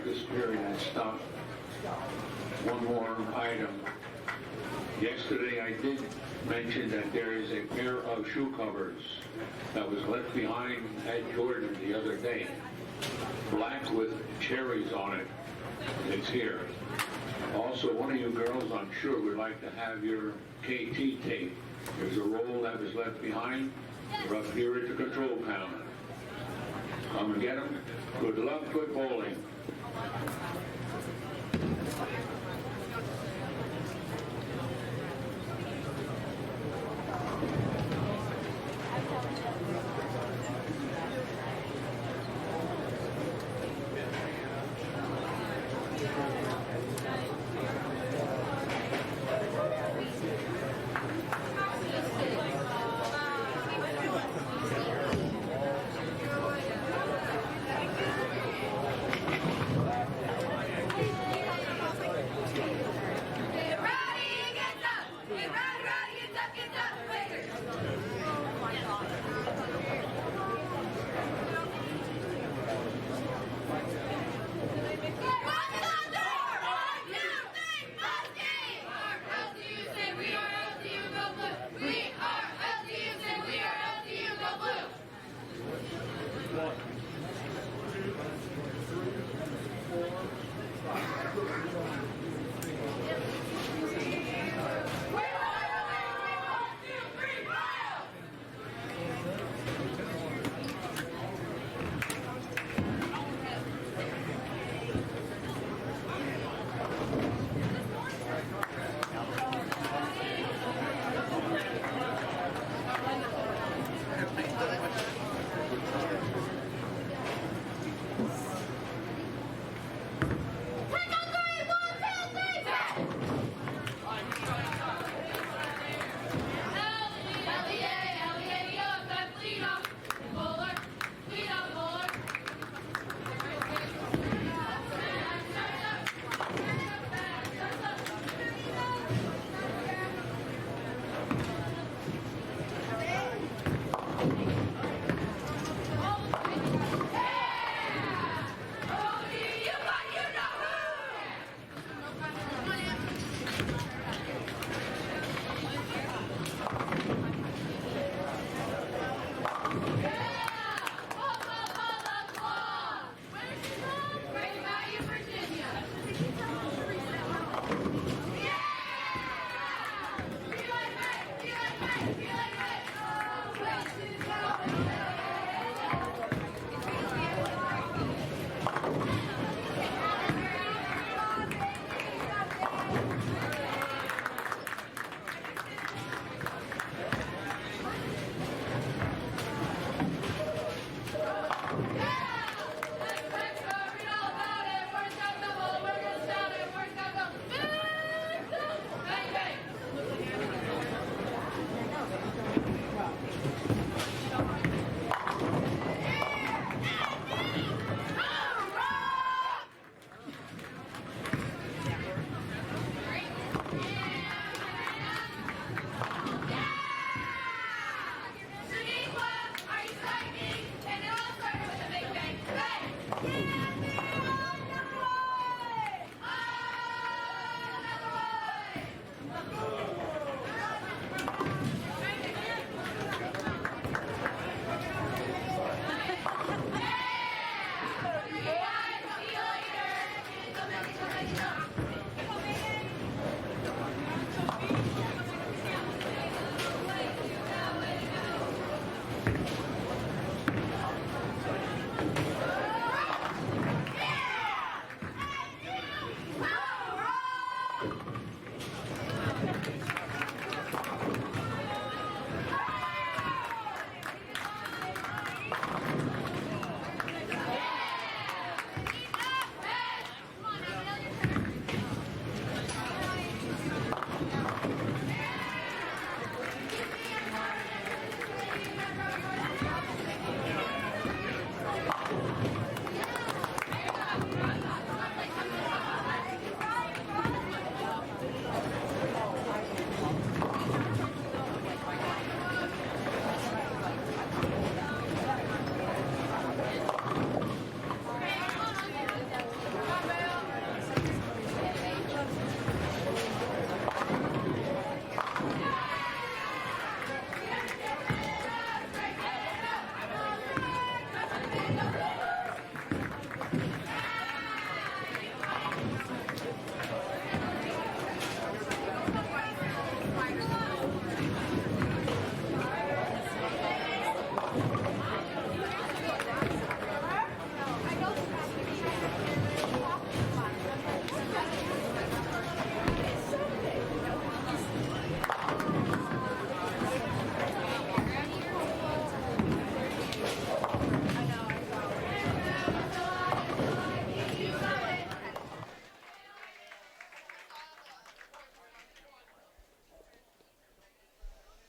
practice period and stuff. One more item. Yesterday I did mention that there is a pair of shoe covers that was left behind at Jordan the other day. Black with cherries on it. It's here. Also, one of you girls, I'm sure, would like to have your KT tape. There's a roll that was left behind. We're up here at the control panel. Come and get them. Good luck, good bowling. Fire!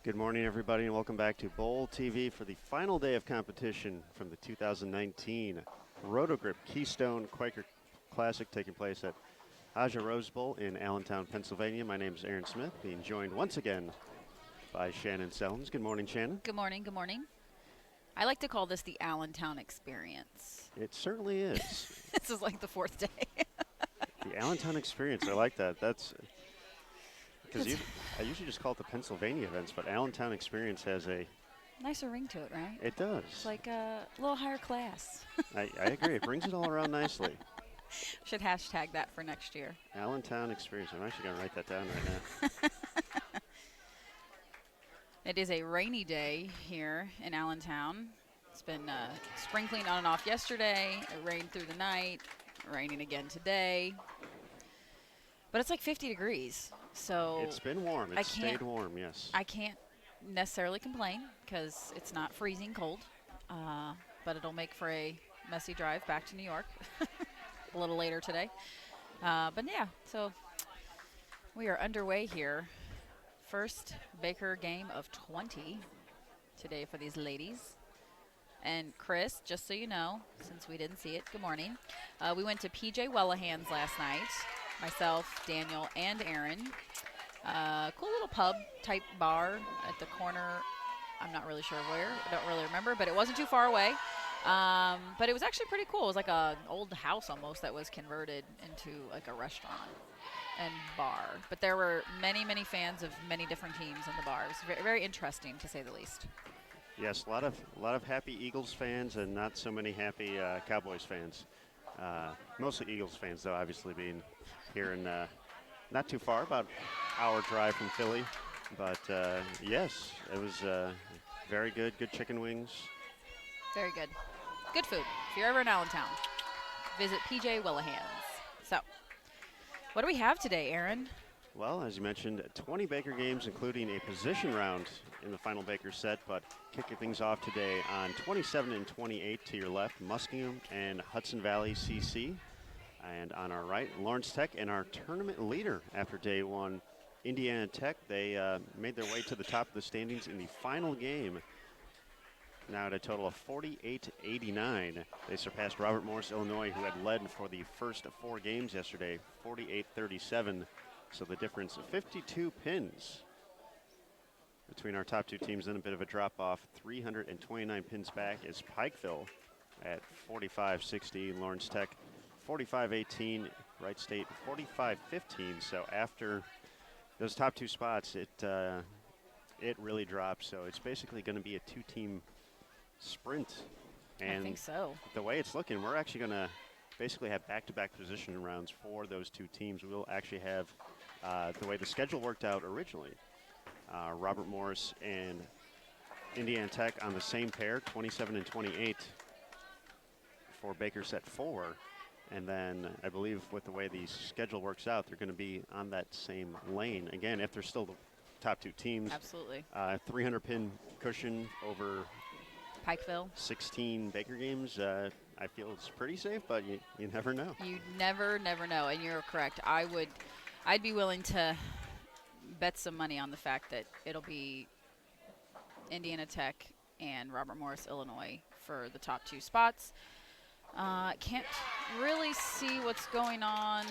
Good morning, everybody, and welcome back to Bowl TV for the final day of competition from the 2019 Rotogrip Keystone Quaker Classic taking place at Aja Rose Bowl in Allentown, Pennsylvania. My name is Aaron Smith, being joined once again by Shannon Selms. Good morning, Shannon. Good morning, good morning. I like to call this the Allentown experience. It certainly is. This is like the fourth day. The Allentown experience, I like that. That's because I usually just call it the Pennsylvania events, but Allentown experience has a nicer ring to it, right? It does. It's like a little higher class. I agree. It brings it all around nicely. Should hashtag that for next year. Allentown experience. I'm actually going to write that down right now. It is a rainy day here in Allentown. It's been sprinkling on and off yesterday. It rained through the night. Raining again today. But it's like 50 degrees. So it's been warm. It's stayed warm, yes. I can't necessarily complain because it's not freezing cold. But it'll make for a messy drive back to New York a little later today. But yeah, so we are underway here. First Baker game of 20 today for these ladies. And Chris, just so you know, since we didn't see it, good morning. We went to PJ Wellahan's last night. Myself, Daniel, and Aaron. Cool little pub type bar at the corner. I'm not really sure where. I don't really remember, but it wasn't too far away. But it was actually pretty cool. It was like an old house almost that was converted into like a restaurant and bar. But there were many, many fans of many different teams in the bar. It was very, very interesting, to say the least. Yes, a lot of happy Eagles fans and not so many happy Cowboys fans. Mostly Eagles fans, though, obviously being here in not too far, about an hour drive from Philly. But yes, it was very good. Good chicken wings. Very good. Good food. If you're ever in Allentown, visit PJ Willahan's. So, what do we have today, Aaron? Well, as you mentioned, 20 Baker games, including a position round in the final Baker set. But kicking things off today on 27 and 28 to your left, Muskingum and Hudson Valley CC. And on our right, Lawrence Tech and our tournament leader after day one, Indiana Tech. They made their way to the top of the standings in the final game. Now at a total of 48-89. They surpassed Robert Morris, Illinois, who had led for the first 4 games yesterday, 48-37. So the difference of 52 pins between our top 2 teams. Then a bit of a drop off. 329 pins back is Pikeville at 45-60. Lawrence Tech 45-18. Wright State 45-15. So after those top 2 spots, it really drops. So it's basically going to be a 2-team sprint. And I think so. the way it's looking, we're actually going to basically have back-to-back position rounds for those 2 teams. We'll actually have the way the schedule worked out originally. Robert Morris and Indiana Tech on the same pair, 27 and 28 for Baker set 4. And then I believe with the way the schedule works out, they're going to be on that same lane. Again, if they're still the top 2 teams. Absolutely. 300 pin cushion over Pikeville. 16 Baker games. I feel it's pretty safe, but you never know. You never know, and you're correct. I'd be willing to bet some money on the fact that it'll be Indiana Tech and Robert Morris, Illinois for the top 2 spots. Can't really see what's going on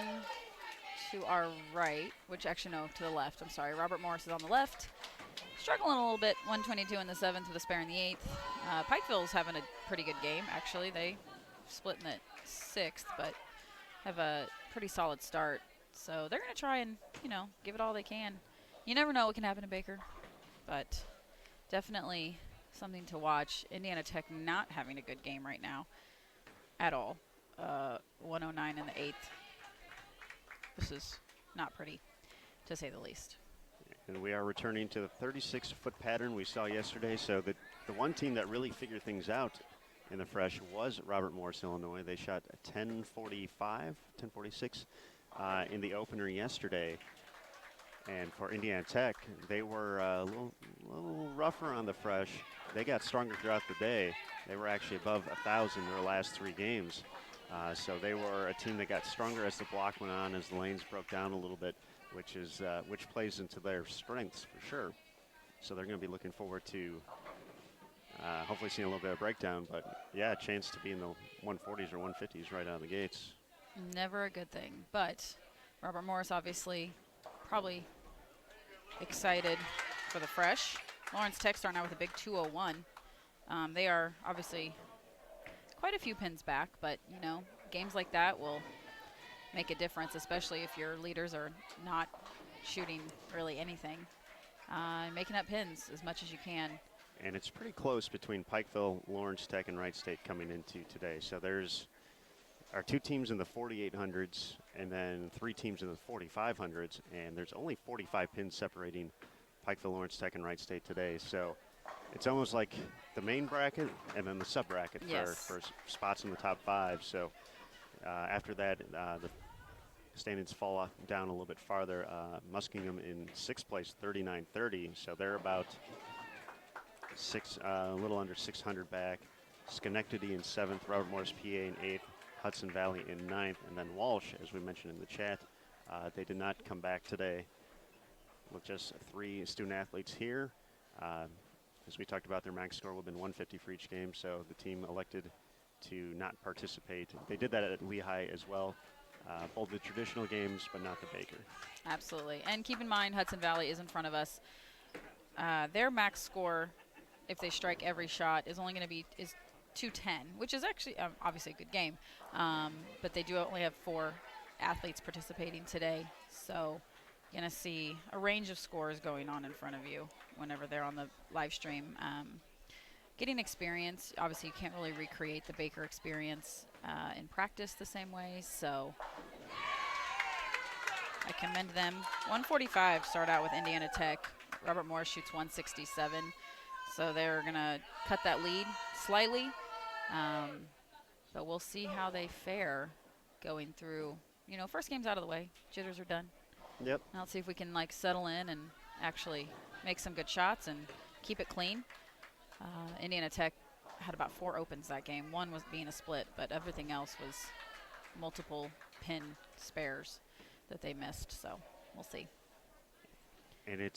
to our right, which actually, no, to the left. I'm sorry. Robert Morris is on the left. Struggling a little bit, 122 in the 7th with a spare in the 8th. Pikeville's having a pretty good game, actually. They split in the 6th, but have a pretty solid start. So they're going to try and, give it all they can. You never know what can happen to Baker, but definitely something to watch. Indiana Tech not having a good game right now at all. 109 in the 8th. This is not pretty, to say the least. And we are returning to the 36-foot pattern we saw yesterday. So the one team that really figured things out in the fresh was Robert Morris, Illinois. They shot 10:46 in the opener yesterday. And for Indiana Tech, they were a little rougher on the fresh. They got stronger throughout the day. They were actually above 1,000 their last 3 games. So they were a team that got stronger as the block went on, as the lanes broke down a little bit, which plays into their strengths for sure. So they're going to be looking forward to hopefully seeing a little bit of breakdown. But yeah, a chance to be in the 140s or 150s right out of the gates. Never a good thing. But Robert Morris obviously probably excited for the fresh. Lawrence Tech starting out with a big 201. They are obviously quite a few pins back, but games like that will make a difference, especially if your leaders are not shooting really anything. Making up pins as much as you can. And it's pretty close between Pikeville, Lawrence Tech, and Wright State coming into today. So there's our 2 teams in the 4,800s and then 3 teams in the 4,500s, and there's only 45 pins separating Pikeville, Lawrence Tech, and Wright State today. So it's almost like the main bracket and then the sub-bracket for spots in the top 5. So after that, the standings fall down a little bit farther. Muskingum in 6th place, 39-30. So they're about a little under 600 back. Schenectady in 7th, Robert Morris PA in 8th, Hudson Valley in 9th, and then Walsh, as we mentioned in the chat, they did not come back today with just 3 student athletes here. As we talked about, their max score would have been 150 for each game, so the team elected to not participate. They did that at Lehigh as well, both the traditional games, but not the Baker. Absolutely. And keep in mind, Hudson Valley is in front of us. Their max score, if they strike every shot, is only going to be 210, which is actually obviously a good game. But they do only have 4 athletes participating today, so you're going to see a range of scores going on in front of you whenever they're on the live stream. Getting experience, obviously you can't really recreate the Baker experience in practice the same way, so I commend them. 145 start out with Indiana Tech. Robert Morris shoots 167. So they're going to cut that lead slightly. But we'll see how they fare going through. First game's out of the way. Jitters are done. Yep. Now let's see if we can settle in and actually make some good shots and keep it clean. Indiana Tech had about 4 opens that game. One was being a split, but everything else was multiple pin spares that they missed. So we'll see. And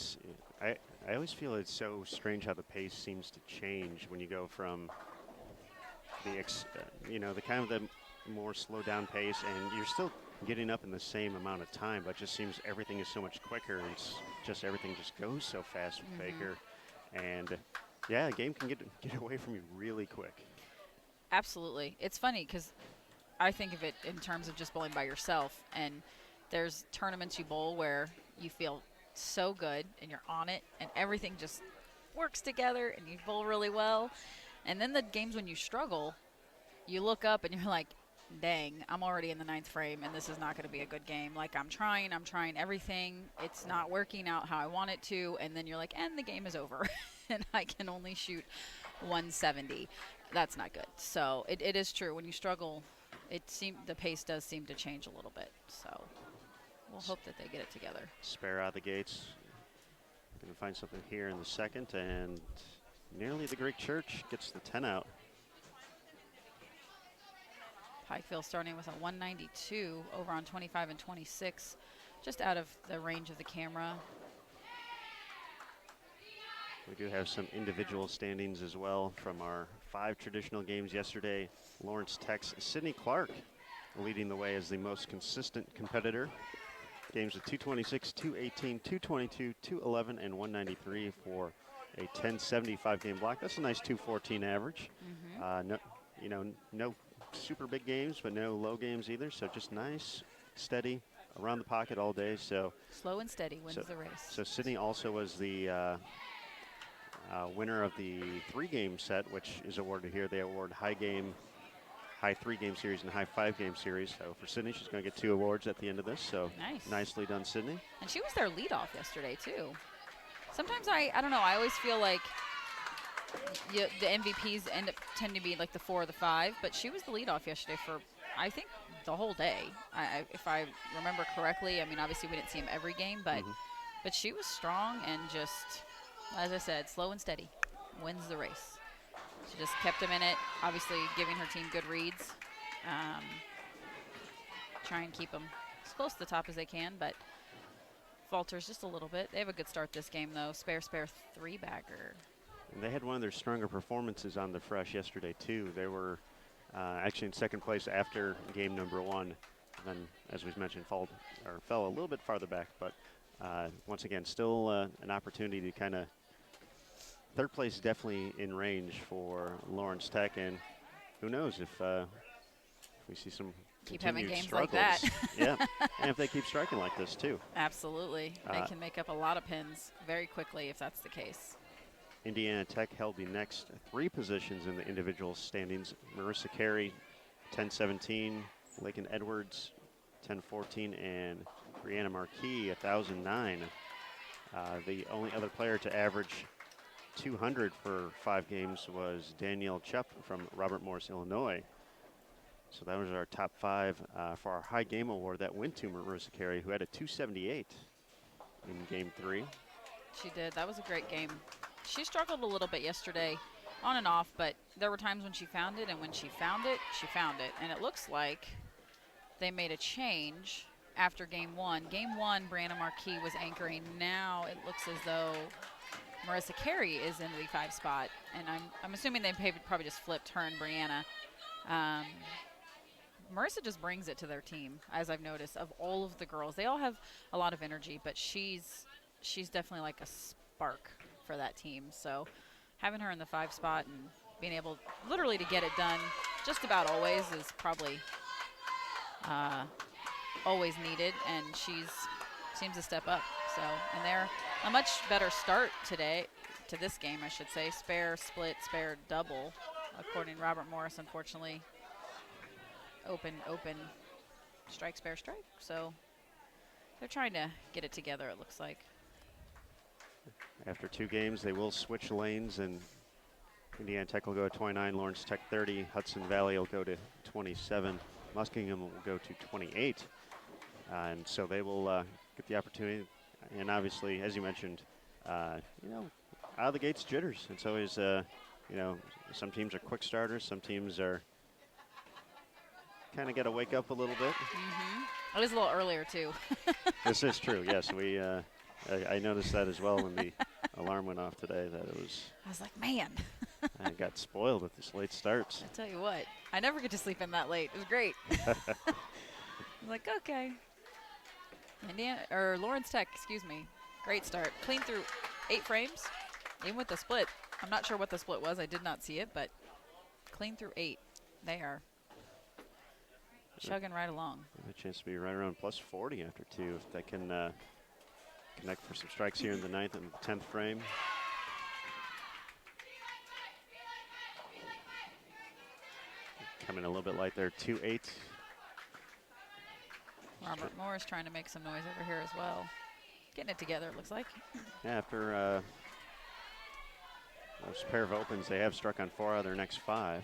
I always feel it's so strange how the pace seems to change when you go from the kind of the more slow down pace, and you're still getting up in the same amount of time, but it just seems everything is so much quicker. It's just everything just goes so fast with Baker, and yeah, a game can get away from you really quick. Absolutely. It's funny because I think of it in terms of just bowling by yourself, and there's tournaments you bowl where you feel so good and you're on it and everything just works together and you bowl really well. And then the games when you struggle, you look up and you're like, dang, I'm already in the 9th frame and this is not going to be a good game. Like I'm trying everything. It's not working out how I want it to. And then you're like, and the game is over and I can only shoot 170. That's not good. So it is true. When you struggle, the pace does seem to change a little bit. So we'll hope that they get it together. Spare out of the gates. Going to find something here in the second, and nearly the Greek Church gets the 10 out. Pikeville starting with a 192 over on 25 and 26, just out of the range of the camera. We do have some individual standings as well from our 5 traditional games yesterday. Lawrence Tech's Sydney Clark leading the way as the most consistent competitor. Games of 226, 218, 222, 211, and 193 for a 1075 game block. That's a nice 214 average. No super big games, but no low games either. So just nice, steady, around the pocket all day. So slow and steady wins the race. So Sydney also was the winner of the 3-game set, which is awarded here. They award high 3-game series and high 5-game series. So for Sydney, she's going to get 2 awards at the end of this. So nicely done, Sydney. And she was their leadoff yesterday too. Sometimes I don't know. I always feel like the MVPs tend to be like the 4 or the 5, but she was the leadoff yesterday for I think the whole day. If I remember correctly. I mean, obviously we didn't see him every game, but she was strong and just, as I said, slow and steady wins the race. She just kept him in it, obviously giving her team good reads. Try and keep them as close to the top as they can, but falters just a little bit. They have a good start this game, though. Spare 3-bagger. And they had one of their stronger performances on the fresh yesterday, too. They were actually in second place after game number 1. And then, as we mentioned, fell a little bit farther back. But once again, still an opportunity to kind of third place definitely in range for Lawrence Tech. And who knows if we see some keep having games struggles. Like that. Yeah, and if they keep striking like this, too. Absolutely. They can make up a lot of pins very quickly if that's the case. Indiana Tech held the next 3 positions in the individual standings. Marissa Carey, 10-17, Lakin Edwards, 10-14, and Brianna Marquis, 1,009. The only other player to average 200 for 5 games was Danielle Chupp from Robert Morris, Illinois. So that was our top 5 for our high game award that went to Marissa Carey, who had a 278 in game 3. She did. That was a great game. She struggled a little bit yesterday, on and off, but there were times when she found it, and when she found it, she found it. And it looks like they made a change after game 1. Game 1, Brianna Marquis was anchoring. Now it looks as though Marissa Carey is in the 5 spot, and I'm assuming they probably just flipped her and Brianna. Marissa just brings it to their team, as I've noticed. Of all of the girls, they all have a lot of energy, but she's definitely like a spark for that team. So having her in the 5 spot and being able literally to get it done just about always is probably always needed, and she's seems to step up. So, and they're a much better start today to this game, I should say. Spare, split, spare, double, according to Robert Morris, unfortunately. Open, strike, spare, strike. So they're trying to get it together, it looks like. After 2 games, they will switch lanes, and Indiana Tech will go to 29, Lawrence Tech 30, Hudson Valley will go to 27, Muskingum will go to 28. And so they will get the opportunity. And obviously, as you mentioned, you know, out of the gates jitters. It's always, you know, some teams are quick starters, some teams are kind of got to wake up a little bit. It was a little earlier, too. This is true, yes. I noticed that as well when the alarm went off today, that it was. I was like, man. I got spoiled with these late starts. I tell you what, I never get to sleep in that late. It was great. I was like, okay. Lawrence Tech, excuse me. Great start. Clean through 8 frames, even with the split. I'm not sure what the split was. I did not see it, but clean through 8. They are chugging right along. A chance to be right around plus 40 after 2 if they can connect for some strikes here in the 9th and 10th frame. Coming a little bit light there, 2-8. Robert Morris trying to make some noise over here as well. Getting it together, it looks like. Yeah, after those pair of opens, they have struck on 4 out of their next 5.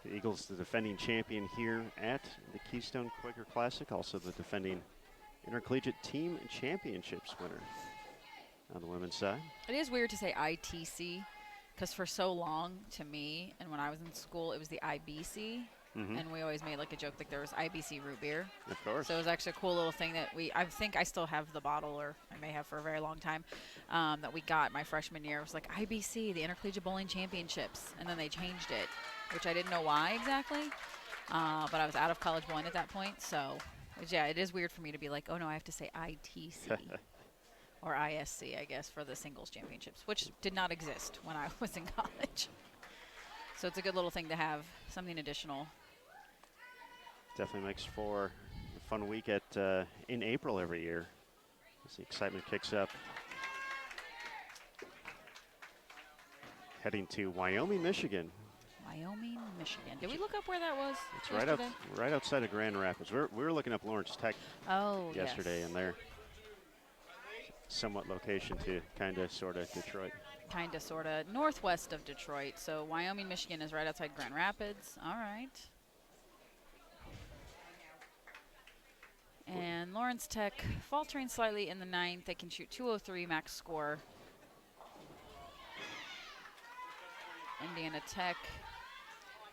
The Eagles, the defending champion here at the Keystone Quaker Classic, also the defending Intercollegiate Team Championships winner on the women's side. It is weird to say ITC, because for so long, to me, and when I was in school, it was the IBC. And we always made like a joke like there was IBC root beer. Of course. So it was actually a cool little thing that I think I still have the bottle, or I may have for a very long time, that we got my freshman year. It was like IBC, the Intercollegiate Bowling Championships. And then they changed it, which I didn't know why exactly. But I was out of college bowling at that point. So yeah, it is weird for me to be like, oh no, I have to say ITC. Or ISC, I guess, for the singles championships, which did not exist when I was in college. So it's a good little thing to have, something additional. Definitely makes for a fun week at in April every year as the excitement kicks up. Heading to Wyoming, Michigan. Wyoming, Michigan. Did we look up where that was? It's yesterday? right outside of Grand Rapids. We were looking up Lawrence Tech yesterday, yes. and they're somewhat location to kind of, sort of Detroit. Kind of, sort of. Northwest of Detroit. So Wyoming, Michigan is right outside Grand Rapids. All right. And Lawrence Tech faltering slightly in the 9th. They can shoot 203 max score. Indiana Tech,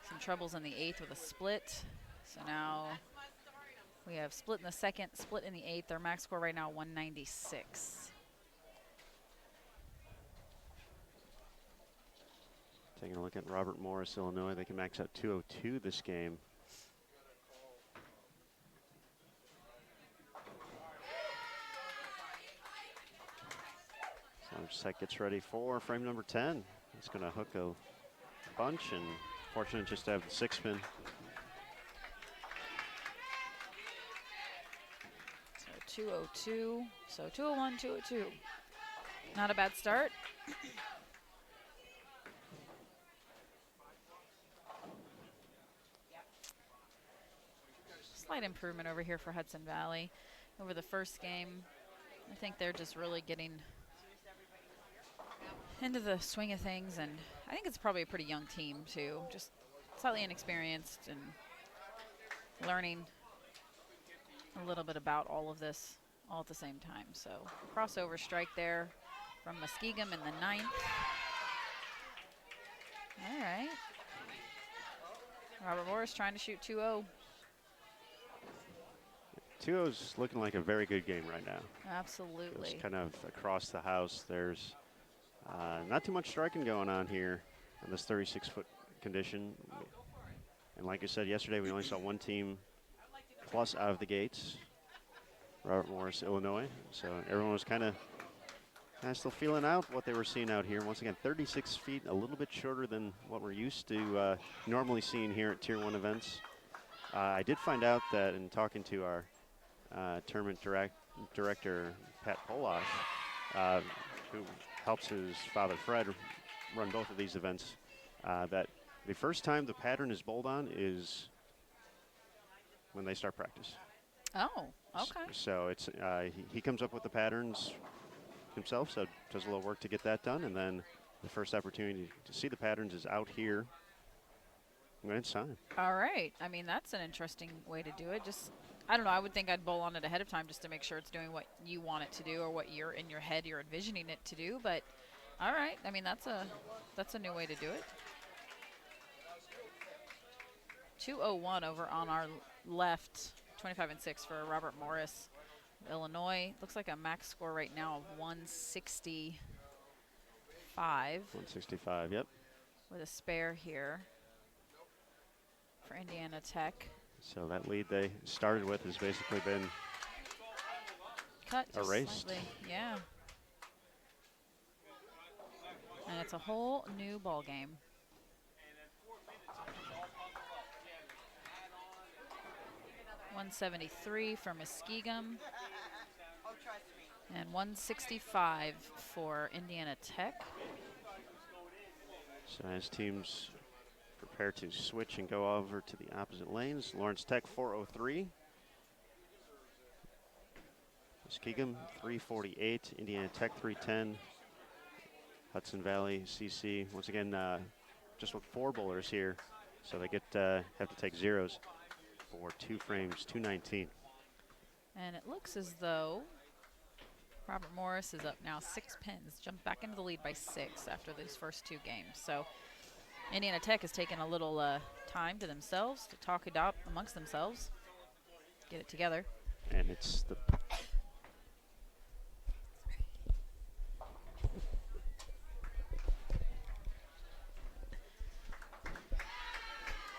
some troubles in the 8th with a split. So now we have split in the 2nd, split in the 8th. Their max score right now, 196. Taking a look at Robert Morris, Illinois. They can max out 202 this game. Set gets ready for frame number 10. It's going to hook a bunch, and fortunate just to have the 6-pin. So 202. So 201, 202. Not a bad start. Slight improvement over here for Hudson Valley over the first game. I think they're just really getting into the swing of things, and I think it's probably a pretty young team too, just slightly inexperienced and learning a little bit about all of this all at the same time. So crossover strike there from Muskingum in the 9th. All right. Robert Morris trying to shoot 2-0. 2-0's looking like a very good game right now. Absolutely. It's kind of across the house. There's not too much striking going on here on this 36-foot condition. And like I said yesterday, we only saw one team plus out of the gates, Robert Morris, Illinois. So everyone was kind of still feeling out what they were seeing out here. Once again, 36 feet, a little bit shorter than what we're used to normally seeing here at Tier 1 events. I did find out that in talking to our tournament director, Pat Polash, who helps his father Fred run both of these events, that the first time the pattern is bowled on is when they start practice. Oh, okay. So it's he comes up with the patterns himself, so does a little work to get that done. And then the first opportunity to see the patterns is out here. And it's time. All right. I mean, that's an interesting way to do it. Just, I don't know. I would think I'd bowl on it ahead of time just to make sure it's doing what you want it to do or what you're in your head you're envisioning it to do. But all right. I mean, that's a new way to do it. 201 over on our left, 25 and 6 for Robert Morris. Illinois looks like a max score right now of 165. 165, yep. With a spare here for Indiana Tech. So that lead they started with has basically been cut just erased. Slightly. Yeah. And it's a whole new ball game. .173 for Muskegum. And 165 for Indiana Tech. So as teams prepare to switch and go over to the opposite lanes, Lawrence Tech 403. Muskegum 348, Indiana Tech 310. Hudson Valley CC, once again, just with 4 bowlers here, so they get have to take zeros for 2 frames, 219. And it looks as though Robert Morris is up now 6 pins, jumped back into the lead by 6 after these first 2 games. So Indiana Tech has taken a little time to themselves to talk it out amongst themselves, get it together. And it's the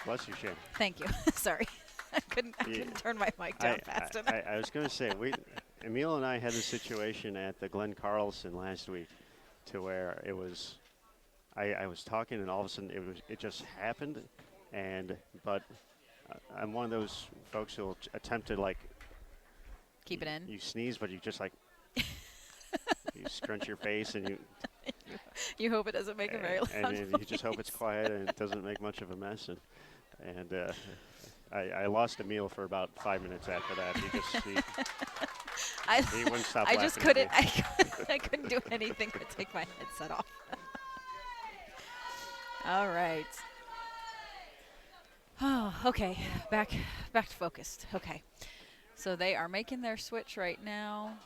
bless you, Shane. Thank you. Sorry, I couldn't turn my mic down fast enough. I was going to say, Emil and I had a situation at the Glen Carlson last week, to where it was, I was talking and all of a sudden it just happened, but I'm one of those folks who'll attempt to like keep it in. You sneeze, but you just like you scrunch your face and you hope it doesn't make a very loud and noise. you just hope it's quiet and it doesn't make much of a mess. And I lost Emil for about 5 minutes after that. He wouldn't stop laughing. I just couldn't. I couldn't do anything but take my headset off. All right. Oh, okay. Back to focused. Okay. So they are making their switch right now.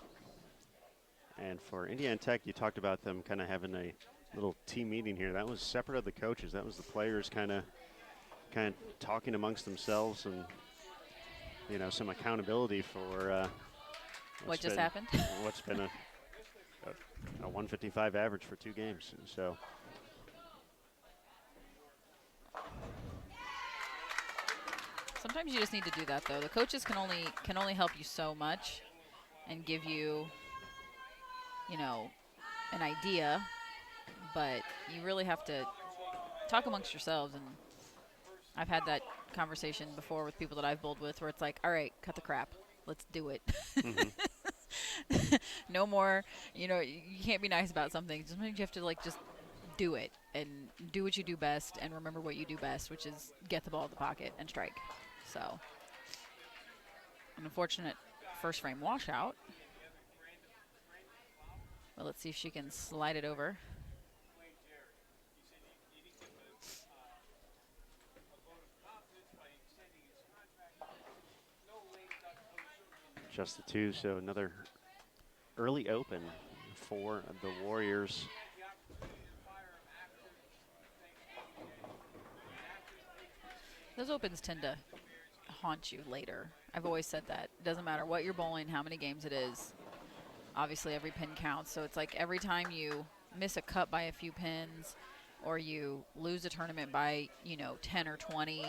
And for Indiana Tech, you talked about them kind of having a little team meeting here. That was separate of the coaches. That was the players kind of talking amongst themselves, and some accountability for what just happened. What's been a 155 average for 2 games. So sometimes you just need to do that, though. The coaches can only help you so much and give you, an idea, but you really have to talk amongst yourselves. And I've had that conversation before with people that I've bowled with, where it's like, all right, cut the crap, let's do it. Mm-hmm. No more, you can't be nice about something. Sometimes you have to just do it and do what you do best, and remember what you do best, which is get the ball in the pocket and strike. So an unfortunate first frame washout. Well, let's see if she can slide it over. just the 2, so another early open for the Warriors. Those opens tend to haunt you later. I've always said that. It doesn't matter what you're bowling, how many games it is. Obviously, every pin counts. So it's like every time you miss a cut by a few pins or you lose a tournament by, 10 or 20,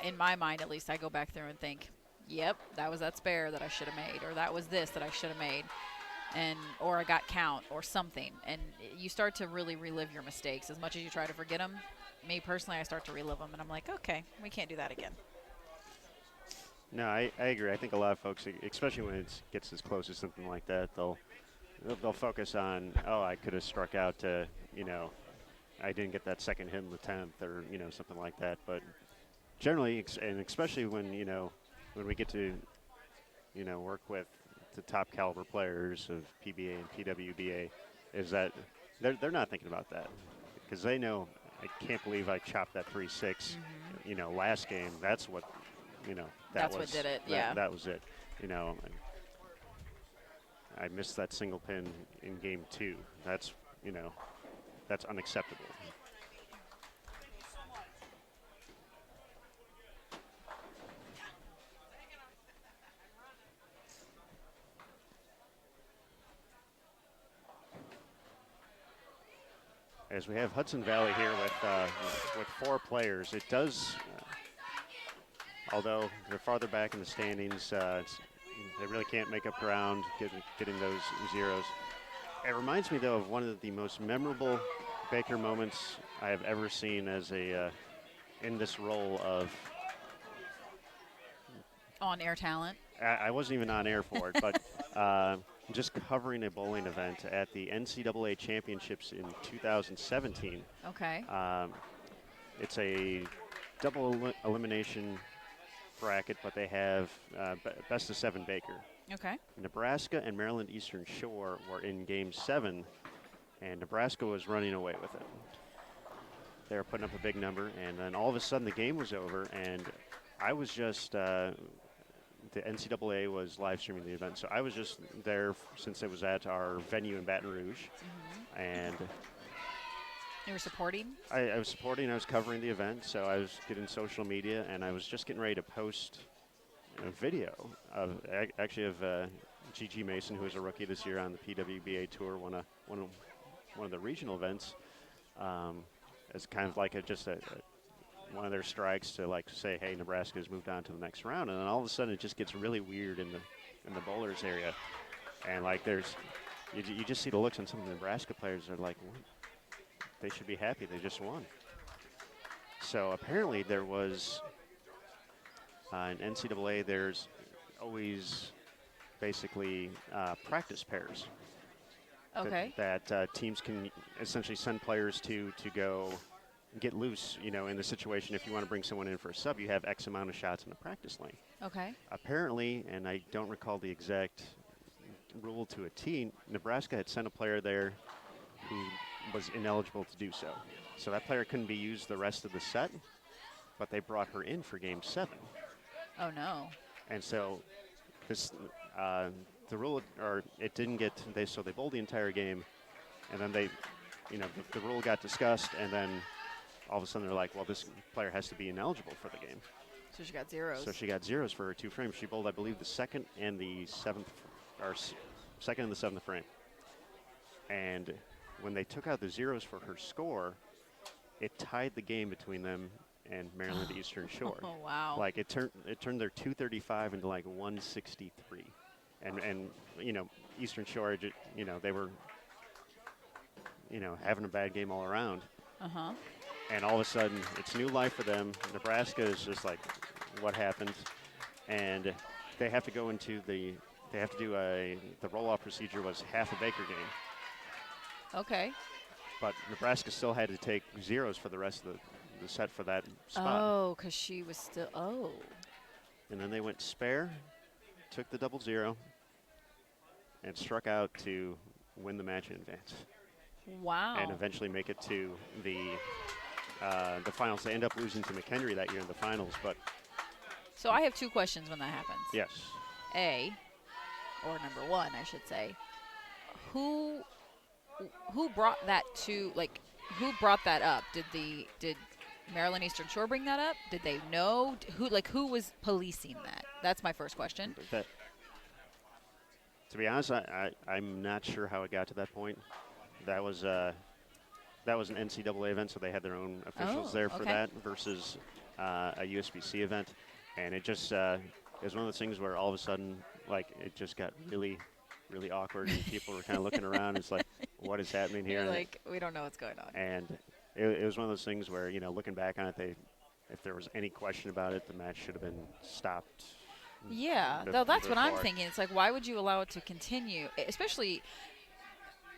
in my mind at least, I go back there and think, yep, that was that spare that I should have made, or that was this that I should have made, or I got count or something. And you start to really relive your mistakes. As much as you try to forget them, me personally, I start to relive them, and I'm like, okay, we can't do that again. No, I agree. I think a lot of folks, especially when it gets as close as something like that, they'll focus on, oh, I could have struck out to, I didn't get that second hit in the 10th, or something like that. But generally, and especially when when we get to work with the top caliber players of PBA and PWBA is that they're not thinking about that because they know, I can't believe I chopped that 3-6. You know, last game, that's what, you know, That's what did it, yeah. That was it. You know, I missed that single pin in game 2. That's, you know, that's unacceptable. As we have Hudson Valley here with 4 players, it does, although they're farther back in the standings, they really can't make up ground getting those zeros. It reminds me, though, of one of the most memorable Baker moments I have ever seen as a in this role of On-air talent. I wasn't even on air for it, but just covering a bowling event at the NCAA Championships in 2017. Okay. It's a double elimination bracket, but they have best of 7 Baker. Okay. Nebraska and Maryland Eastern Shore were in Game 7, and Nebraska was running away with it. They were putting up a big number, and then all of a sudden the game was over, and I was just the NCAA was live streaming the event, so I was just there since it was at our venue in Baton Rouge, and you were supporting? I was supporting. I was covering the event, so I was getting social media, and I was just getting ready to post a video of Gigi Mason, who was a rookie this year on the PWBA tour, won one of the regional events. As kind of like one of their strikes to like say, hey, Nebraska has moved on to the next round, and then all of a sudden it just gets really weird in the bowlers area, and like you just see the looks on some of the Nebraska players. They're like, what? They should be happy they just won. So apparently there was in NCAA, there's always basically practice pairs. Okay. That teams can essentially send players to go get loose, you know, in the situation. If you want to bring someone in for a sub, you have X amount of shots in the practice lane. Okay. Apparently, and I don't recall the exact rule to a T, Nebraska had sent a player there who was ineligible to do so. So that player couldn't be used the rest of the set, but they brought her in for Game 7. Oh, no. And so this, the rule, or it didn't get, so they bowled the entire game, and then they, you know, the rule got discussed, and then all of a sudden they're like, well, this player has to be ineligible for the game. So she got zeros. So she got zeros for her 2 frames. She bowled, I believe, the second and the seventh frame. And when they took out the zeros for her score, it tied the game between them and Maryland Eastern Shore. Oh, wow. Like it turned their 235 into like 163. And you know, Eastern Shore, you know, they were, you know, having a bad game all around. Uh-huh. And all of a sudden, it's new life for them. Nebraska is just like, what happened? And they have to go into the roll-off procedure was half a Baker game. Okay. But Nebraska still had to take zeros for the rest of the set for that spot. Oh, because she was still, oh. And then they went spare, took the double zero, and struck out to win the match in advance. Wow. And eventually make it to the finals. They end up losing to McHenry that year in the finals. But so I have 2 questions when that happens. yes. A, or number 1, I should say, who brought that to, like, who brought that up? Did Maryland Eastern Shore bring that up? Did they know? Who was policing that? That's my first question. To be honest, I'm not sure how it got to that point. That was an NCAA event, so they had their own officials there for that versus a USBC event. And it just it was one of those things where all of a sudden, like, it just got really, really awkward, and people were kind of looking around. It's like, what is happening here? You're like, we don't know what's going on. And it was one of those things where, you know, looking back on it, if there was any question about it, the match should have been stopped. Yeah, though that's what I'm thinking. It's like, why would you allow it to continue? Especially,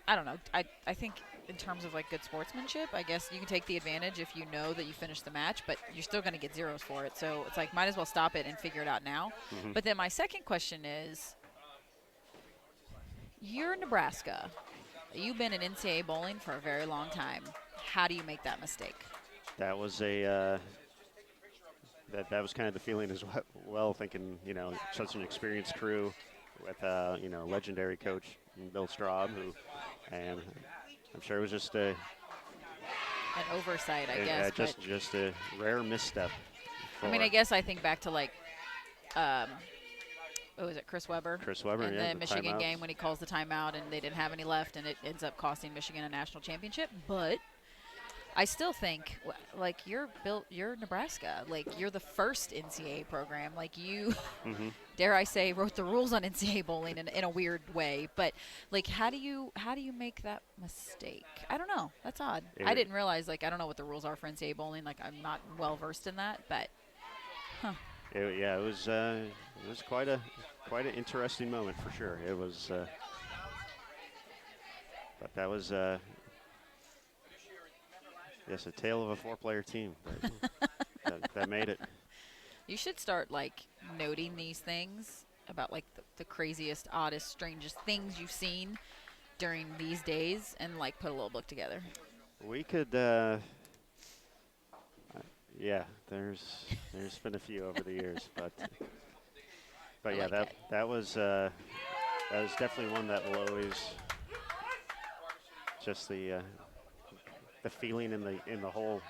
I don't know. I think in terms of like good sportsmanship, I guess you can take the advantage if you know that you finished the match, but you're still going to get zeros for it. So it's like, might as well stop it and figure it out now. Mm-hmm. But then my second question is, You're in Nebraska. You've been in NCAA bowling for a very long time. How do you make that mistake? That was a that was kind of the feeling as well. Thinking, such an experienced crew with legendary coach Bill Straub, and I'm sure it was just An oversight, I guess. Just a rare misstep. I guess I think back to like, what was it, Chris Webber? Chris Webber, in yeah, the Michigan timeouts. game when he calls the timeout and they didn't have any left, and it ends up costing Michigan a national championship. But I still think, like, you're Nebraska. Like, you're the first NCAA program. Like, you, dare I say, wrote the rules on NCAA bowling in a weird way. But, like, how do you make that mistake? I don't know. That's odd. I didn't realize, like, I don't know what the rules are for NCAA bowling. Like, I'm not well versed in that. But, It was quite an interesting moment for sure. It was, but that was. Yes, a tale of a 4-player team that made it. You should start, like, noting these things about, like, the craziest, oddest, strangest things you've seen during these days and, like, put a little book together. We could, yeah, there's been a few over the years, but yeah, like that was definitely one that will always just the feeling in the whole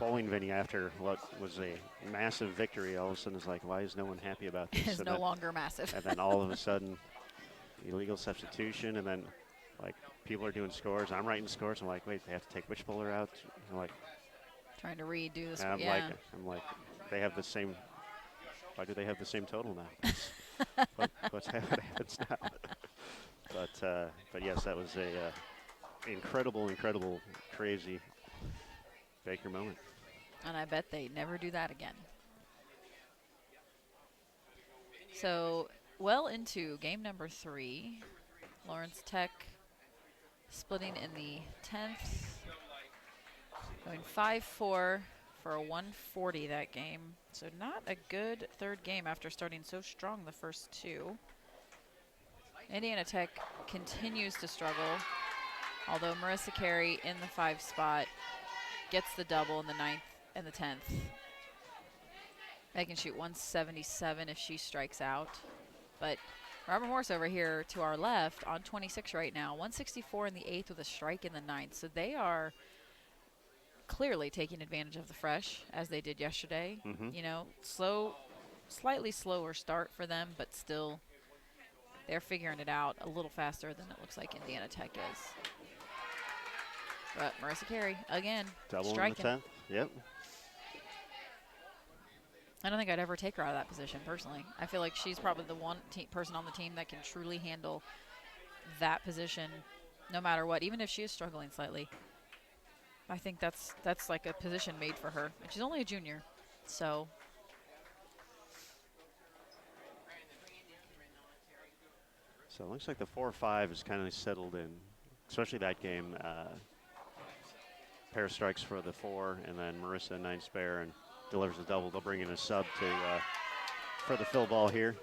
bowling venue after what was a massive victory. All of a sudden, it's like, why is no one happy about this? It's no longer massive. And then all of a sudden, illegal substitution, and then like people are doing scores. I'm writing scores. I'm like, wait, they have to take which bowler out? I'm like, trying to redo this. I'm like, they have the same. Why do they have the same total now? What happens now? But yes, that was a incredible, crazy Baker moment. And I bet they never do that again. So, well into game number 3, Lawrence Tech splitting in the 10th, going 5-4 for a 140 that game. So not a good third game after starting so strong the first 2. Indiana Tech continues to struggle, although Marissa Carey in the 5 spot gets the double in the 9th and the 10th. They can shoot 177 if she strikes out. But Robert Morris over here to our left on 26 right now, 164 in the 8th with a strike in the 9th. So they are clearly taking advantage of the fresh, as they did yesterday. Slightly slower start for them, but still they're figuring it out a little faster than it looks like Indiana Tech is. But Marissa Carey, again, double striking. in the 10th. Yep. I don't think I'd ever take her out of that position, personally. I feel like she's probably the one person on the team that can truly handle that position no matter what, even if she is struggling slightly. I think that's like a position made for her. And she's only a junior, so. So it looks like the 4-5 is kind of settled in, especially that game. Pair of strikes for the 4, and then Marissa 9 spare and delivers the double. They'll bring in a sub for the fill ball here.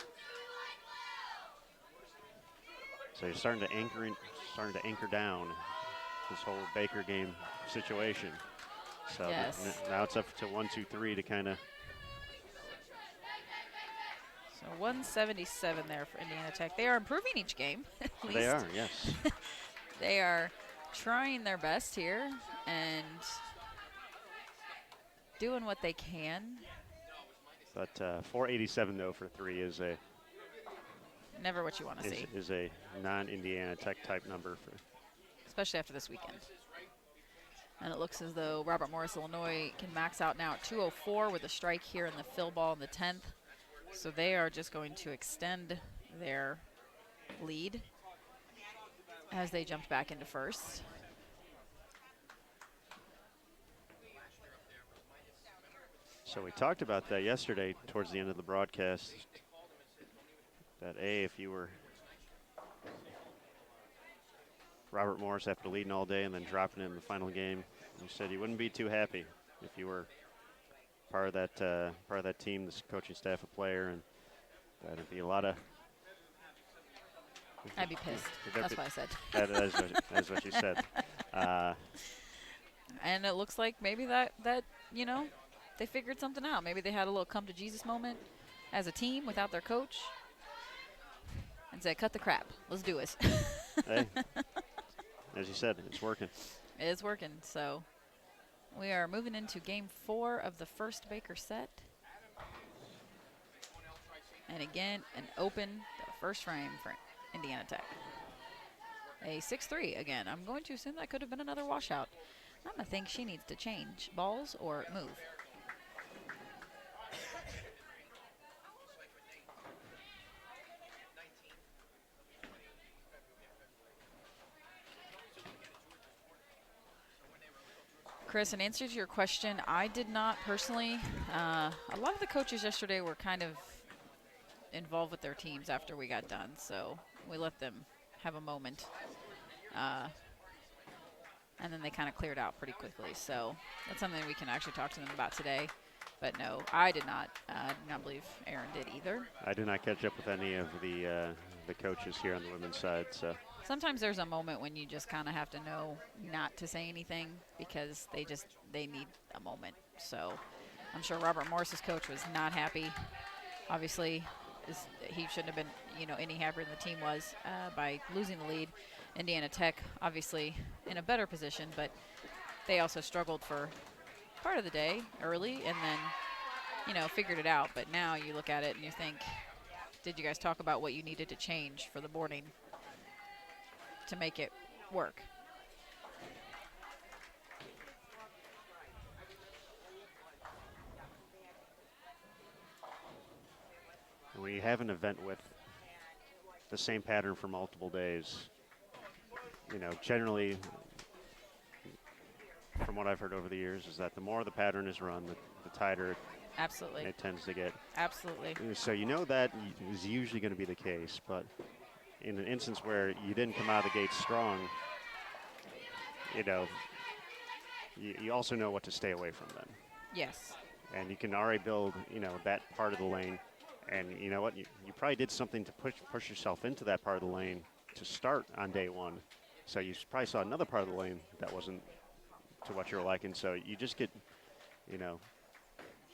So you're starting to anchor down this whole Baker game situation. So yes. Now it's up to 1-2-3 to kind of. So 177 there for Indiana Tech. They are improving each game. At least. They are, yes. They are trying their best here and doing what they can. But 487 though for 3 is a never what you want to see. Is a non-Indiana Tech type number for, especially after this weekend. And it looks as though Robert Morris Illinois can max out now at 204 with a strike here in the fill ball in the 10th. So they are just going to extend their lead as they jumped back into first. So we talked about that yesterday towards the end of the broadcast, that if you were Robert Morris after leading all day and then dropping it in the final game, you said you wouldn't be too happy if you were part of that team, this coaching staff, a player, and that'd be a lot of I'd be pissed. That's what I said. That's what you said. And it looks like maybe that they figured something out. Maybe they had a little come to Jesus moment as a team without their coach and said, cut the crap. Let's do it. Hey, as you said, it's working. It is working. So we are moving into game 4 of the first Baker set. And again, an open the first frame for Indiana Tech. A 6-3 again. I'm going to assume that could have been another washout. I'm going to think she needs to change balls or move. Chris, in answer to your question, I did not personally. A lot of the coaches yesterday were kind of involved with their teams after we got done, so we let them have a moment. And then they kind of cleared out pretty quickly. So that's something we can actually talk to them about today. But no, I did not. I do not believe Aaron did either. I did not catch up with any of the coaches here on the women's side. So sometimes there's a moment when you just kind of have to know not to say anything because they need a moment. So I'm sure Robert Morris's coach was not happy. Obviously, he shouldn't have been any happier than the team was by losing the lead. Indiana Tech obviously in a better position, but they also struggled for part of the day early and then figured it out. But now you look at it and you think, did you guys talk about what you needed to change for the boarding to make it work? when you have an event with the same pattern for multiple days, generally, from what I've heard over the years, is that the more the pattern is run, the tighter Absolutely. it tends to get. Absolutely. So that is usually going to be the case, but in an instance where you didn't come out of the gate strong, you also know what to stay away from then. Yes. And you can already build, that part of the lane. And you know what? You probably did something to push yourself into that part of the lane to start on day one. So you probably saw another part of the lane that wasn't to what you're liking. So you just get,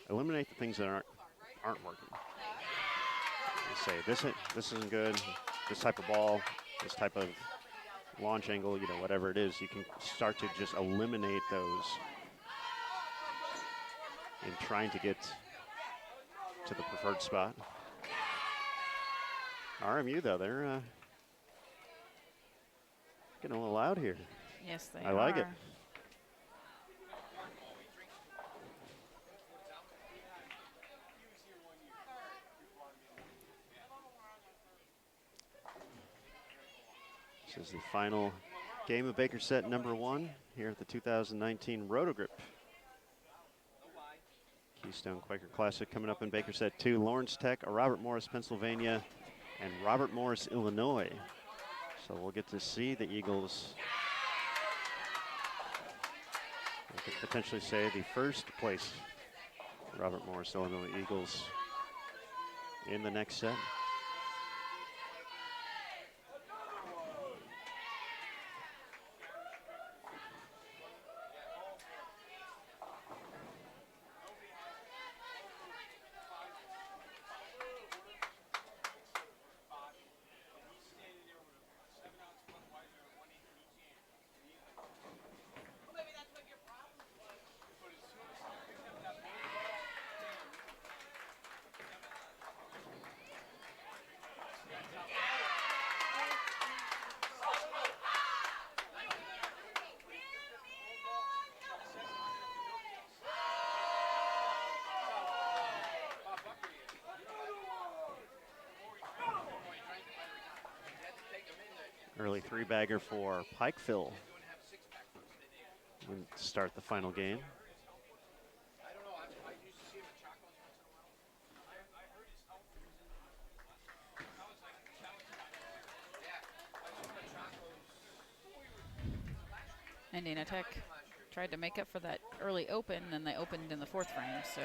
eliminate the things that aren't working. You say, this isn't good. This type of ball, this type of launch angle, whatever it is, you can start to just eliminate those in trying to get to the preferred spot. RMU, though, they're getting a little loud here. Yes, they are. I like it. This is the final game of Baker set number 1 here at the 2019 Rotogrip Keystone Quaker Classic. Coming up in Baker set 2, Lawrence Tech, Robert Morris, Pennsylvania, and Robert Morris, Illinois. So we'll get to see the Eagles. We could potentially say the first place Robert Morris, Illinois Eagles in the next set. Early 3-bagger for Pikeville to start the final game. Indiana Tech tried to make up for that early open, and they opened in the 4th frame, so.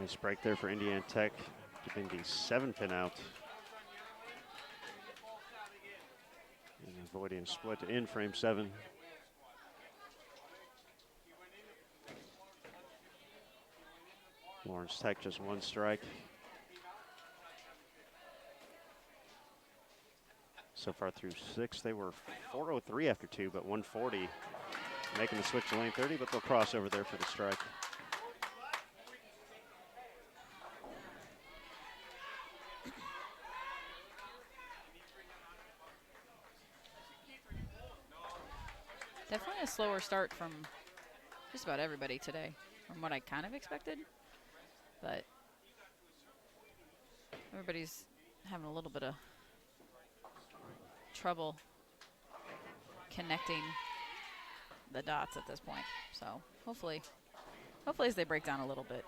Nice break there for Indiana Tech, getting the 7-pin out. And avoiding split in frame 7. Lawrence Tech just 1 strike. So far through 6, they were 403 after 2, but 140. Making the switch to lane 30, but they'll cross over there for the strike. Definitely a slower start from just about everybody today, from what I kind of expected. But everybody's having a little bit of trouble connecting the dots at this point. So hopefully as they break down a little bit,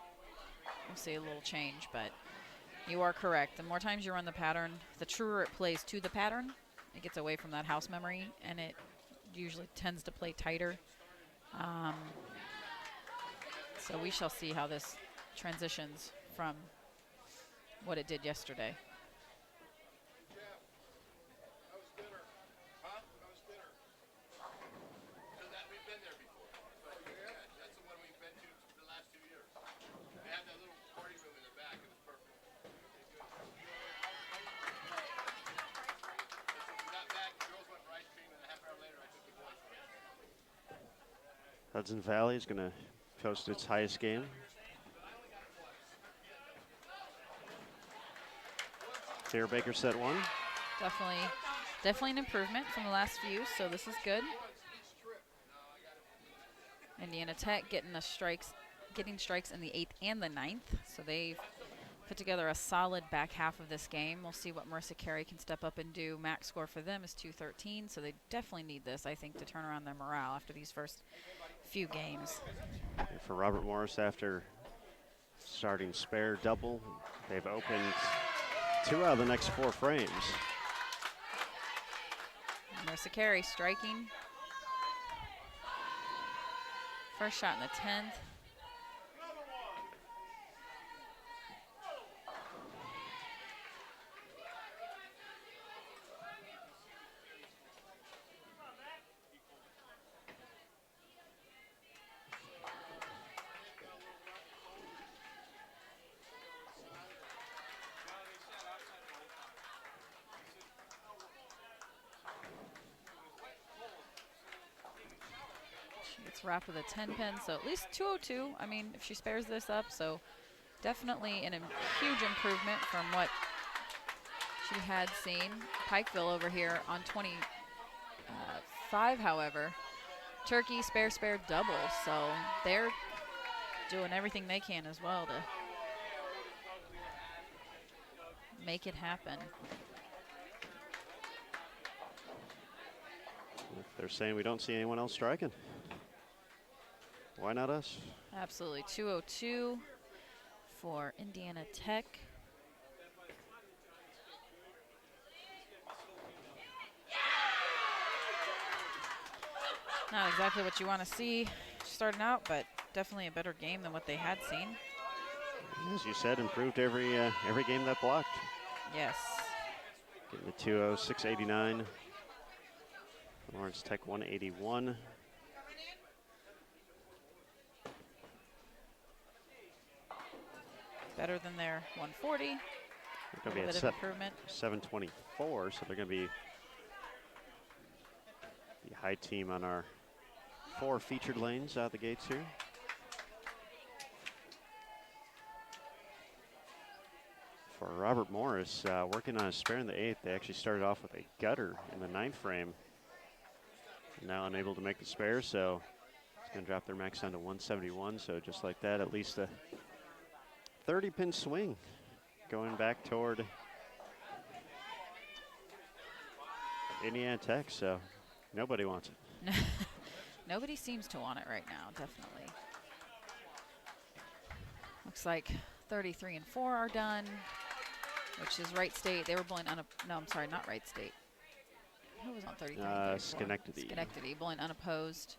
we'll see a little change. But you are correct. The more times you run the pattern, the truer it plays to the pattern. It gets away from that house memory, and it usually tends to play tighter. So we shall see how this transitions from what it did yesterday. Hudson Valley is going to post its highest game. Here, Baker set 1. Definitely an improvement from the last few, so this is good. Indiana Tech getting strikes in the 8th and the 9th, so they've put together a solid back half of this game. We'll see what Marissa Carey can step up and do. Max score for them is 213, so they definitely need this, I think, to turn around their morale after these first few games. And for Robert Morris, after starting spare double, they've opened 2 out of the next 4 frames. Marissa Carey striking. First shot in the 10th. Wrap with a 10-pin, so at least 202. I mean, if she spares this up, so definitely a huge improvement from what she had seen. Pikeville over here on 25, however. Turkey spare double, so they're doing everything they can as well to make it happen. If they're saying we don't see anyone else striking, why not us? Absolutely. 202 for Indiana Tech. Not exactly what you want to see starting out, but definitely a better game than what they had seen. As you said, improved every game that blocked. Yes. Getting the 2-0, 689. Lawrence Tech 181. Better than their 140. They're going to be at improvement. 724, so they're going to be the high team on our 4 featured lanes out the gates here. For Robert Morris, working on a spare in the 8th, they actually started off with a gutter in the 9th frame. Now unable to make the spare, so it's going to drop their max down to 171. So just like that, at least a 30-pin swing going back toward Indiana Tech, so nobody wants it. Nobody seems to want it right now, definitely. Looks like 33 and 4 are done, which is Wright State. They were bowling no, I'm sorry, not Wright State. Who was on 33 and 34? Schenectady. Schenectady, bowling unopposed.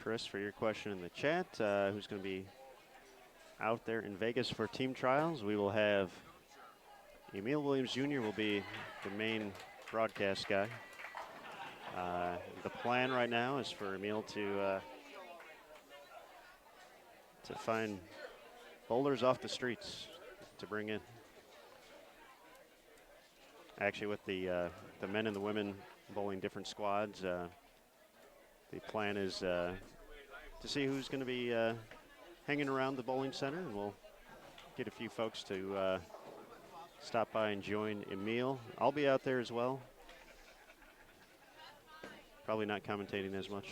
Chris, for your question in the chat, who's going to be out there in Vegas for team trials? We will have Emil Williams Jr. will be the main broadcast guy. The plan right now is for Emil to find bowlers off the streets to bring in. Actually, with the men and the women bowling different squads, the plan is to see who's going to be hanging around the bowling center, and we'll get a few folks to stop by and join Emil. I'll be out there as well. Probably not commentating as much.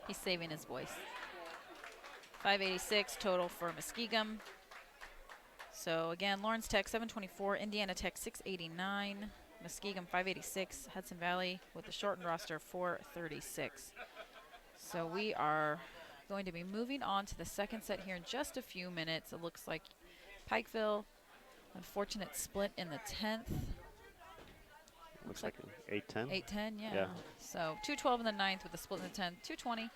He's saving his voice. 586 total for Muskegum. So again, Lawrence Tech 724, Indiana Tech 689, Muskegum 586, Hudson Valley with the shortened roster 436. So we are going to be moving on to the second set here in just a few minutes. It looks like Pikeville, unfortunate split in the 10th. Looks like 8-10. 8-10, yeah. So 212 in the 9th with a split in the 10th. 220,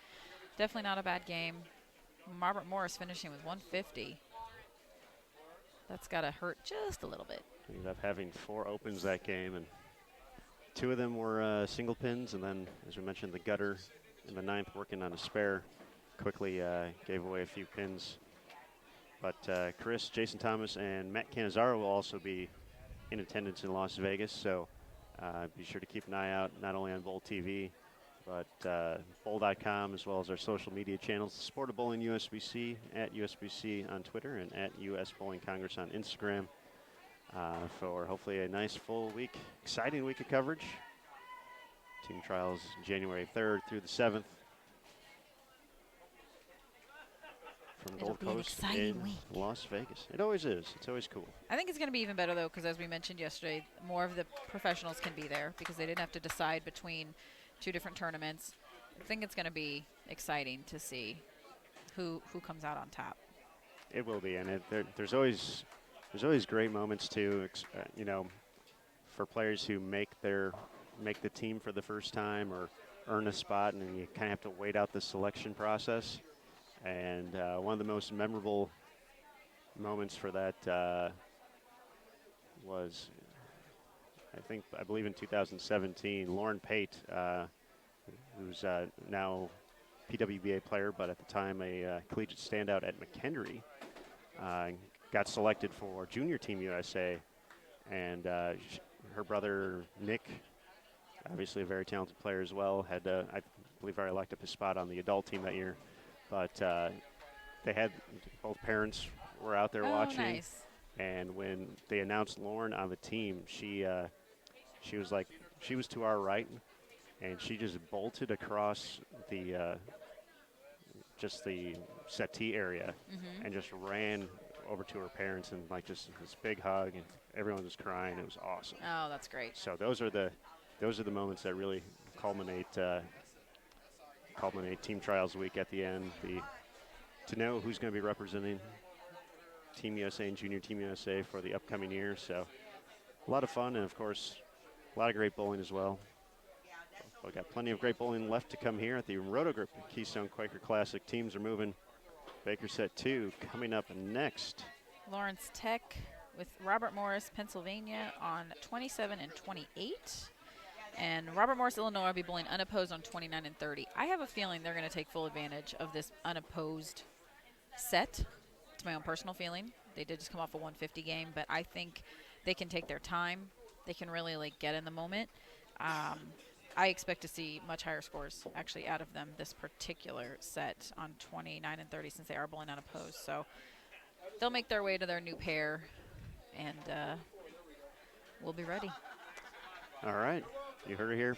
definitely not a bad game. Robert Morris finishing with 150. That's got to hurt just a little bit. We ended up having 4 opens that game, and 2 of them were single pins, and then, as we mentioned, the gutter in the 9th working on a spare quickly gave away a few pins. But Chris, Jason Thomas, and Matt Canizaro will also be in attendance in Las Vegas, so be sure to keep an eye out not only on Bowl TV, but bowl.com, as well as our social media channels, the Sport of Bowling USBC, at USBC on Twitter, and at US Bowling Congress on Instagram, for hopefully a nice full week, exciting week of coverage. Team trials January 3rd through the 7th. From It'll Gold be an Coast exciting in week. Las Vegas. It always is. It's always cool. I think it's going to be even better, though, because as we mentioned yesterday, more of the professionals can be there because they didn't have to decide between 2 different tournaments. I think it's going to be exciting to see who comes out on top. It will be, and there's always great moments too. You know, for players who make the team for the first time or earn a spot, and you kind of have to wait out the selection process. And one of the most memorable moments for that was, I believe in 2017, Lauren Pate, who's now PWBA player, but at the time a collegiate standout at McHenry, got selected for Junior Team USA, and her brother Nick, obviously a very talented player as well, had I believe already locked up his spot on the adult team that year, but they had both parents were out there watching. Nice. And when they announced Lauren on the team, she was to our right, and she just bolted across the just the settee area, and just ran over to her parents, and like just this big hug, and everyone was crying. It was awesome. Oh, that's great. So those are the moments that really culminate Team Trials Week at the end. To know who's going to be representing Team USA and Junior Team USA for the upcoming year. So a lot of fun, and of course, a lot of great bowling as well. We've got plenty of great bowling left to come here at the Roto Group Keystone Quaker Classic. Teams are moving. Baker set 2 coming up next. Lawrence Tech with Robert Morris, Pennsylvania on 27 and 28. And Robert Morris, Illinois will be bowling unopposed on 29 and 30. I have a feeling they're going to take full advantage of this unopposed set. It's my own personal feeling. They did just come off a 150 game, but I think they can take their time. They can really get in the moment. I expect to see much higher scores actually out of them this particular set on 29 and 30 since they are bowling unopposed. So they'll make their way to their new pair, and we'll be ready. All right. You heard it here.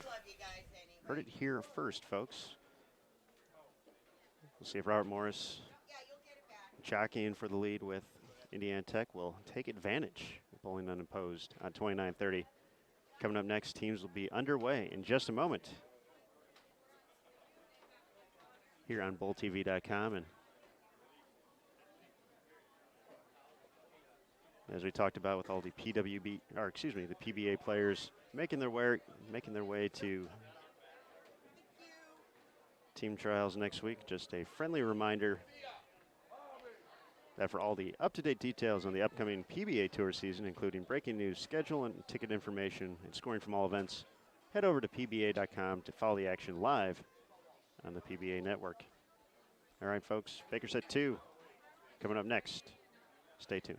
Heard it here first, folks. We'll see if Robert Morris, jockeying for the lead with Indiana Tech, will take advantage of bowling unopposed on 29-30. Coming up next, teams will be underway in just a moment here on BowlTV.com. And as we talked about with all the the PBA players making their way to team trials next week. Just a friendly reminder that for all the up-to-date details on the upcoming PBA Tour season, including breaking news, schedule, and ticket information, and scoring from all events, head over to pba.com to follow the action live on the PBA network. All right, folks, Baker set 2 coming up next. Stay tuned.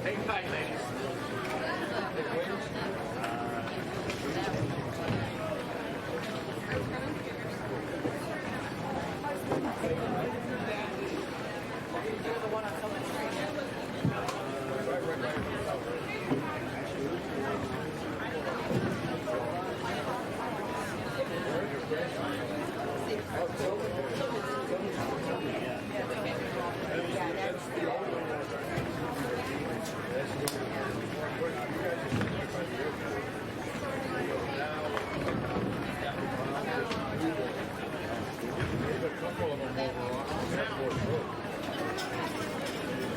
Hang tight, ladies.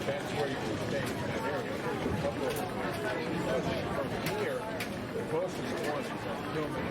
That's where you can stay in that area. From here, the closest one is on Gilman.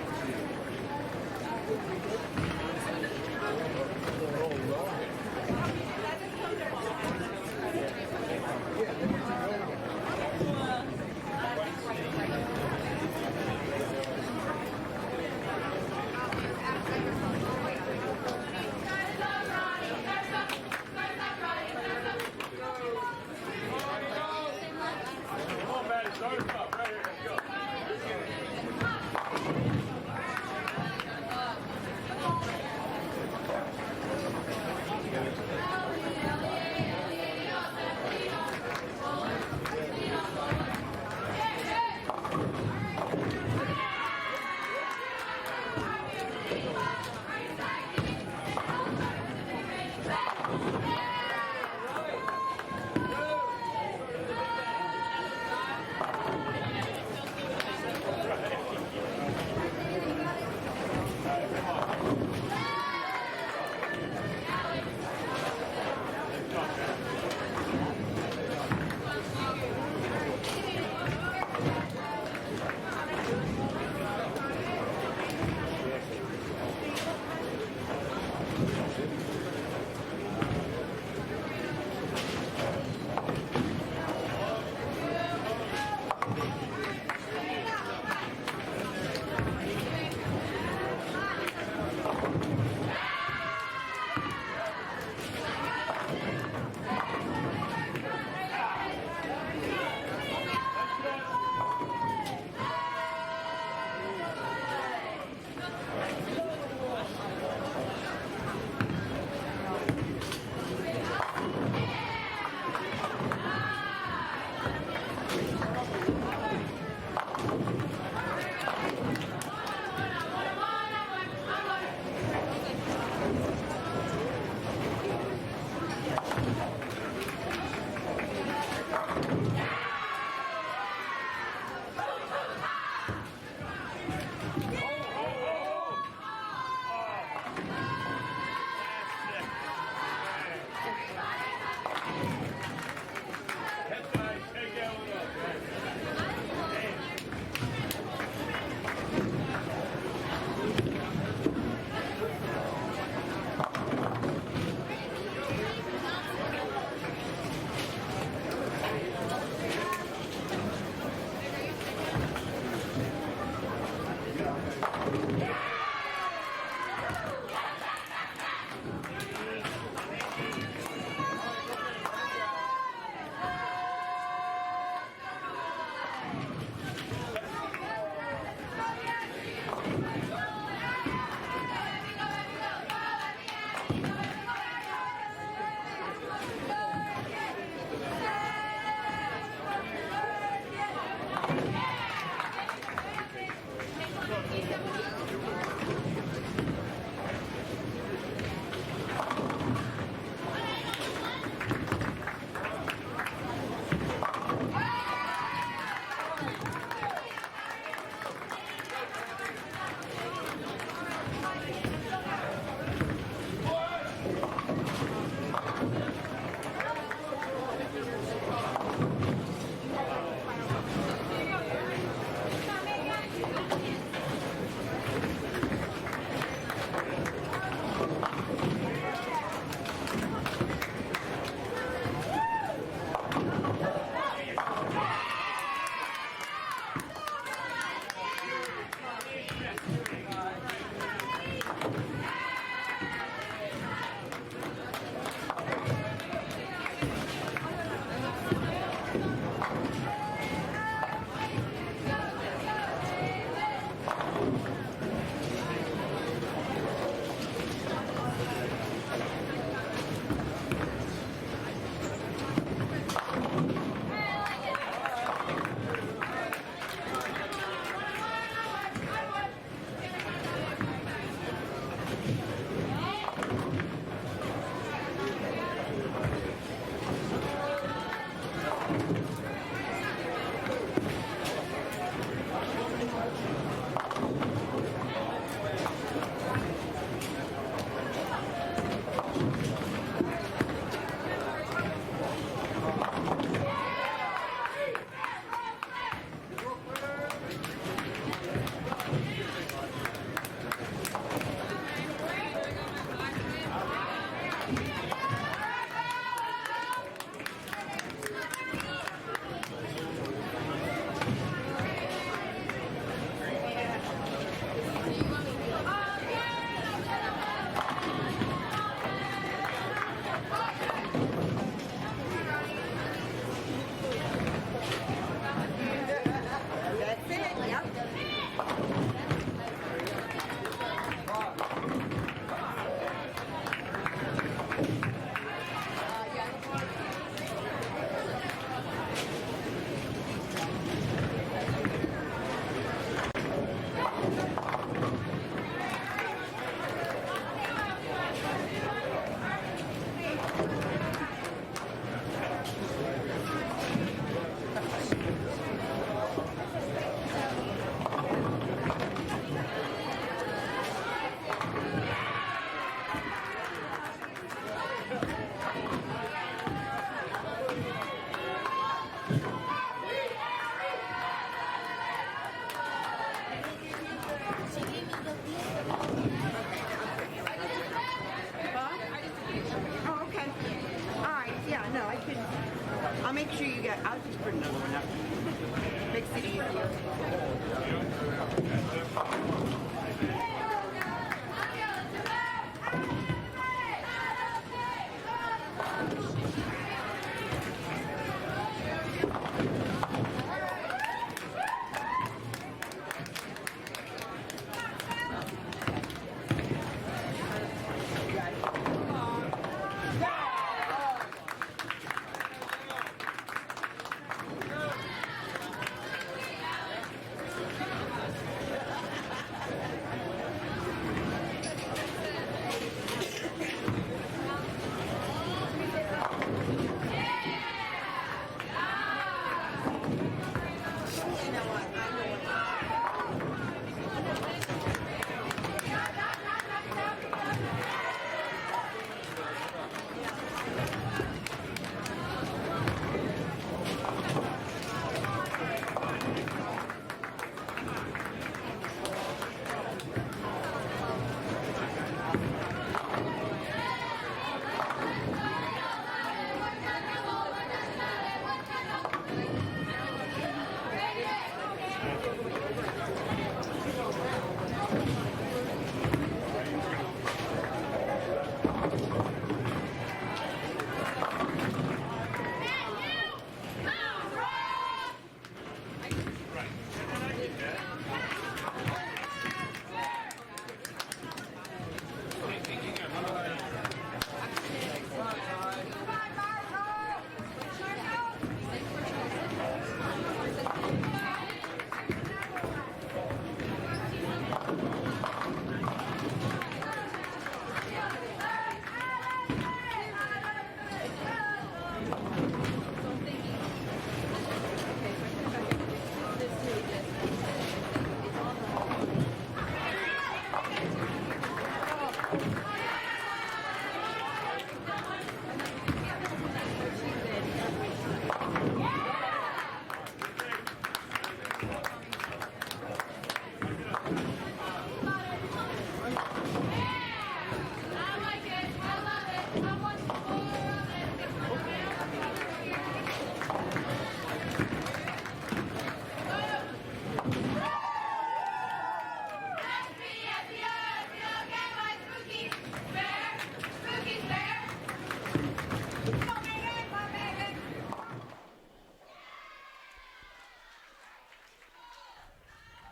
sure you got. I'll just put another one up. Makes it easier.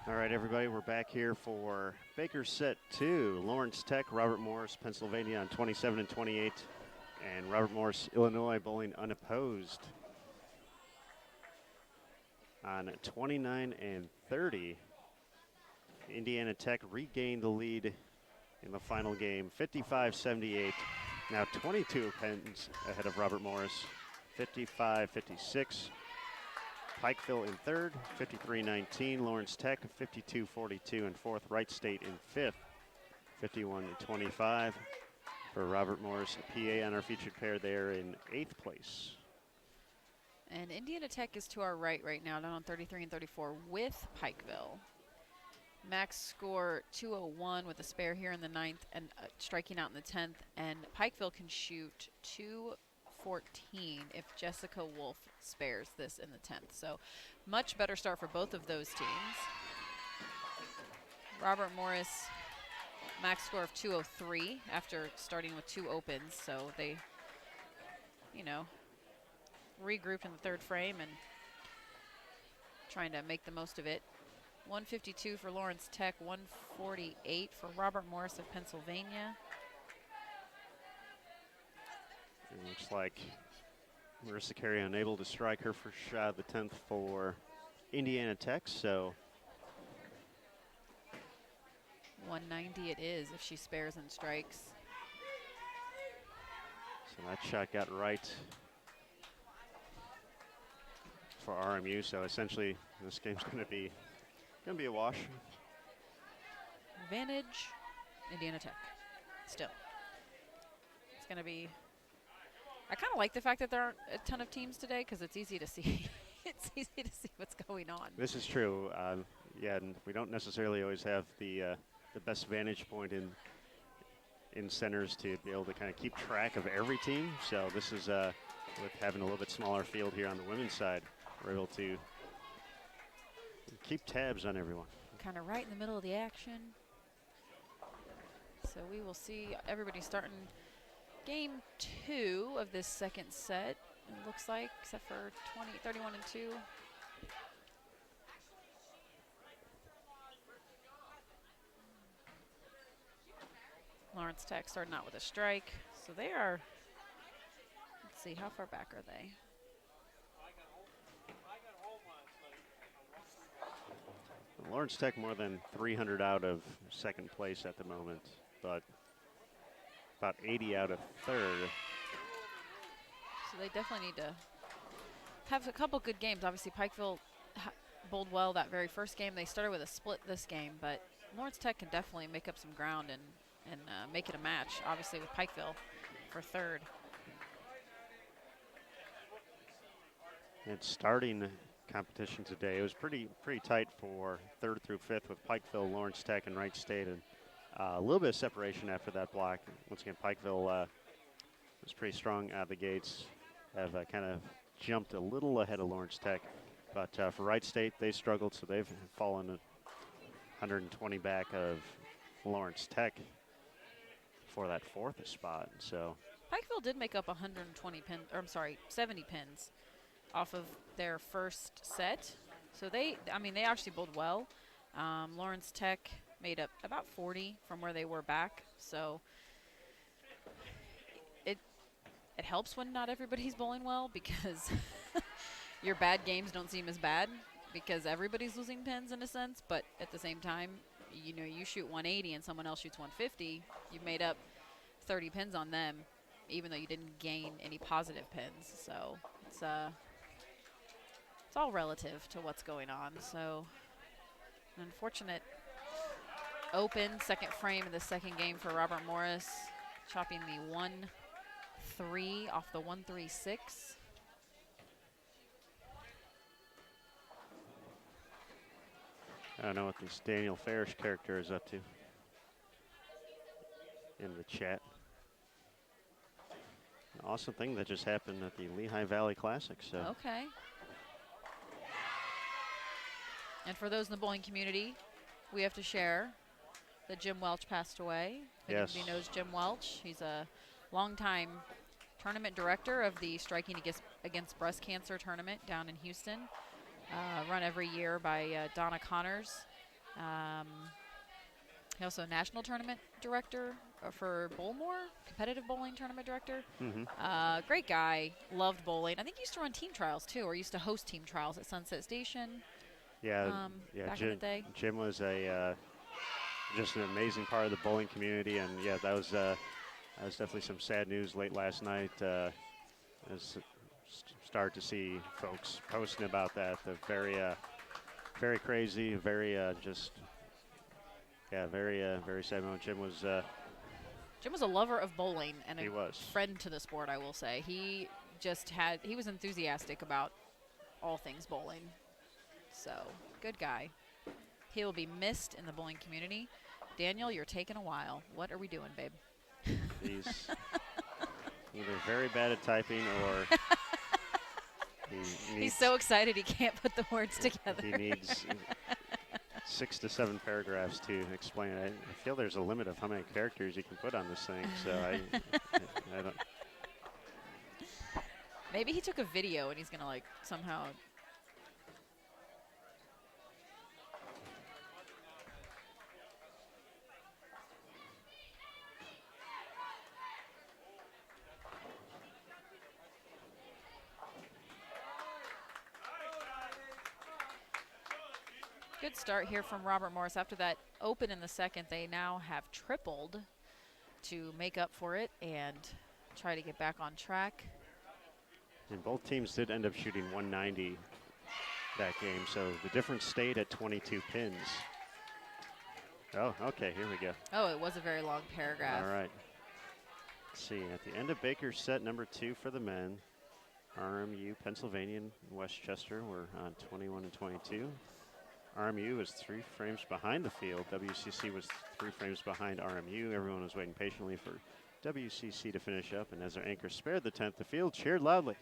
All right, everybody, we're back here for Baker's set 2. Lawrence Tech, Robert Morris, Pennsylvania on 27 and 28, and Robert Morris, Illinois, bowling unopposed on 29 and 30. Indiana Tech regained the lead in the final game, 55-78. Now 22 pens ahead of Robert Morris, 55-56. Pikeville in third, 53-19. Lawrence Tech, 52-42 in fourth. Wright State in fifth, 51-25. For Robert Morris, PA on our featured pair there in eighth place. And Indiana Tech is to our right now, down on 33 and 34 with Pikeville. Max score 201 with a spare here in the ninth and striking out in the 10th. And Pikeville can shoot 214 if Jessica Wolf spares this in the 10th. So much better start for both of those teams. Robert Morris, max score of 203 after starting with 2 opens. So they, you know, regrouped in the third frame and trying to make the most of it. 152 for Lawrence Tech, 148 for Robert Morris of Pennsylvania. It looks like Marissa Carey unable to strike her first shot of the 10th for Indiana Tech, so 190 it is if she spares and strikes. So that shot got right for RMU, so essentially this game's going to be a wash. Advantage, Indiana Tech. Still, it's going to be. I kind of like the fact that there aren't a ton of teams today because it's easy to see. It's easy to see what's going on. This is true. Yeah, and we don't necessarily always have the best vantage point in centers to be able to kind of keep track of every team. So this is with having a little bit smaller field here on the women's side, we're able to keep tabs on everyone. Kind of right in the middle of the action. So we will see everybody starting game 2 of this second set, it looks like, except for 31 and 2. Lawrence Tech starting out with a strike. So they are, let's see, how far back are they? Lawrence Tech more than 300 out of second place at the moment, but about 80 out of third. So they definitely need to have a couple good games. Obviously, Pikeville bowled well that very first game. They started with a split this game, but Lawrence Tech can definitely make up some ground and make it a match, obviously, with Pikeville for third. And starting competition today, it was pretty tight for third through fifth with Pikeville, Lawrence Tech, and Wright State, and a little bit of separation after that block. Once again, Pikeville was pretty strong out of the gates, have kind of jumped a little ahead of Lawrence Tech, but for Wright State, they struggled, so they've fallen 120 back of Lawrence Tech for that fourth spot. So Pikeville did make up 70 pins off of their first set. So they actually bowled well. Lawrence Tech made up about 40 from where they were back. So it helps when not everybody's bowling well, because your bad games don't seem as bad because everybody's losing pins in a sense. But at the same time, you know, you shoot 180 and someone else shoots 150, you've made up 30 pins on them, even though you didn't gain any positive pins. So it's all relative to what's going on. So an unfortunate open second frame of the second game for Robert Morris, chopping the 1-3 off the 1-3-6. I don't know what this Daniel Farish character is up to in the chat. An awesome thing that just happened at the Lehigh Valley Classic. So Okay. And for those in the bowling community, we have to share that Jim Welch passed away. If yes, anybody knows Jim Welch, he's a longtime tournament director of the Striking Against Breast Cancer tournament down in Houston, run every year by Donna Connors. He also a national tournament director for Bullmore, competitive bowling tournament director. Great guy, loved bowling. I think he used to run team trials too, or used to host team trials at Sunset Station. yeah, Back in the day. Jim was just an amazing part of the bowling community, and yeah, that was definitely some sad news late last night. As start to see folks posting about that. The very crazy, very very sad moment. Jim was a lover of bowling and he a was. friend to the sport, I will say. He was enthusiastic about all things bowling. So, good guy. He will be missed in the bowling community. Daniel, you're taking a while. What are we doing, babe? He's either very bad at typing or he's so excited he can't put the words together. He needs 6 to 7 paragraphs to explain it. I feel there's a limit of how many characters you can put on this thing, so I don't. Maybe he took a video and he's going to like somehow. Good start here from Robert Morris. After that open in the second, they now have tripled to make up for it and try to get back on track. And both teams did end up shooting 190 that game, so the difference stayed at 22 pins. Oh, okay, here we go. Oh, it was a very long paragraph. All right. Let's see, at the end of Baker's set number 2 for the men, RMU, Pennsylvania, and Westchester were on 21 and 22. RMU was 3 frames behind the field. WCC was 3 frames behind RMU. Everyone was waiting patiently for WCC to finish up, and as our anchor spared the 10th, the field cheered loudly.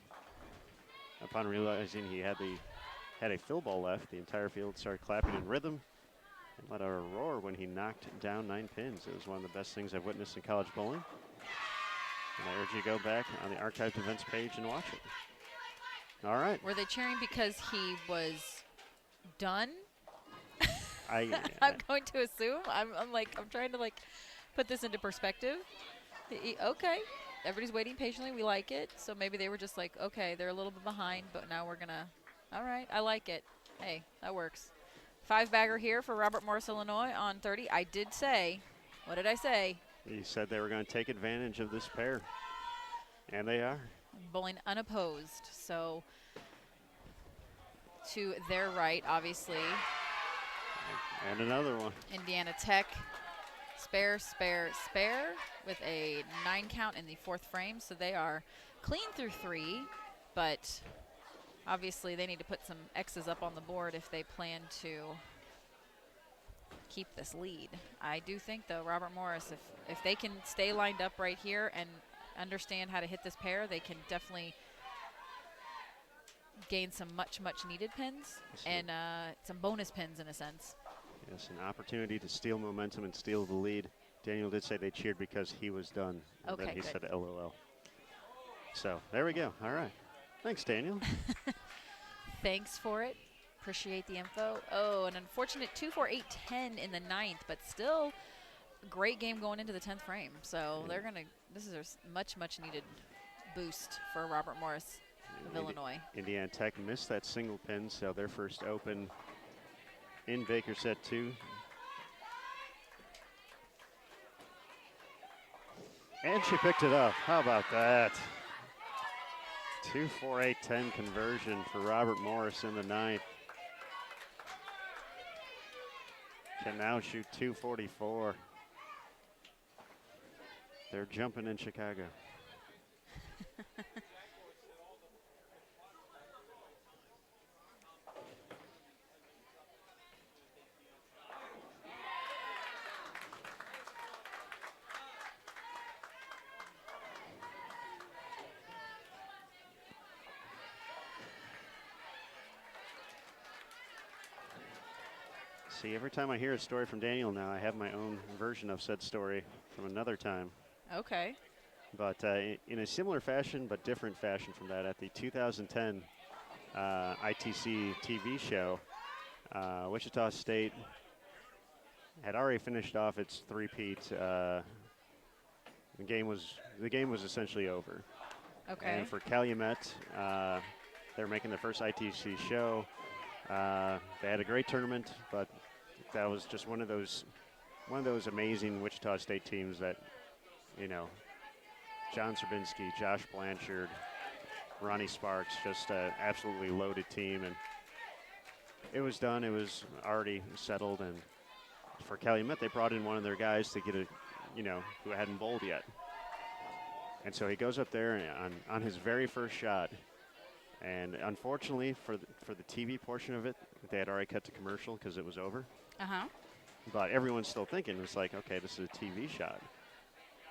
Upon realizing he had a fill ball left, the entire field started clapping in rhythm and let out a roar when he knocked down 9 pins. It was one of the best things I've witnessed in college bowling. And I urge you to go back on the archived events page and watch it. All right. Were they cheering because he was done? I'm going to assume. I'm trying to put this into perspective. Okay, everybody's waiting patiently. We like it. So maybe they were just like, okay, they're a little bit behind, but now we're gonna. All right, I like it. Hey, that works. 5-bagger here for Robert Morris, Illinois on 30. I did say, what did I say? You said they were going to take advantage of this pair, and they are. Bowling unopposed. So to their right, obviously. And another one. Indiana Tech, spare with a 9 count in the 4th frame. So they are clean through 3, but obviously they need to put some X's up on the board if they plan to keep this lead. I do think, though, Robert Morris, if they can stay lined up right here and understand how to hit this pair, they can definitely gain some much needed pins and some bonus pins in a sense. Yes, an opportunity to steal momentum and steal the lead. Daniel did say they cheered because he was done. And Okay, then he good. said LOL. So there we go. All right. Thanks, Daniel. Thanks for it. Appreciate the info. Oh, an unfortunate 2-4-8-10 in the 9th, but still great game going into the 10th frame. So they're going to, this is a much needed boost for Robert Morris of Illinois. Indiana Tech missed that single pin, so their first open in Baker set 2. And she picked it up. How about that? 2-4-8-10 conversion for Robert Morris in the 9th. Can now shoot 244. They're jumping in Chicago. See, every time I hear a story from Daniel now, I have my own version of said story from another time. Okay. But in a similar fashion, but different fashion from that, at the 2010 ITC TV show, Wichita State had already finished off its three-peat. The game was essentially over. Okay. And for Calumet, they're making their first ITC show. They had a great tournament, but that was just one of those amazing Wichita State teams that, you know, John Serbinski, Josh Blanchard, Ronnie Sparks, just an absolutely loaded team. And it was done. It was already settled. And for Calumet, they brought in one of their guys to get a, you know, who hadn't bowled yet. And so he goes up there on his very first shot. And unfortunately for the TV portion of it, they had already cut to commercial because it was over. Uh-huh. But everyone's still thinking, it's like, okay, this is a TV shot.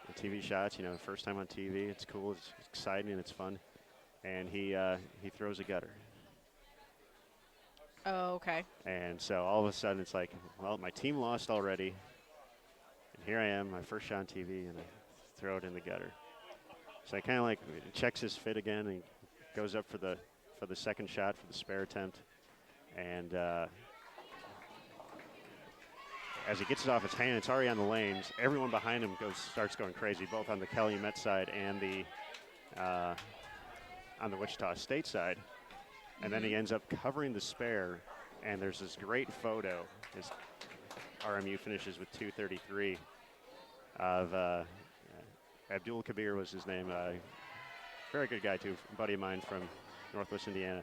The TV shots, you know, first time on TV, it's cool, it's exciting, and it's fun. And he throws a gutter. Oh, okay. And so all of a sudden it's like, well, my team lost already. And here I am, my first shot on TV, and I throw it in the gutter. So I kind of like checks his fit again and goes up for the second shot for the spare attempt. And as he gets it off his hand, it's already on the lanes. Everyone behind him starts going crazy, both on the Calumet side and on the Wichita State side. And then he ends up covering the spare, and there's this great photo. His RMU finishes with 233 of Abdul Kabir was his name. Very good guy too, a buddy of mine from Northwest Indiana.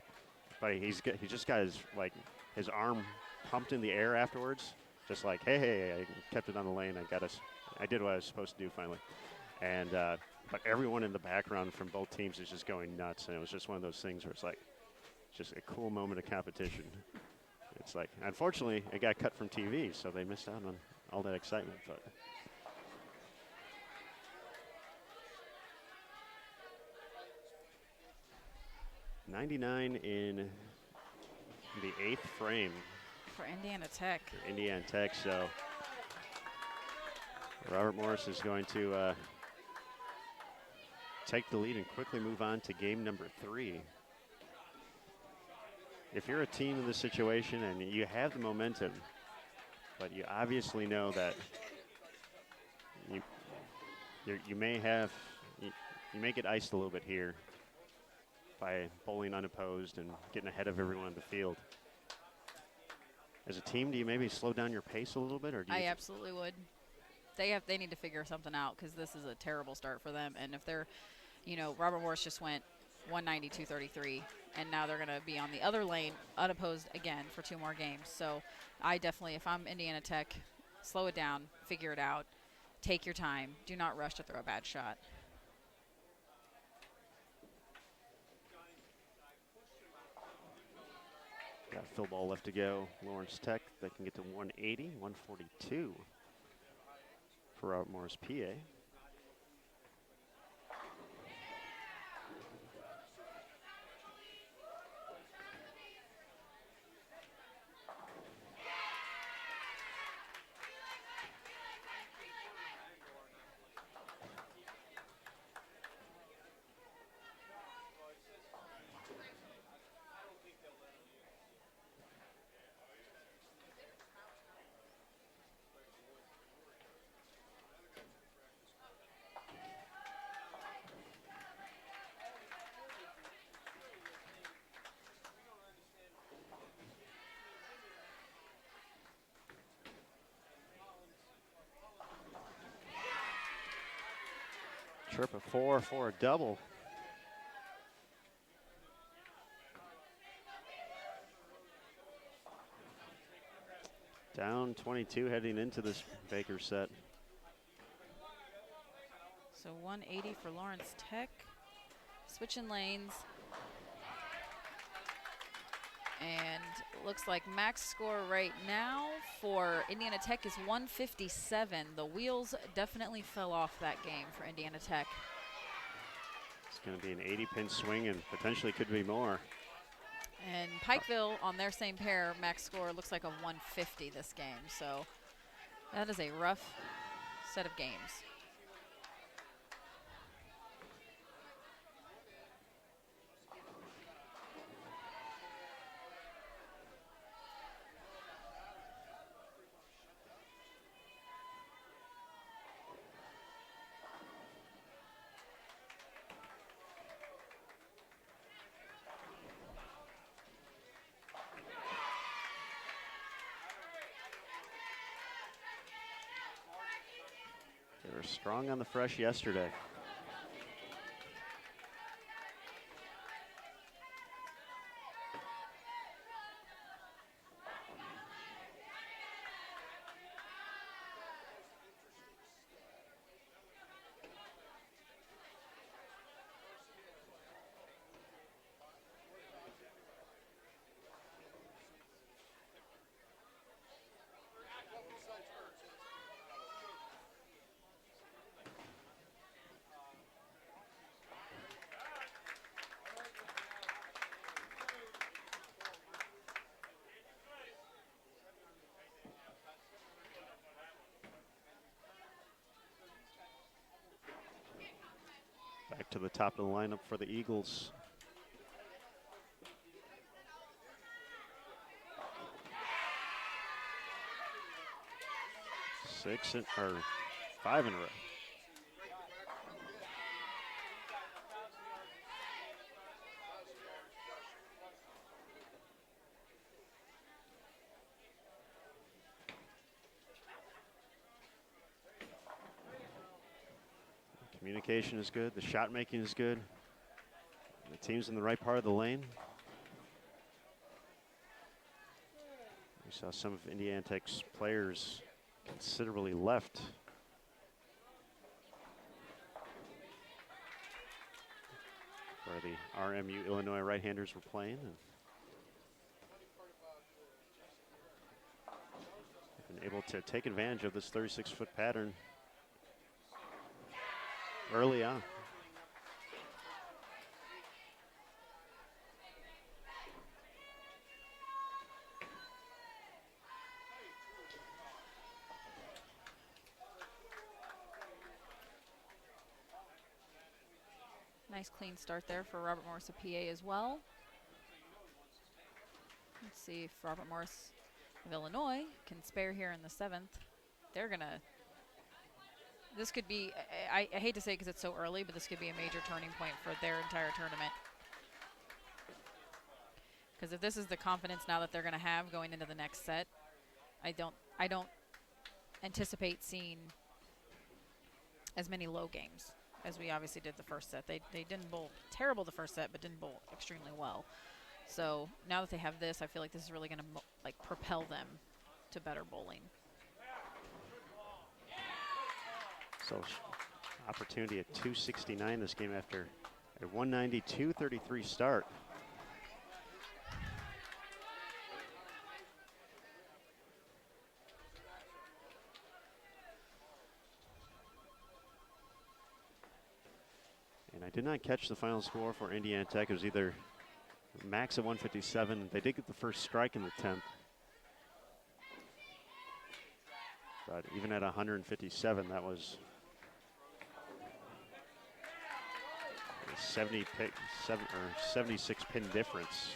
But he just got his arm pumped in the air afterwards. Just like, hey, I kept it on the lane. I did what I was supposed to do finally. And but everyone in the background from both teams is just going nuts. And it was just one of those things where it's like, just a cool moment of competition. It's like, unfortunately, it got cut from TV, so they missed out on all that excitement. But 99 in the 8th frame For Indiana Tech. for Indiana Tech. So Robert Morris is going to take the lead and quickly move on to game number 3. If you're a team in this situation and you have the momentum, but you obviously know that you may get iced a little bit here by bowling unopposed and getting ahead of everyone on the field. As a team, do you maybe slow down your pace a little bit, or do you? I absolutely would. They need to figure something out because this is a terrible start for them. And if they're, Robert Morris just went 190, 233, and now they're going to be on the other lane unopposed again for 2 more games. So I definitely, if I'm Indiana Tech, slow it down, figure it out, take your time. Do not rush to throw a bad shot. Got a fill ball left to go. Lawrence Tech, they can get to 180, 142 for Robert Morris, PA. Trip of 4 for a double. Down 22 heading into this Baker set. So 180 for Lawrence Tech. Switching lanes. And looks like max score right now for Indiana Tech is 157. The wheels definitely fell off that game for Indiana Tech. It's going to be an 80-pin swing and potentially could be more. And Pikeville on their same pair, max score looks like a 150 this game. So that is a rough set of games. They were strong on the fresh yesterday. Back to the top of the lineup for the Eagles. Five in a row. Communication is good. The shot making is good. The team's in the right part of the lane. We saw some of Indiana Tech's players considerably left. Where the RMU Illinois right-handers were playing. And been able to take advantage of this 36-foot pattern early on. Nice clean start there for Robert Morris of PA as well. Let's see if Robert Morris of Illinois can spare here in the 7th. They're going to, this could be, I hate to say it because it's so early, but this could be a major turning point for their entire tournament. Because if this is the confidence now that they're going to have going into the next set, I don't anticipate seeing as many low games as we obviously did the first set. They didn't bowl terrible the first set, but didn't bowl extremely well. So now that they have this, I feel like this is really going to like propel them to better bowling. So opportunity at 269 this game after a 192-33 start. And I did not catch the final score for Indiana Tech. It was either max at 157. They did get the first strike in the 10th. But even at 157, that was a 76 pin difference.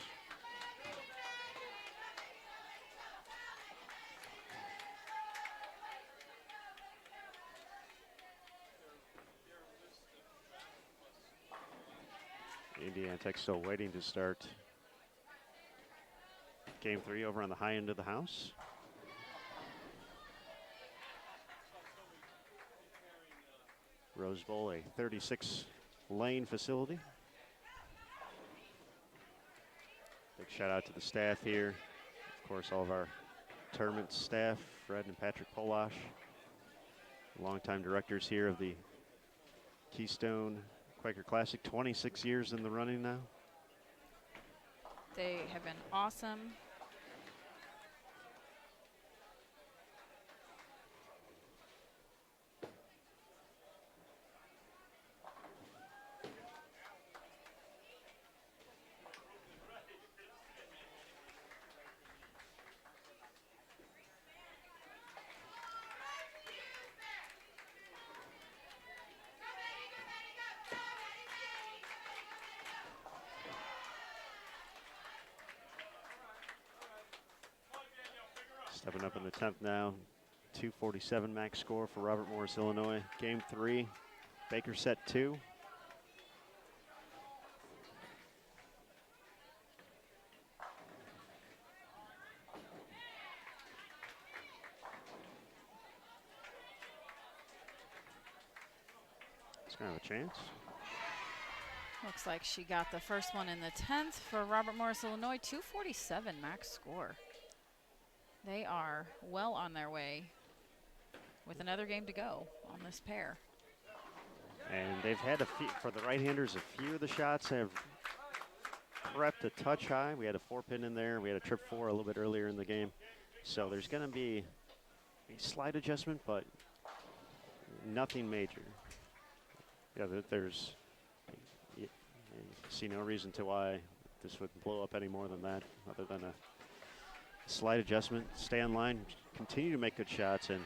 Indiana Tech still waiting to start game 3 over on the high end of the house. Rose Bowl, a 36 lane facility. Big shout out to the staff here. Of course, all of our tournament staff, Fred and Patrick Polash, longtime directors here of the Keystone Quaker Classic, 26 years in the running now. They have been awesome. Stepping up in the 10th now. 247 max score for Robert Morris, Illinois. Game 3, Baker set 2. It's gonna have a chance. Looks like she got the first one in the 10th for Robert Morris, Illinois. 247 max score. They are well on their way with another game to go on this pair. And they've had a few, for the right-handers, a few of the shots have prepped a touch high. We had a 4-pin in there. We had a trip 4 a little bit earlier in the game. So there's going to be a slight adjustment, but nothing major. Yeah, there's, you see no reason to why this would blow up any more than that, other than a slight adjustment, stay on line, continue to make good shots. And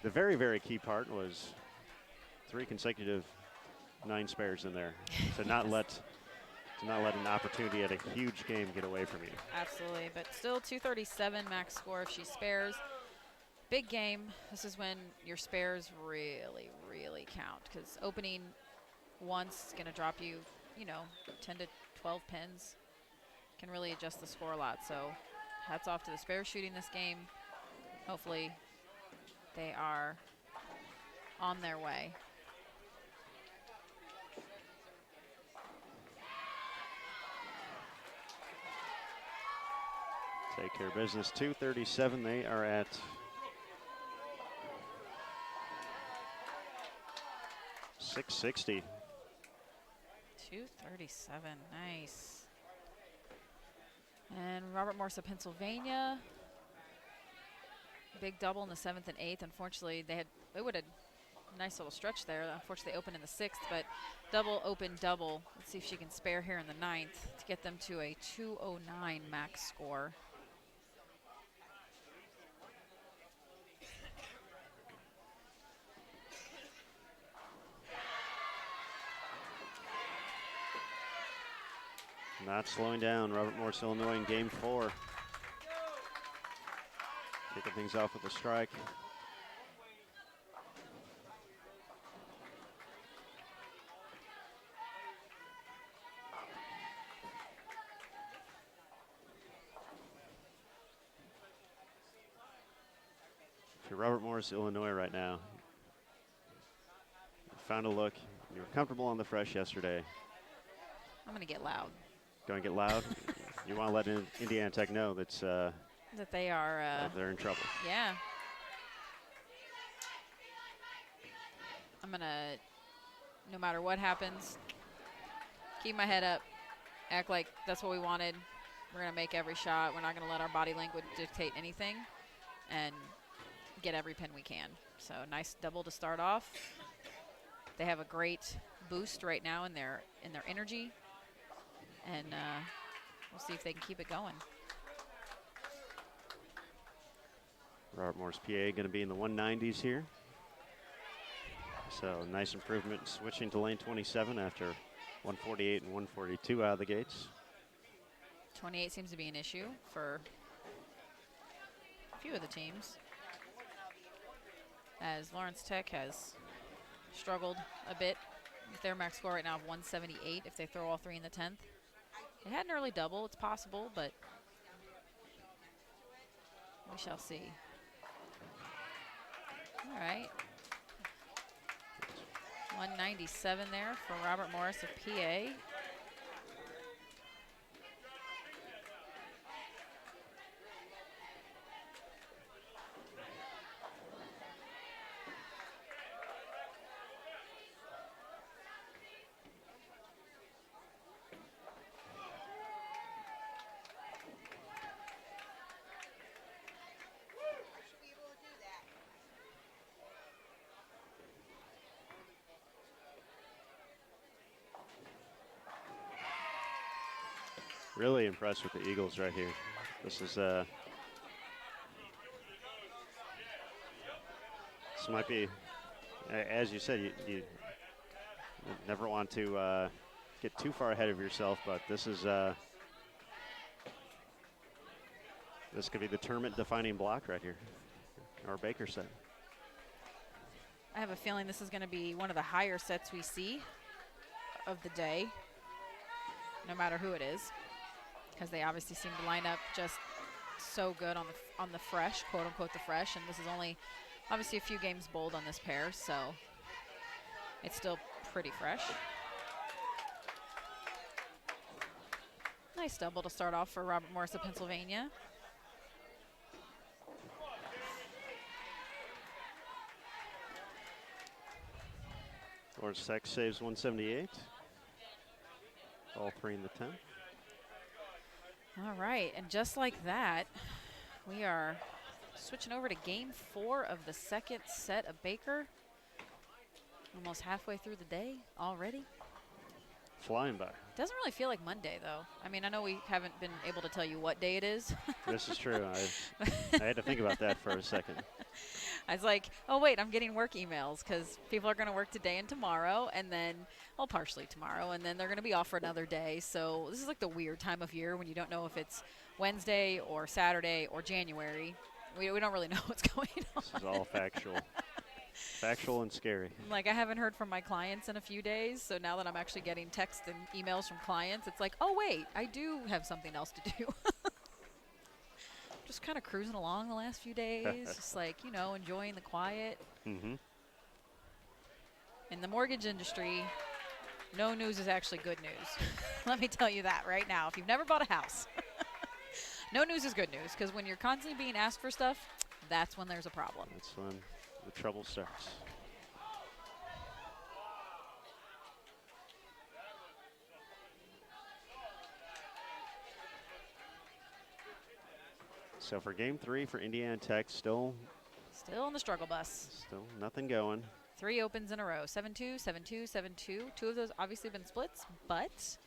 the very, very key part was 3 consecutive 9 spares in there to not let an opportunity at a huge game get away from you. Absolutely, but still 237 max score if she spares. Big game. This is when your spares really, really count, because opening once is going to drop you, 10 to 12 pins. Can really adjust the score a lot. So hats off to the spare shooting this game. Hopefully they are on their way. Take care of business. 237. They are at 660. 237. Nice. And Robert Morris of Pennsylvania. Big double in the 7th and 8th. Unfortunately, they would have a nice little stretch there. Unfortunately, they opened in the 6th, but double, open, double. Let's see if she can spare here in the 9th to get them to a 209 max score. Not slowing down. Robert Morris, Illinois in game 4. Kicking things off with a strike. If you're Robert Morris, Illinois right now, you found a look. You were comfortable on the fresh yesterday. I'm going to get loud. Going to get loud? You want to let Indiana Tech know that's That they are. that they're in trouble. Yeah. I'm going to, no matter what happens, keep my head up, act like that's what we wanted. We're going to make every shot. We're not going to let our body language dictate anything, and get every pin we can. So nice double to start off. They have a great boost right now in their energy, and we'll see if they can keep it going. Robert Morris, PA, going to be in the 190s here. So nice improvement switching to lane 27 after 148 and 142 out of the gates. 28 seems to be an issue for a few of the teams, as Lawrence Tech has struggled a bit with their max score right now of 178 if they throw all 3 in the 10th. They had an early double. It's possible, but we shall see. All right. 197 there for Robert Morris of PA. Really impressed with the Eagles right here. This is this might be, as you said, you never want to get too far ahead of yourself, but this is this could be the tournament defining block right here, or Baker set. I have a feeling this is going to be one of the higher sets we see of the day, no matter who it is, because they obviously seem to line up just so good on the fresh, quote unquote the fresh, and this is only obviously a few games bowled on this pair, so it's still pretty fresh. Nice double to start off for Robert Morris of Pennsylvania. Lawrence Tech saves 178. All 3 in the 10. All right, and just like that, we are switching over to game 4 of the second set of Baker. Almost halfway through the day already. Flying by. Doesn't really feel like Monday, though. I mean, I know we haven't been able to tell you what day it is. This is true. I had to think about that for a second. I was like, oh, wait, I'm getting work emails because people are going to work today and tomorrow, and then, well, partially tomorrow, and then they're going to be off for another day. So this is like the weird time of year when you don't know if it's Wednesday or Saturday or January. We don't really know what's going on. This is all factual. Factual and scary. Like, I haven't heard from my clients in a few days, so now that I'm actually getting texts and emails from clients, it's like, oh, wait, I do have something else to do. Just kind of cruising along the last few days, just like, you know, enjoying the quiet. Mm-hmm. In the mortgage industry, no news is actually good news. Let me tell you that right now. If you've never bought a house, no news is good news, because when you're constantly being asked for stuff, that's when there's a problem. That's when the trouble starts. So for game 3 for Indiana Tech, still on the struggle bus. Still nothing going. 3 opens in a row, 7-2, 7-2, 7-2. 2 of those obviously been splits, but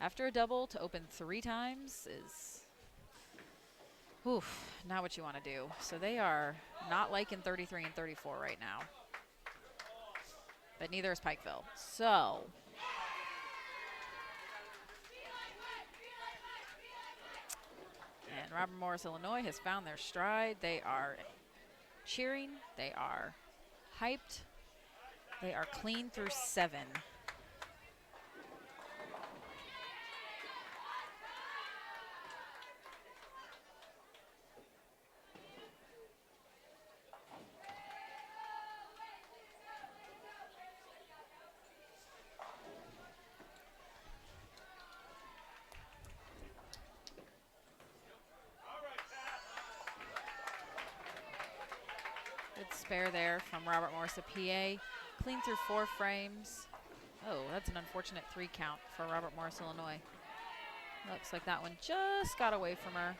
after a double to open 3 times is, oof, not what you want to do. So they are not liking 33 and 34 right now. But neither is Pikeville. So Robert Morris, Illinois has found their stride. They are cheering. They are hyped. They are clean through 7. Good spare there from Robert Morris, a PA. Clean through 4 frames. Oh, that's an unfortunate 3 count for Robert Morris, Illinois. Looks like that one just got away from her.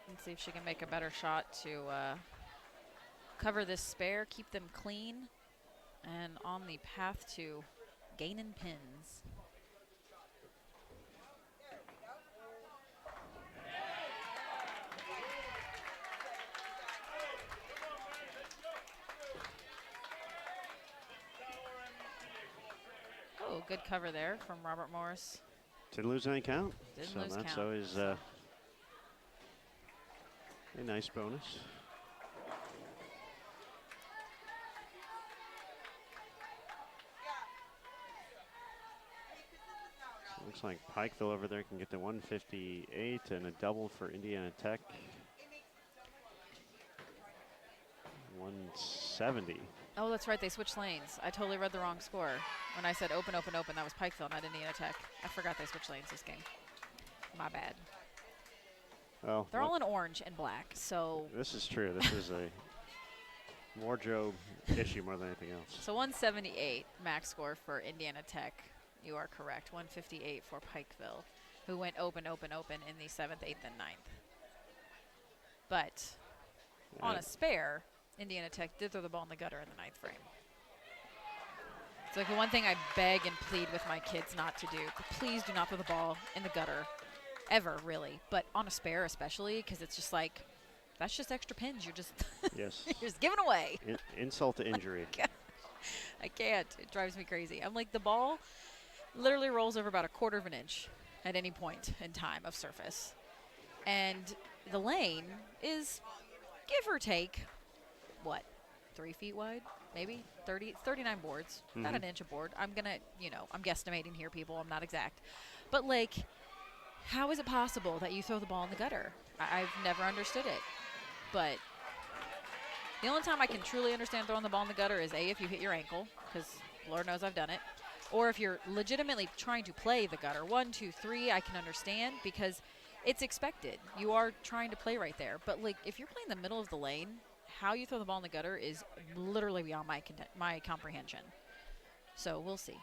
Let's see if she can make a better shot to cover this spare, keep them clean, and on the path to gaining pins. Oh, good cover there from Robert Morris. Didn't lose any count. Didn't so lose that's count. always a nice bonus. So looks like Pikeville over there can get to 158 and a double for Indiana Tech. 170. Oh, that's right. They switched lanes. I totally read the wrong score. When I said open, open, open, that was Pikeville, not Indiana Tech. I forgot they switched lanes this game. My bad. Oh, They're all in orange and black, so. This is true. This is a wardrobe issue more than anything else. So 178 max score for Indiana Tech. You are correct. 158 for Pikeville, who went open, open, open in the 7th, 8th, and 9th. But on a spare, Indiana Tech did throw the ball in the gutter in the 9th frame. It's like the one thing I beg and plead with my kids not to do. Please do not throw the ball in the gutter, ever, really. But on a spare especially, because it's just like, that's just extra pins. You're just, Yes. you're just giving away. Insult to injury. I can't. It drives me crazy. I'm like, the ball literally rolls over about 1/4 of an inch at any point in time of surface. And the lane is, give or take, what, 3 feet wide? Maybe 39 boards, about an inch a board. I'm going to, I'm guesstimating here, people. I'm not exact. But, like, how is it possible that you throw the ball in the gutter? I've never understood it. But the only time I can truly understand throwing the ball in the gutter is, A, if you hit your ankle, because Lord knows I've done it, or if you're legitimately trying to play the gutter. 1, 2, 3, I can understand, because it's expected. You are trying to play right there. But, like, if you're playing the middle of the lane, how you throw the ball in the gutter is literally beyond my comprehension. So we'll see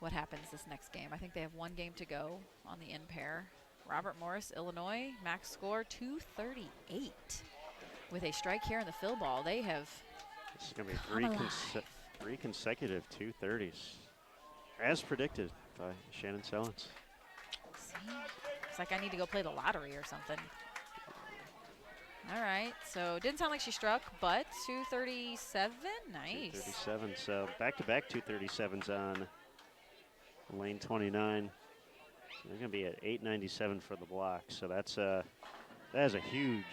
what happens this next game. I think they have 1 game to go on the in pair. Robert Morris, Illinois, max score 238. With a strike here in the fill ball, they have This is going to be three consecutive 230s, as predicted by Shannon Sellens. See? It's like I need to go play the lottery or something. All right, so didn't sound like she struck, but 237, nice. 237, so back-to-back 237s on lane 29. So they're going to be at 897 for the block. So that is a huge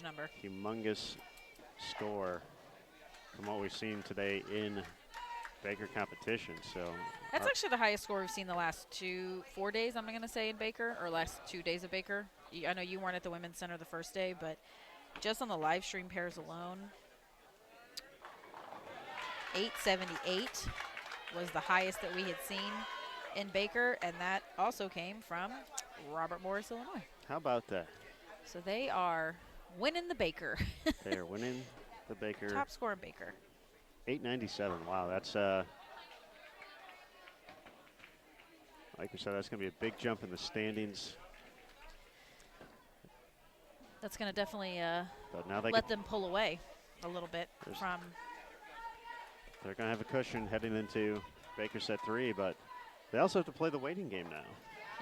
number. humongous score from what we've seen today in Baker competition. So That's actually the highest score we've seen the last 4 days, I'm going to say, in Baker, or last 2 days of Baker. I know you weren't at the Women's Center the first day, but just on the live stream pairs alone, 878 was the highest that we had seen in Baker, and that also came from Robert Morris, Illinois. how about that? So they are winning the Baker. They are winning the Baker. Top score in Baker. 897. Wow, that's like we said, that's going to be a big jump in the standings. That's going to definitely But now they let them pull away a little bit from. they're going to have a cushion heading into Baker set 3, but they also have to play the waiting game now.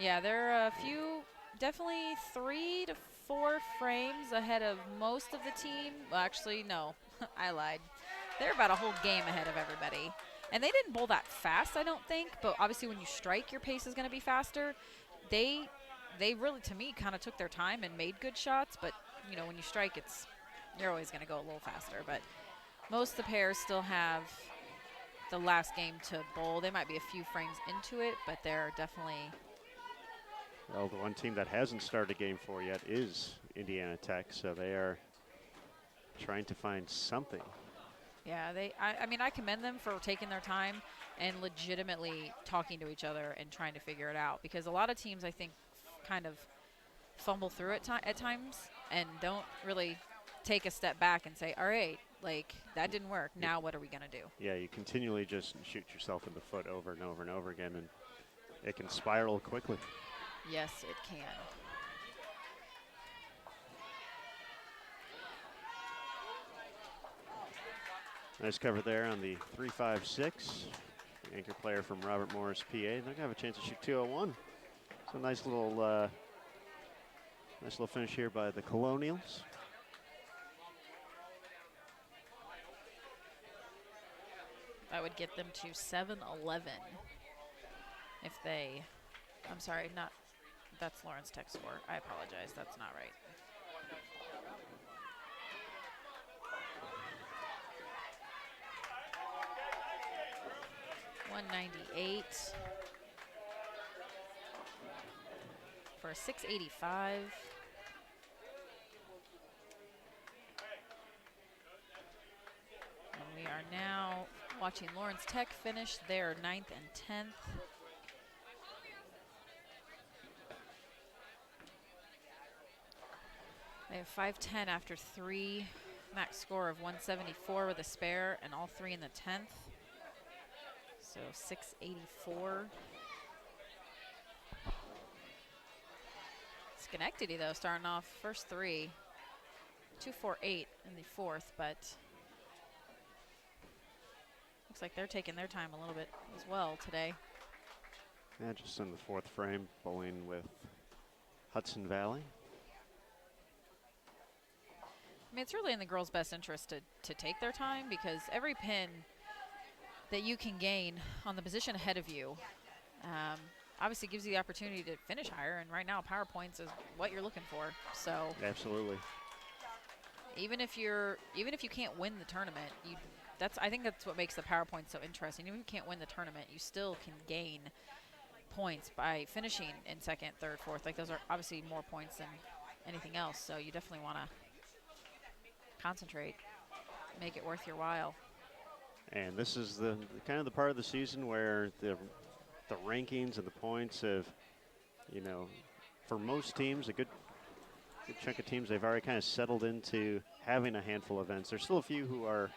Yeah, they're a few, definitely 3 to 4 frames ahead of most of the team. Well, actually, no, I lied. They're about a whole game ahead of everybody. And they didn't bowl that fast, I don't think, but obviously when you strike, your pace is going to be faster. They really, to me, kind of took their time and made good shots, but, you know, when you strike, you're always going to go a little faster. But most of the pairs still have the last game to bowl. They might be a few frames into it, but they're definitely. Well, the one team that hasn't started a game for yet is Indiana Tech, so they are trying to find something. Yeah, I mean, I commend them for taking their time and legitimately talking to each other and trying to figure it out, because a lot of teams, I think, kind of fumble through it at times and don't really take a step back and say, all right, like, that didn't work. Now what are we going to do? Yeah, you continually just shoot yourself in the foot over and over and over again, and it can spiral quickly. Yes, it can. Nice cover there on the 3-5-6. Anchor player from Robert Morris, PA. They're going to have a chance to shoot 201. So nice little finish here by the Colonials. That would get them to 7-11 if they, I'm sorry, that's Lawrence Tech score. I apologize, that's not right. .198 for a 685. And we are now watching Lawrence Tech finish their 9th and 10th. They have 5-10 after 3. Max score of 174 with a spare, and all 3 in the 10th. So 684. Schenectady, though, starting off first 3. 248 in the 4th, but looks like they're taking their time a little bit as well today. Yeah, just in the 4th frame, bowling with Hudson Valley. I mean, it's really in the girls' best interest to take their time, because every pin that you can gain on the position ahead of you obviously gives you the opportunity to finish higher, and right now power points is what you're looking for. So Absolutely. even if you can't win the tournament, I think that's what makes the power points so interesting. Even if you can't win the tournament, you still can gain points by finishing in 2nd, 3rd, 4th. Like, those are obviously more points than anything else, so you definitely want to concentrate, make it worth your while. And this is the kind of the part of the season where the rankings and the points have, you know, for most teams, a good chunk of teams, they've already kind of settled into having a handful of events. There's still a few who are,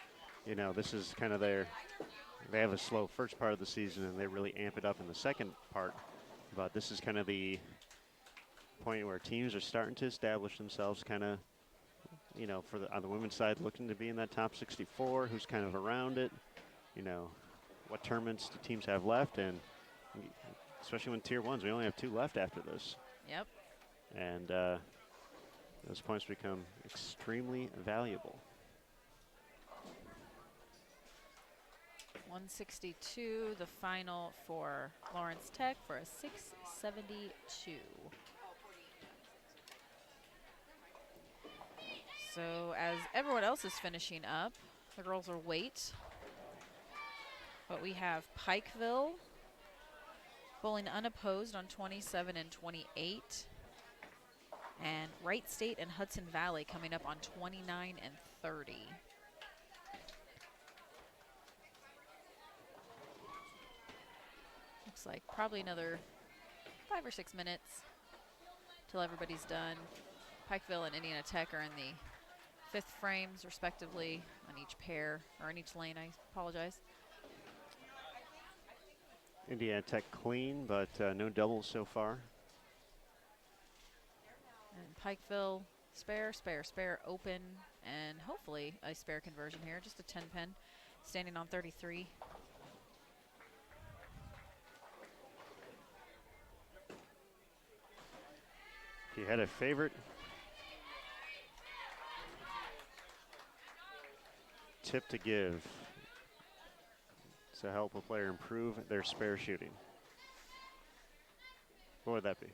you know, this is kind of they have a slow first part of the season and they really amp it up in the second part. But this is kind of the point where teams are starting to establish themselves, kind of, you know, on the women's side, looking to be in that top 64, who's kind of around it, you know, what tournaments do teams have left, and especially when tier 1s, we only have 2 left after this. Yep. And those points become extremely valuable. 162, the final for Lawrence Tech for a 672. So as everyone else is finishing up, the girls will wait. But we have Pikeville bowling unopposed on 27 and 28. And Wright State and Hudson Valley coming up on 29 and 30. Looks like probably another 5 or 6 minutes till everybody's done. Pikeville and Indiana Tech are in the 5th frames, respectively, on each pair, or in each lane, I apologize. Indiana Tech clean, but no doubles so far. And Pikeville, spare, spare, spare, open, and hopefully a spare conversion here. Just a 10 pin, standing on 33. If you had a favorite tip to give to help a player improve their spare shooting. What would that be?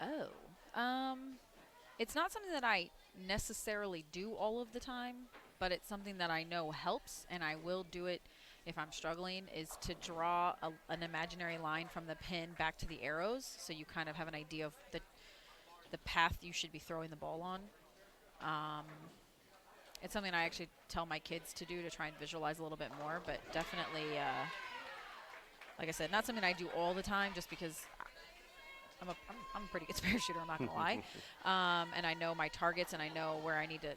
Oh, it's not something that I necessarily do all of the time, but it's something that I know helps, and I will do it if I'm struggling, is to draw an imaginary line from the pin back to the arrows, so you kind of have an idea of the path you should be throwing the ball on. It's something I actually tell my kids to do to try and visualize a little bit more, but definitely, like I said, not something I do all the time just because I'm a pretty good spare shooter, I'm not going to lie. And I know my targets and I know where I need to,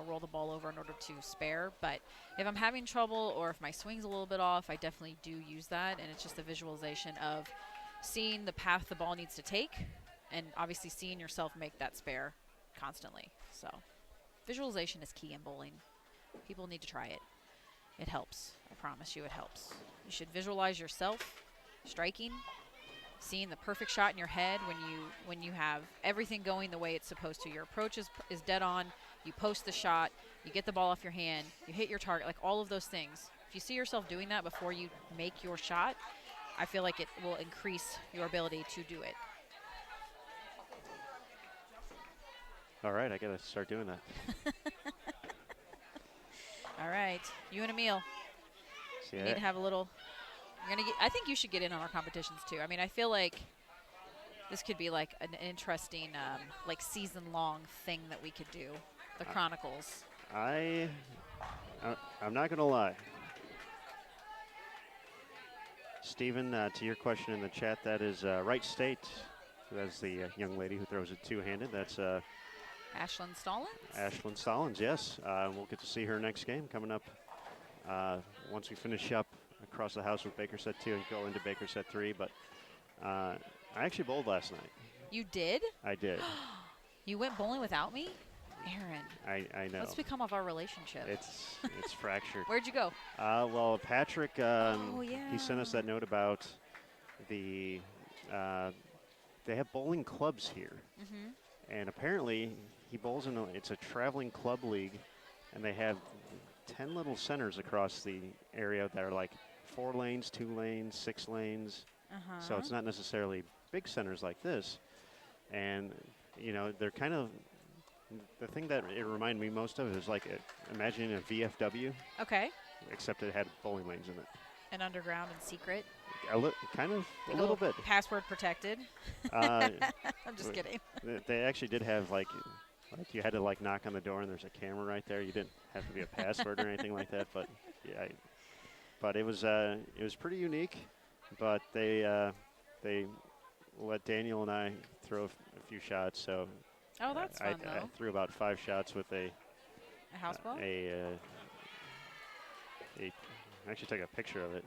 roll the ball over in order to spare. But if I'm having trouble or if my swing's a little bit off, I definitely do use that. And it's just a visualization of seeing the path the ball needs to take and obviously seeing yourself make that spare constantly. So visualization is key in bowling. People need to try it. It helps. I promise you it helps. You should visualize yourself striking, seeing the perfect shot in your head when you have everything going the way it's supposed to. Your approach is dead on. You post the shot. You get the ball off your hand. You hit your target. Like all of those things. If you see yourself doing that before you make your shot, I feel like it will increase your ability to do it. All right, I got to start doing that. All right, you and Emil. See, You need to have a little. I think you should get in on our competitions too. I mean, I feel like this could be like an interesting, like season-long thing that we could do. The Chronicles. I'm not going to lie. Stephen, to your question in the chat, that is Wright State. That's the young lady who throws it two-handed. That's Ashlyn Stallings? Ashlyn Stallings, yes. We'll get to see her next game coming up once we finish up across the house with Baker set 2 and go into Baker set 3. But I actually bowled last night. You did? I did. You went bowling without me? Aaron. I know. Let's become of our relationship. It's fractured. Where'd you go? Well, Patrick, Oh, yeah. he sent us that note about the they have bowling clubs here. Mm-hmm. And apparently he bowls in it's a traveling club league, and they have 10 little centers across the area that are like 4 lanes, 2 lanes, 6 lanes. Uh-huh. So it's not necessarily big centers like this. And, they're kind of, the thing that it reminded me most of is like imagining a VFW, Okay. except it had bowling lanes in it. And underground and secret. A little bit. Password protected. Uh, I'm just kidding. They actually did have like you had to like knock on the door and there's a camera right there. You didn't have to be a password or anything like that. But yeah, but it was pretty unique. But they let Daniel and I throw a few shots. So Oh, that's fun, I though. threw about 5 shots with a houseboat? I actually took a picture of it.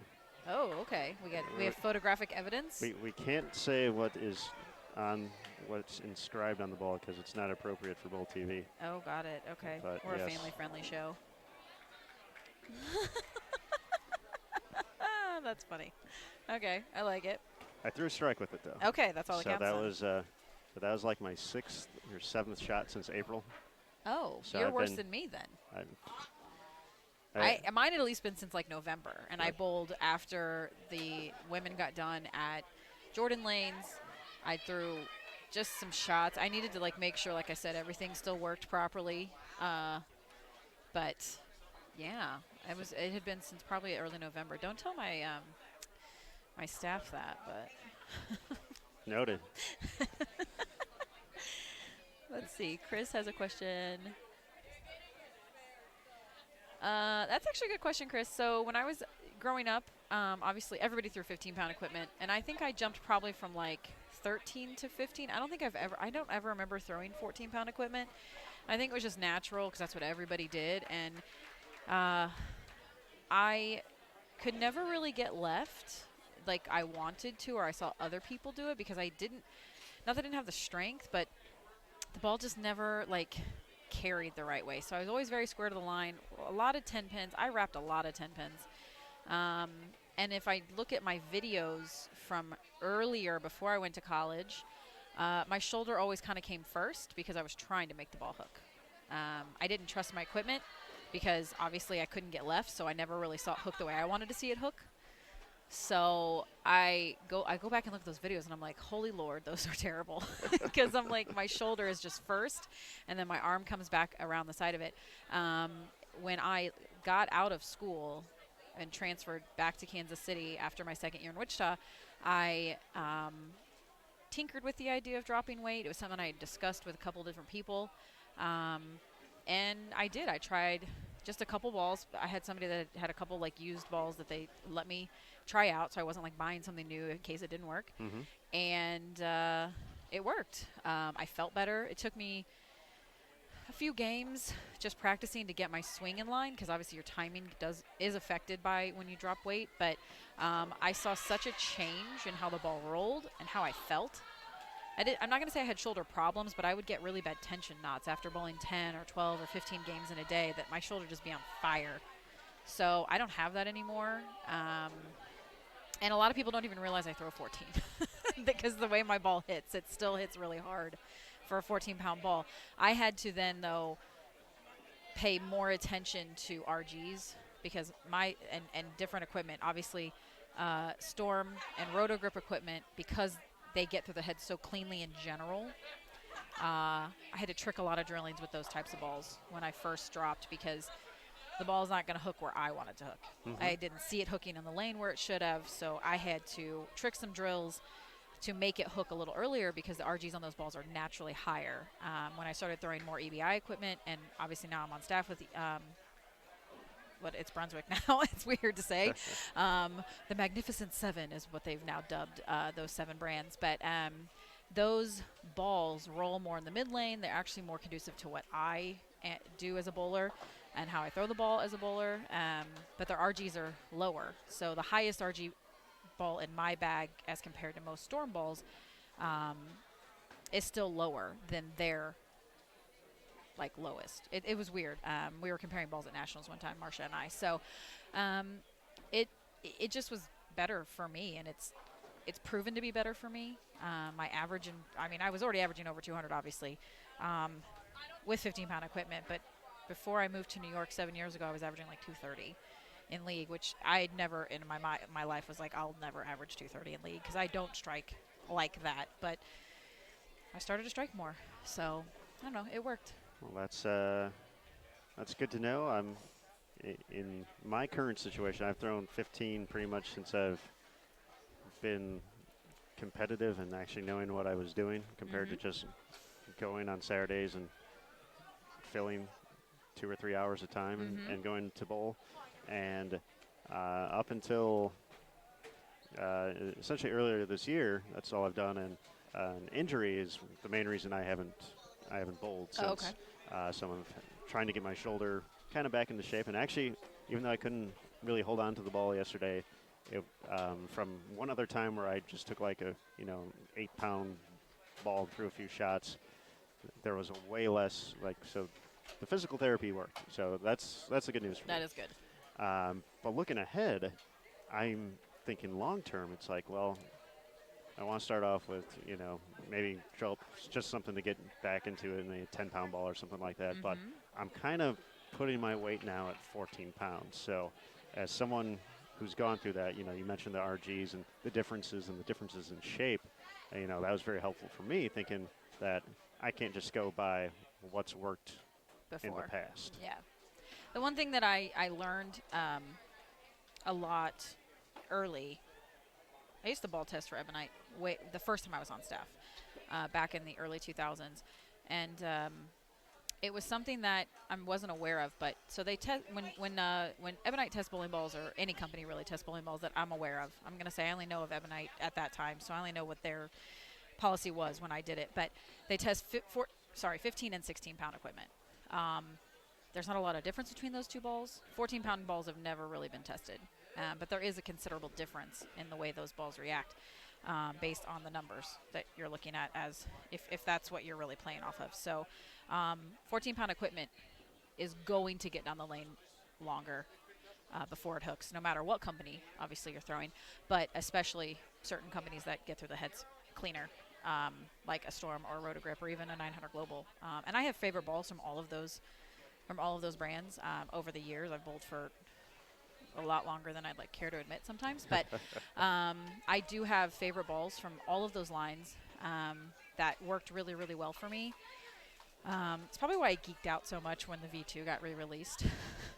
Oh, okay. We have photographic evidence? We can't say what's inscribed on the ball because it's not appropriate for Bowl TV. Oh, got it. Okay. But We're yes. a family-friendly show. That's funny. Okay, I like it. I threw a strike with it though. Okay, that's all that So counts. that was like my 6th or 7th shot since April. Oh, So you're I've worse been- than me then. I Mine had at least been since like November, and I Right. bowled after the women got done at Jordan Lanes. I threw just some shots. I needed to like make sure, like I said, everything still worked properly. But yeah, it had been since probably early November. Don't tell my my staff that, but noted. let's see. Chris has a question. That's actually a good question, Chris. So when I was growing up, obviously everybody threw 15-pound equipment, and I think I jumped probably from like 13 to 15. I don't ever remember throwing 14-pound equipment. I think it was just natural because that's what everybody did, and I could never really get left like I wanted to, or I saw other people do it because I didn't. Not that I didn't have the strength, but the ball just never like carried the right way. So I was always very square to the line. A lot of 10 pins. I wrapped a lot of 10 pins. And if I look at my videos from earlier before I went to college, my shoulder always kind of came first because I was trying to make the ball hook. I didn't trust my equipment. because obviously I couldn't get left, so I never really saw it hook the way I wanted to see it hook. So I go back and look at those videos, and I'm like, holy Lord, those are terrible. Because I'm like, my shoulder is just first, and then my arm comes back around the side of it. When I got out of school and transferred back to Kansas City after my second year in Wichita, I tinkered with the idea of dropping weight. It was something I had discussed with a couple different people. And I did. I tried just a couple balls. I had somebody that had a couple like used balls that they let me try out, so I wasn't like buying something new in case it didn't work. And it worked. I felt better. It took me a few games just practicing to get my swing in line, because obviously your timing is affected by when you drop weight. But I saw such a change in how the ball rolled and how I felt. I'm not going to say I had shoulder problems, but I would get really bad tension knots after bowling 10 or 12 or 15 games in a day, that my shoulder just be on fire. So I don't have that anymore. And a lot of people don't even realize I throw 14 because the way my ball hits, it still hits really hard for a 14-pound ball. I had to then, though, pay more attention to RGs because and different equipment. Obviously, Storm and Roto Grip equipment, because they get through the head so cleanly in general. I had to trick a lot of drillings with those types of balls when I first dropped, because the ball's not going to hook where I want it to hook. I didn't see it hooking in the lane where it should have, so I had to trick some drills to make it hook a little earlier, because the RGs on those balls are naturally higher. When I started throwing more EBI equipment, and obviously now I'm on staff with it's Brunswick now. It's weird to say. The Magnificent Seven is what they've now dubbed those 7 brands. But those balls roll more in the mid lane. They're actually more conducive to what I do as a bowler and how I throw the ball as a bowler. But their RGs are lower. So the highest RG ball in my bag, as compared to most Storm balls, is still lower than their like lowest. It was weird. We were comparing balls at nationals one time, Marcia and I. So it just was better for me, and it's proven to be better for me. My average, I was already averaging over 200, obviously, with 15-pound equipment. But before I moved to New York 7 years ago, I was averaging like 230 in league, which I never in my life was like, I'll never average 230 in league, because I don't strike like that. But I started to strike more, so I don't know. It worked. Well, that's good to know. I'm in my current situation. I've thrown 15 pretty much since I've been competitive and actually knowing what I was doing, compared to just going on Saturdays and filling 2 or 3 hours a time and going to bowl. And up until essentially earlier this year, that's all I've done. And an injury is the main reason I haven't bowled since. Oh, okay. So I'm trying to get my shoulder kind of back into shape. And actually, even though I couldn't really hold on to the ball yesterday, from one other time where I just took like a 8-pound ball through a few shots, there was a way less so the physical therapy worked. So that's the good news for me. That is good. But looking ahead, I'm thinking long term. It's like, well, I want to start off with, maybe drop just something to get back into it, maybe a 10-pound ball or something like that. But I'm kind of putting my weight now at 14 pounds. So as someone who's gone through that, you mentioned the RGs and the differences in shape. That was very helpful for me, thinking that I can't just go by what's worked Before. in the past. Yeah. The one thing that I learned a lot early, I used to ball test for Ebonite the first time I was on staff, back in the early 2000s. And it was something that I wasn't aware of. But so they test when Ebonite tests bowling balls, or any company really tests bowling balls that I'm aware of. I'm going to say I only know of Ebonite at that time, so I only know what their policy was when I did it. But they test 15 and 16-pound equipment. There's not a lot of difference between those two balls. 14-pound balls have never really been tested, but there is a considerable difference in the way those balls react, based on the numbers that you're looking at, as if that's what you're really playing off of. So 14-pound equipment is going to get down the lane longer before it hooks, no matter what company, obviously, you're throwing, but especially certain companies that get through the heads cleaner, like a Storm or a Roto Grip or even a 900 Global. And I have favorite balls from all of those from all of those brands over the years. I've bowled for a lot longer than I'd like care to admit sometimes, but I do have favorite balls from all of those lines that worked really, really well for me. It's probably why I geeked out so much when the V2 got re-released.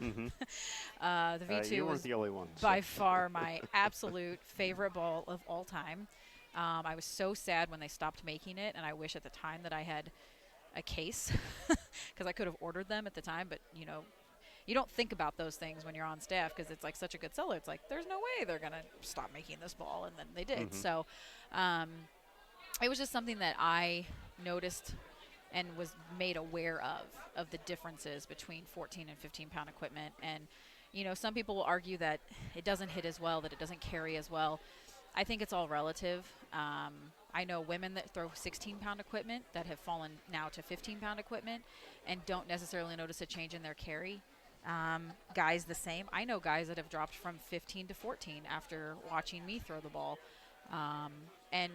Mm-hmm. The V2 you weren't was the only one. by far my absolute favorite ball of all time. I was so sad when they stopped making it, and I wish at the time that I had a case because I could have ordered them at the time, but you know, you don't think about those things when you're on staff because it's like such a good seller. It's like, there's no way they're going to stop making this ball, and then they did. Mm-hmm. So it was just something that I noticed and was made aware of the differences between 14 and 15-pound equipment. And, you know, some people will argue that it doesn't hit as well, that it doesn't carry as well. I think it's all relative. I know women that throw 16-pound equipment that have fallen now to 15-pound equipment and don't necessarily notice a change in their carry. Guys the same. I know guys that have dropped from 15 to 14 after watching me throw the ball. And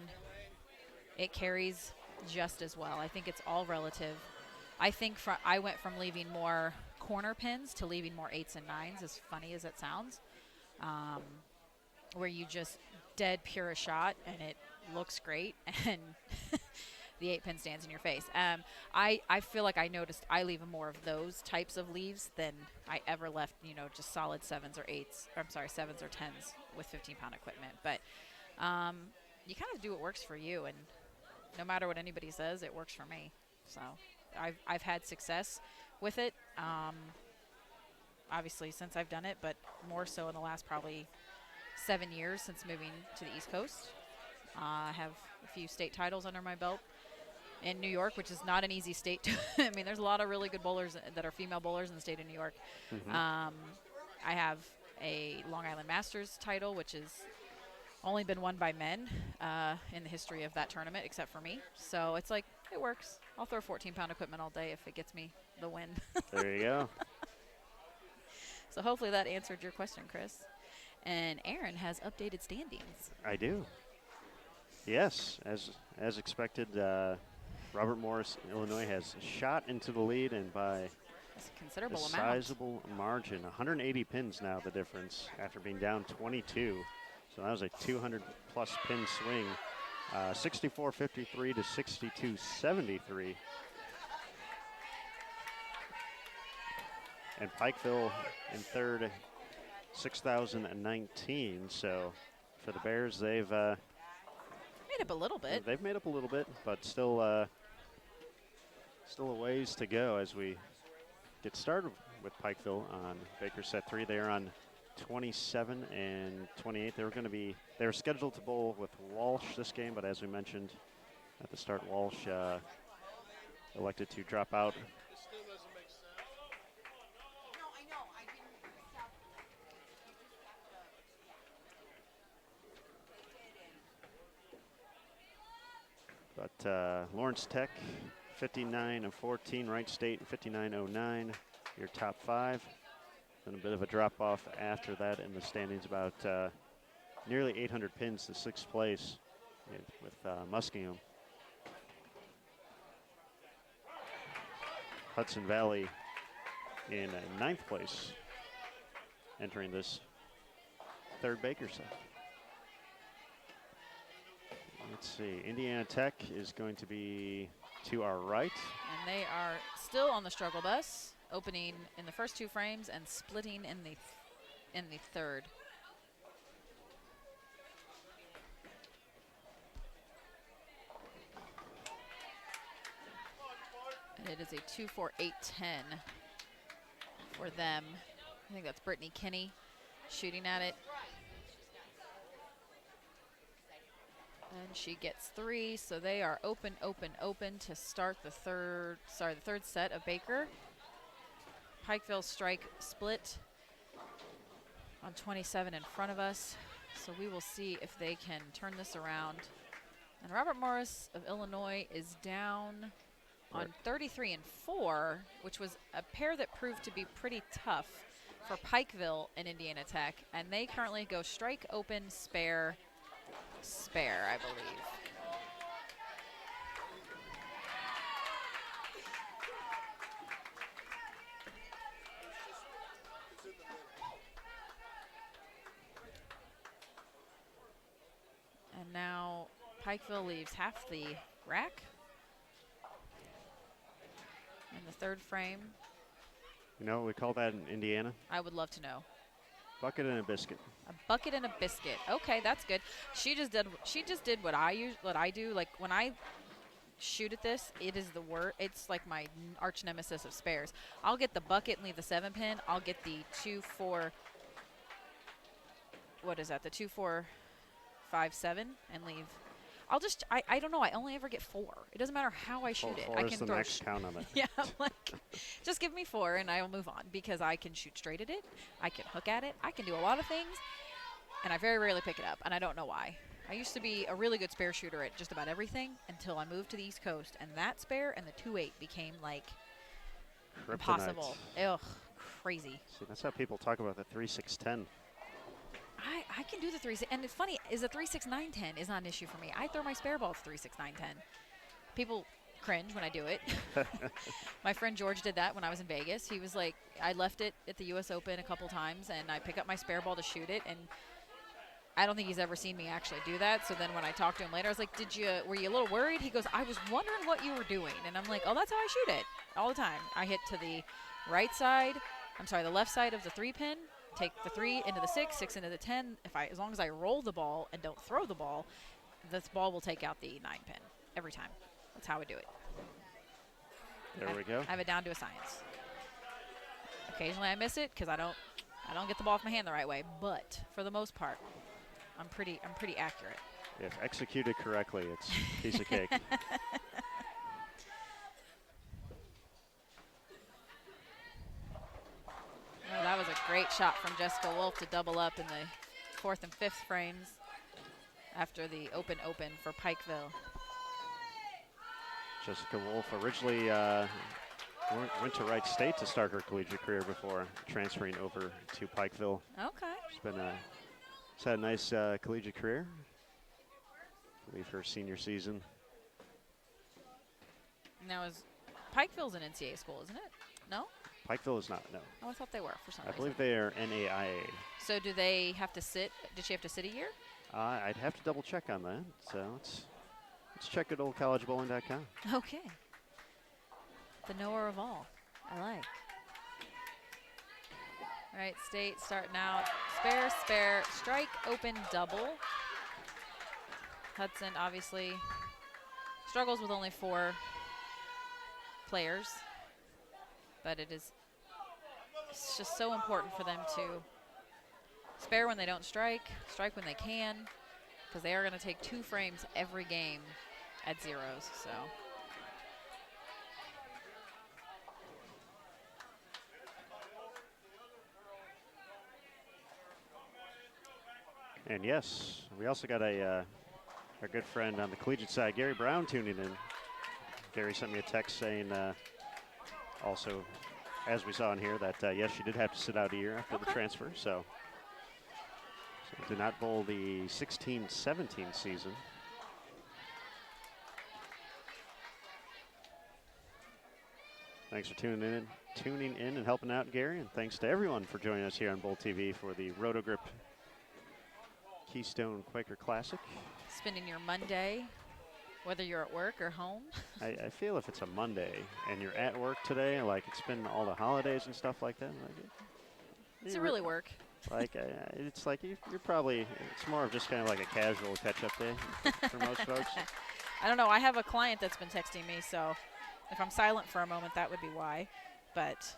it carries just as well. I think it's all relative. I think I went from leaving more corner pins to leaving more 8s and 9s, as funny as it sounds, where you just dead pure a shot and it looks great and the 8-pin stands in your face. I feel like I noticed I leave more of those types of leaves than I ever left, you know, just solid 7s or 8s, or I'm sorry, 7s or 10s with 15-pound equipment. But you kind of do what works for you, and no matter what anybody says, it works for me. So I've had success with it, obviously since I've done it, but more so in the last probably 7 years since moving to the East Coast. I have a few state titles under my belt in New York, which is not an easy state to I mean, there's a lot of really good bowlers that are female bowlers in the state of New York. Mm-hmm. I have a Long Island Masters title, which has only been won by men in the history of that tournament, except for me. So it's like, it works. I'll throw 14-pound equipment all day if it gets me the win. There you go. So hopefully that answered your question, Chris. And Aaron has updated standings. I do. Yes, as expected, Robert Morris, Illinois, has shot into the lead, and by That's a a considerable amount. sizable margin. 180 pins now, the difference, after being down 22. So that was a 200-plus pin swing. 64-53 to 62-73. And Pikeville in third, 6,019. So for the Bears, they've Made up a little bit. They've made up a little bit, but still a ways to go as we get started with Pikeville on Baker set 3. They are on 27 and 28. They were scheduled to bowl with Walsh this game, but as we mentioned at the start, Walsh elected to drop out. But Lawrence Tech, 59 and 14, Wright State 59.09, your top 5. Then a bit of a drop off after that in the standings, about nearly 800 pins to 6th place with Muskingum. Hudson Valley in 9th place, entering this 3rd Baker set. Let's see, Indiana Tech is going to be to our right. And they are still on the struggle bus, opening in the first 2 frames and splitting in the third. And it is a 2-4-8-10 for them. I think that's Brittany Kinney shooting at it. And she gets 3, so they are open to start the third set of Baker. Pikeville strike split on 27 in front of us, so we will see if they can turn this around. And Robert Morris of Illinois is down on 33 and 4, which was a pair that proved to be pretty tough for Pikeville and Indiana Tech, and they currently go strike, open, spare, I believe. Pikeville leaves half the rack. In the third frame. You know what we call that in Indiana? I would love to know. Bucket and a biscuit. A bucket and a biscuit. Okay, that's good. She just did what I do. Like when I shoot at this, it is the word. It's like my arch nemesis of spares. I'll get the bucket and leave the 7-pin. I'll get the 2-4. What is that? The 2-4-5-7 and leave. I don't know. I only ever get 4. It doesn't matter how I shoot it. Four I is can the throw. max count on it. Yeah, like just give me 4 and I will move on because I can shoot straight at it. I can hook at it. I can do a lot of things, and I very rarely pick it up, and I don't know why. I used to be a really good spare shooter at just about everything until I moved to the East Coast, and that spare and the 2.8 became like Kryptonite. impossible. Ugh, crazy. See, that's how people talk about the 3.610. I can do the 3.6, and it's funny is the 3.6.910 is not an issue for me. I throw my spare ball to 3.6.910. People cringe when I do it. My friend George did that when I was in Vegas. He was like, I left it at the U.S. Open a couple times, and I pick up my spare ball to shoot it, and I don't think he's ever seen me actually do that. So then when I talked to him later, I was like, were you a little worried? He goes, I was wondering what you were doing. And I'm like, oh, that's how I shoot it all the time. I hit to the the left side of the 3-pin, take the 3 into the 6, 6 into the 10. As long as I roll the ball and don't throw the ball, this ball will take out the 9-pin every time. That's how I do it. There we go. I have it down to a science. Occasionally I miss it because I don't get the ball off my hand the right way, but for the most part, I'm pretty accurate. If executed correctly, it's a piece of cake. Oh, that was a great shot from Jessica Wolf to double up in the 4th and 5th frames after the open for Pikeville. Jessica Wolf originally went to Wright State to start her collegiate career before transferring over to Pikeville. Okay. She's had a nice collegiate career. I believe her senior season. Now Pikeville's an NCAA school, isn't it? No? Pikeville is not, no. Oh, I thought they were for some I reason. believe they are NAIA. So do they have to sit? Did she have to sit a year? I'd have to double check on that. So let's check at oldcollegebowling.com. Okay. The knower of all. I like. All right, State starting out. Spare, strike, open, double. Hudson obviously struggles with only 4 players, but it's just so important for them to spare when they don't strike when they can, because they are going to take 2 frames every game at zeros. So. And yes, we also got our good friend on the collegiate side, Gary Brown, tuning in. Gary sent me a text saying also, as we saw in here, that yes, she did have to sit out a year after the transfer, so did not bowl the 16-17 season. Thanks for tuning in and helping out, Gary, and thanks to everyone for joining us here on Bowl TV for the Rotogrip Keystone Quaker Classic. Spending your Monday, whether you're at work or home. I feel if it's a Monday and you're at work today, like it's been all the holidays and stuff like that. Does it really work? Like it's like you're probably, it's more of just kind of like a casual catch-up day for most folks. I don't know. I have a client that's been texting me, so if I'm silent for a moment, that would be why. But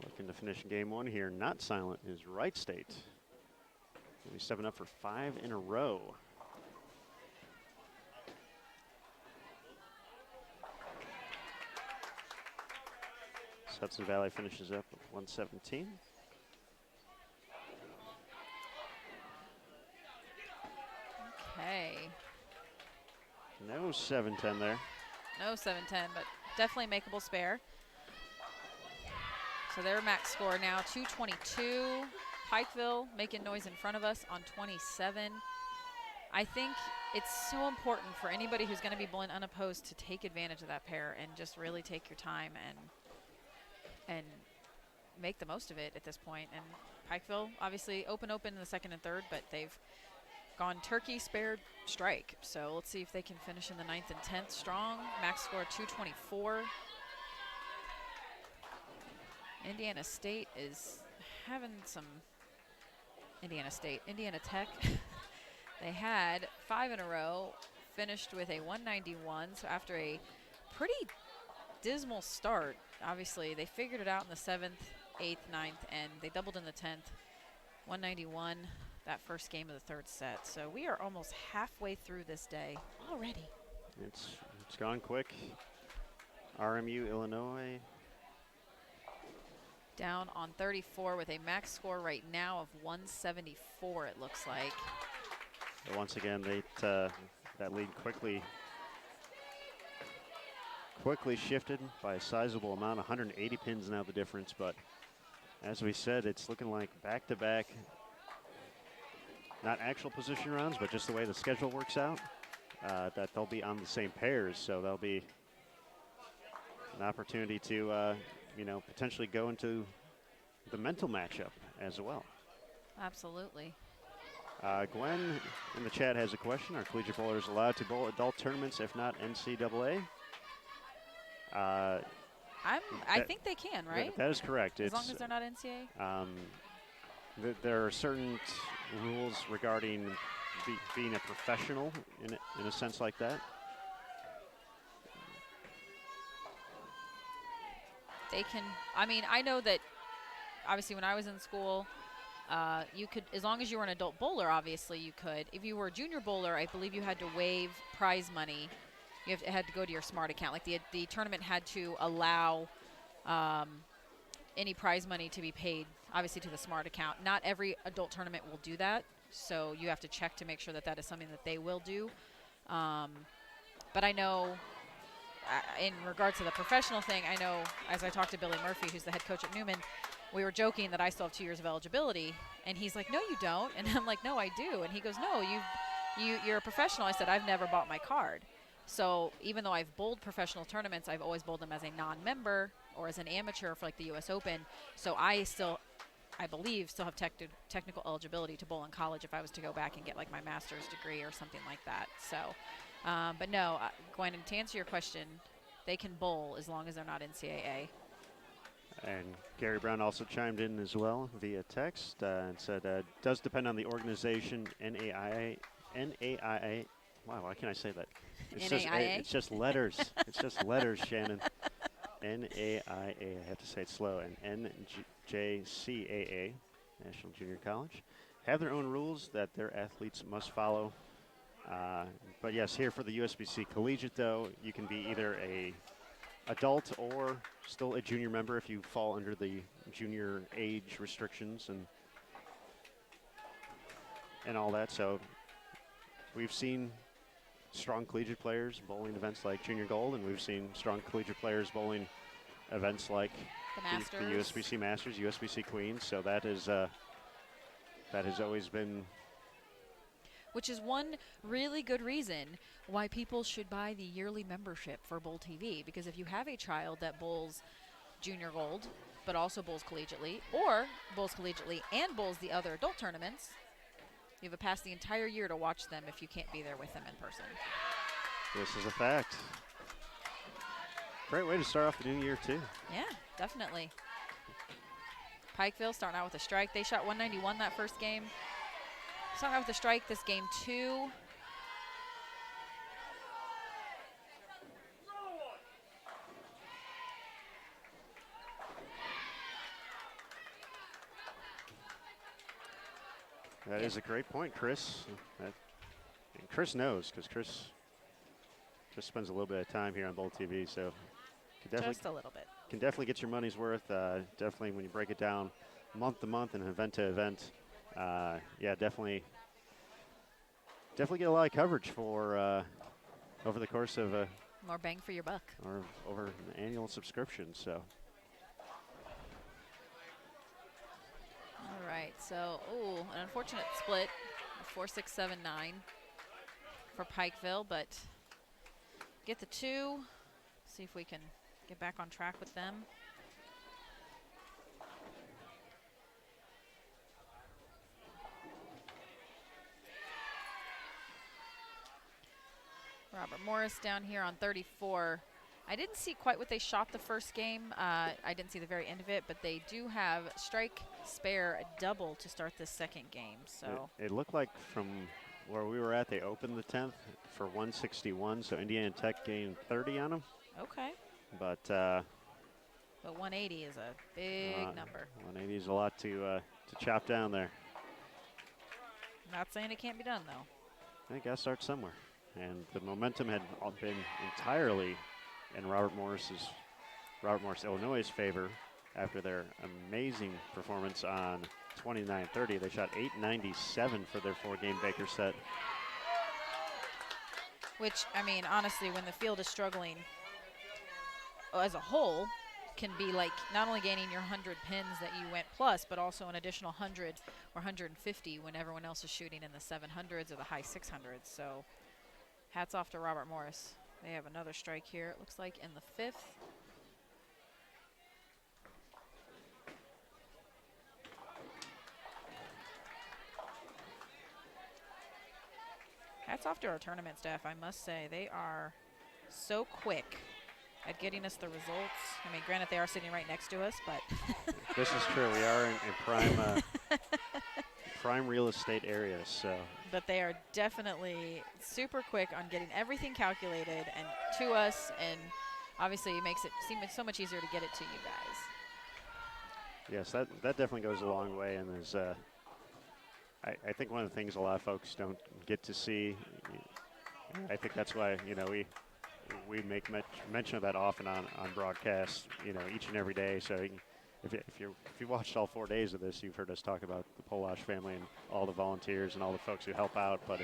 looking to finish game 1 here, not silent, is Wright State. We'll be stepping up for 5 in a row. Hudson Valley finishes up with 117. okay, No 7-10 there. no 7-10, but definitely makeable spare. So their max score now 222. Pikeville making noise in front of us on 27. I think it's so important for anybody who's going to be bowling unopposed to take advantage of that pair and just really take your time and make the most of it at this point. And Pikeville obviously open in the 2nd and 3rd, but they've gone turkey, spared, strike. So let's see if they can finish in the 9th and 10th strong. Max score 224. Indiana State is having some. Indiana Tech. They had 5 in a row, finished with a 191. So after a pretty dismal start, obviously they figured it out in the 7th, 8th, 9th, and they doubled in the 10th. 191 that first game of the 3rd set. So we are almost halfway through this day already. It's gone quick. RMU Illinois Down on 34 with a max score right now of 174, it looks like. But once again, that lead quickly shifted by a sizable amount. 180 pins now the difference, but as we said, it's looking like back-to-back, not actual position rounds, but just the way the schedule works out, that they'll be on the same pairs. So there'll be an opportunity to, potentially go into the mental matchup as well. Absolutely. Gwen in the chat has a question. Are collegiate bowlers allowed to bowl adult tournaments, if not NCAA? I think they can, right? That is correct. As long as they're not NCAA? There are certain rules regarding being a professional in a sense like that. They can, I know that obviously when I was in school, you could, as long as you were an adult bowler, obviously you could. If you were a junior bowler, I believe you had to waive prize money. It had to go to your smart account. Like the tournament had to allow any prize money to be paid, obviously, to the smart account. Not every adult tournament will do that, so you have to check to make sure that that is something that they will do. But I know, in regards to the professional thing, I know as I talked to Billy Murphy, who's the head coach at Newman, we were joking that I still have 2 years of eligibility, and he's like, "No, you don't," and I'm like, "No, I do," and he goes, "No, you're a professional." I said, "I've never bought my card." So even though I've bowled professional tournaments, I've always bowled them as a non-member or as an amateur for like the U.S. Open. So I believe, still have technical eligibility to bowl in college if I was to go back and get like my master's degree or something like that. So, but no, Gwen, to answer your question, they can bowl as long as they're not NCAA. And Gary Brown also chimed in as well via text and said, does depend on the organization, NAIA. Wow, why can't I say that? It's just letters. It's just letters, Shannon. NAIA, I have to say it slow, and NJCAA, National Junior College, have their own rules that their athletes must follow. But yes, here for the USBC Collegiate, though, you can be either a adult or still a junior member if you fall under the junior age restrictions and all that. So we've seen strong collegiate players bowling events like Junior Gold, and we've seen strong collegiate players bowling events like the USBC Masters, USBC Queens. So that has always been, which is one really good reason why people should buy the yearly membership for Bowl TV, because if you have a child that bowls Junior Gold but also bowls collegiately, or bowls collegiately and bowls the other adult tournaments, you have a pass the entire year to watch them if you can't be there with them in person. This is a fact. Great way to start off the new year, too. Yeah, definitely. Pikeville starting out with a strike. They shot 191 that first game. Starting out with a strike this game, 2. That is a great point, Chris. And Chris knows, because Chris just spends a little bit of time here on Bowl TV, so Just a little bit. Can definitely get your money's worth. Definitely when you break it down month to month and event to event, yeah, definitely get a lot of coverage for over the course of more bang for your buck, or over an annual subscription. So. All right, so, an unfortunate split, 4-6-7-9 for Pikeville, but get the 2, see if we can get back on track with them. Robert Morris down here on 34. I didn't see quite what they shot the first game. I didn't see the very end of it, but they do have strike, spare, double to start this second game. So it looked like from where we were at, they opened the 10th for 161, so Indiana Tech gained 30 on them. okay. But 180 is a big number. 180 is a lot to chop down there. Not saying it can't be done, though. I got to start somewhere. And the momentum had been entirely in Robert Morris, Illinois' favor after their amazing performance on 29-30. They shot 897 for their 4-game Baker set. Which, I mean, honestly, when the field is struggling as a whole, can be like not only gaining your 100 pins that you went plus, but also an additional 100 or 150 when everyone else is shooting in the 700s or the high 600s. So hats off to Robert Morris. They have another strike here, it looks like, in the 5th. Hats off to our tournament staff, I must say. They are so quick at getting us the results. I mean, granted, they are sitting right next to us, but. This is true. We are in prime real estate areas, so. But they are definitely super quick on getting everything calculated and to us, and obviously it makes it seem so much easier to get it to you guys. Yes, that definitely goes a long way, and there's I think one of the things a lot of folks don't get to see. I think that's why we make mention of that often on broadcast, each and every day. So if you watched all 4 days of this, you've heard us talk about the Polash family and all the volunteers and all the folks who help out. But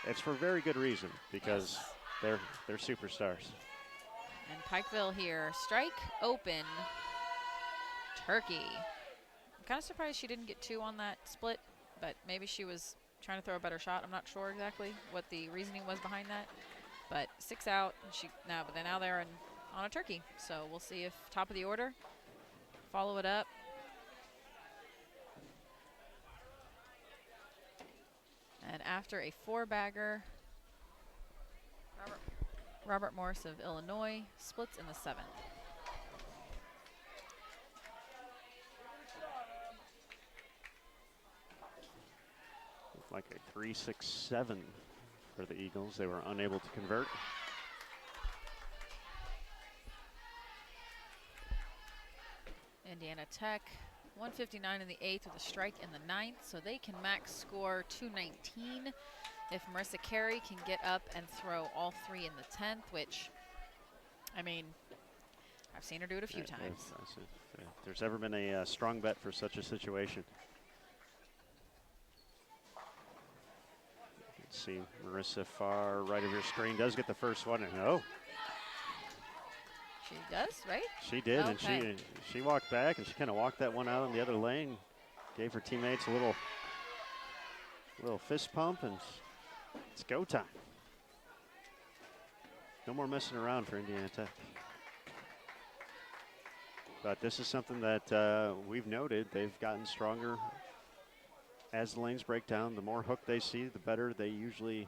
it's for very good reason, because they're superstars. And Pikeville here, strike open, Turkey. I'm kind of surprised she didn't get 2 on that split, but maybe she was trying to throw a better shot. I'm not sure exactly what the reasoning was behind that. But 6 out, but now they're on a Turkey. So we'll see if top of the order, follow it up. And after a 4-bagger, Robert Morris of Illinois splits in the 7th. Like a 3-6-7 for the Eagles. They were unable to convert. Indiana Tech, 159 in the 8th with a strike in the 9th, so they can max score 219 if Marissa Carey can get up and throw all 3 in the 10th, which, I mean, I've seen her do it a few times. If there's ever been a strong bet for such a situation. Let's see, Marissa far right of your screen does get the first one, and she does, right? She did, okay. And she walked back, and she kind of walked that one out on the other lane, gave her teammates a little fist pump, and it's go time. No more messing around for Indiana Tech. But this is something that we've noted. They've gotten stronger as the lanes break down. The more hook they see, the better they usually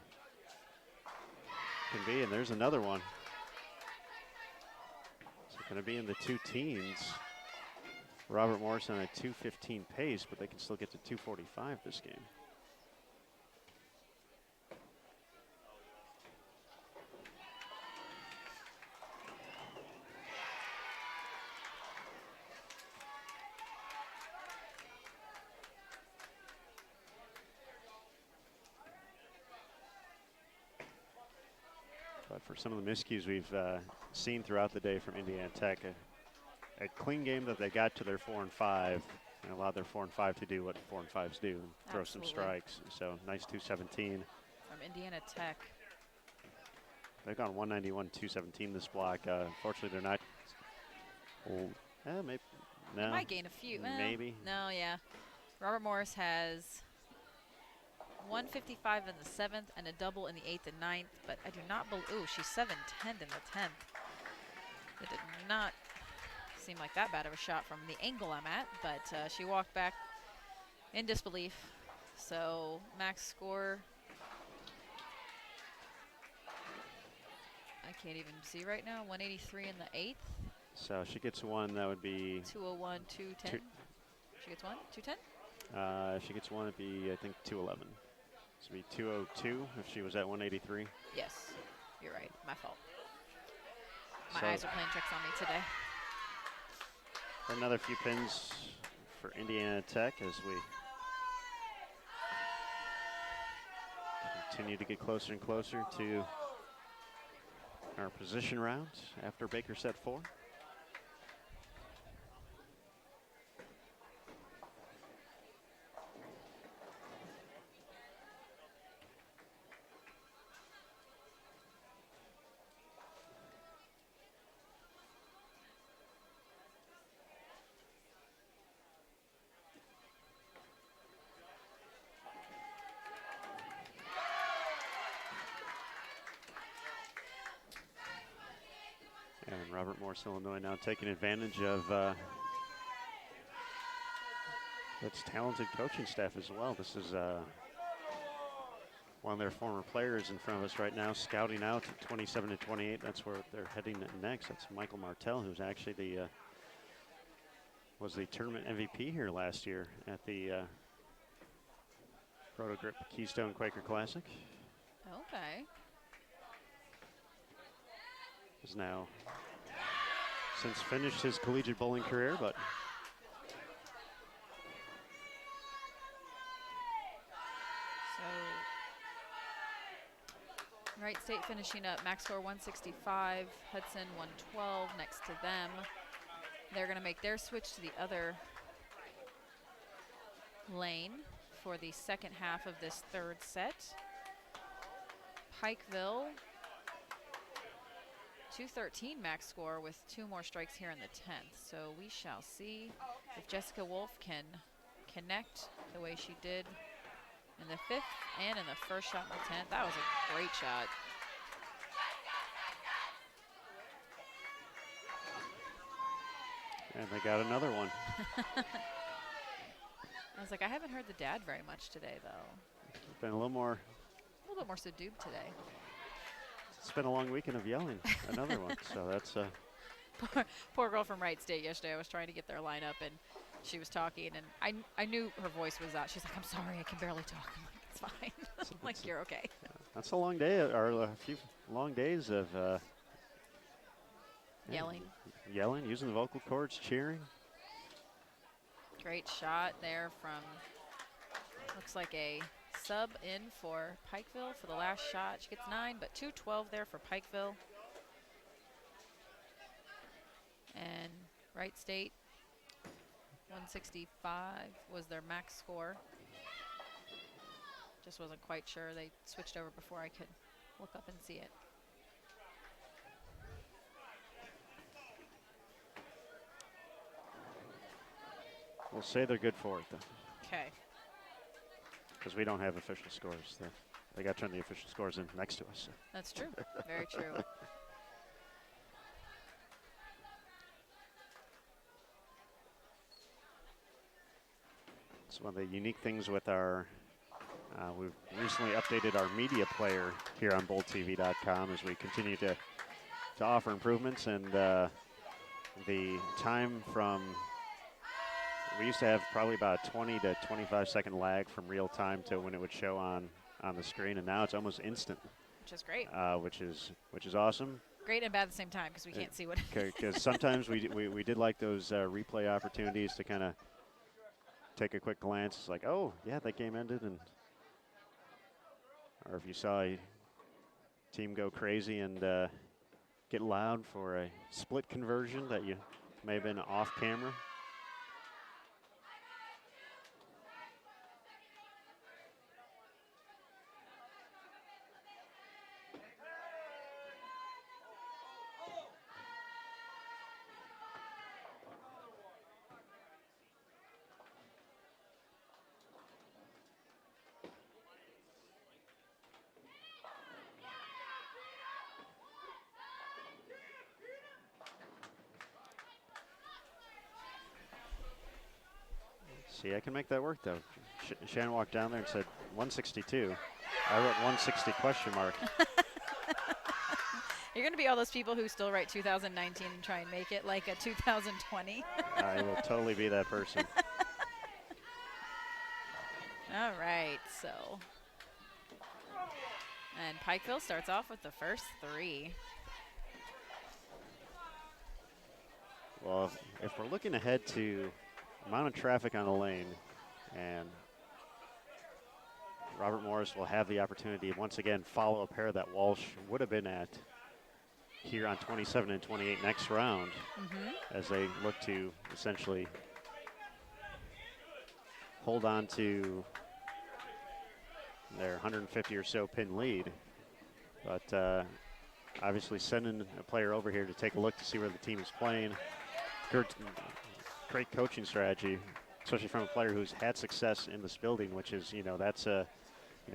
can be. And there's another one. It's going to be in the 2 teens. Robert Morris on a 2:15 pace, but they can still get to 2:45 this game. But for some of the miscues we've seen throughout the day from Indiana Tech, a clean game that they got to their 4 and 5 and allowed their 4 and 5 to do what 4 and 5s do, throw some strikes. So nice 217. From Indiana Tech. They've gone 191, 217 this block. Unfortunately, they're not. Maybe. No. They might gain a few. Maybe. No, yeah. Robert Morris has 155 in the 7th and a double in the 8th and 9th, but I do not believe. Ooh, she's 710 in the 10th. It did not seem like that bad of a shot from the angle I'm at, but she walked back in disbelief. So max score I can't even see right now. 183 in the 8th. So she gets one. That would be 201, 210. She gets one, 210. If she gets one, it'd be, I think, 211. This would be 202 if she was at 183. Yes, you're right. My fault. My So eyes are playing tricks on me today. another few pins for Indiana Tech as we continue to get closer and closer to our position round after Baker set 4. And Robert Morris, Illinois, now taking advantage of its talented coaching staff as well. This is one of their former players in front of us right now, scouting out 27 to 28. That's where they're heading next. That's Michael Martell, who's actually was the tournament MVP here last year at the Roto Grip Keystone Quaker Classic. Okay. Has now since finished his collegiate bowling career, but So, Wright State finishing up max score 165, Hudson 112 next to them. They're going to make their switch to the other lane for the second half of this third set. Pikeville 213 max score with 2 more strikes here in the 10th. So we shall see if Jessica Wolf can connect the way she did in the 5th and in the first shot in the 10th. That was a great shot. and they got another one. I was like, I haven't heard the dad very much today, though. Been a little bit more subdued today. It's been a long weekend of yelling. Another one. So that's Poor girl from Wright State yesterday. I was trying to get their lineup, and she was talking, and I knew her voice was out. She's like, I'm sorry, I can barely talk. I'm like, it's fine. I'm like, you're okay. that's a long day, or a few long days of Yelling. using the vocal cords, cheering. Great shot there from, looks like a sub in for Pikeville for the last shot. She gets 9, but 212 there for Pikeville. And Wright State, 165 was their max score. Just wasn't quite sure. They switched over before I could look up and see it. We'll say they're good for it, though, Okay. because we don't have official scores. They got to turn the official scores in next to us. So. That's true. Very true. It's one of the unique things with our, we've recently updated our media player here on BowlTV.com as we continue to offer improvements, and the time from, we used to have probably about 20 to 25 second lag from real time to when it would show on the screen, and now it's almost instant, Which is great. which is awesome. Great and bad at the same time because we can't see what. Because sometimes we did like those replay opportunities to kind of take a quick glance. It's like, oh yeah, that game ended, and or if you saw a team go crazy and get loud for a split conversion that you may have been off camera. See, I can make that work, though. Shannon walked down there and said 162. I wrote 160 question mark. You're going to be all those people who still write 2019 and try and make it like a 2020. I will totally be that person. All right, so. And Pikeville starts off with the first 3. Well, if we're looking ahead to amount of traffic on the lane, and Robert Morris will have the opportunity to once again follow a pair that Walsh would have been at here on 27 and 28 next round, as they look to essentially hold on to their 150 or so pin lead. But obviously sending a player over here to take a look to see where the team is playing. Great coaching strategy, especially from a player who's had success in this building, which is, that's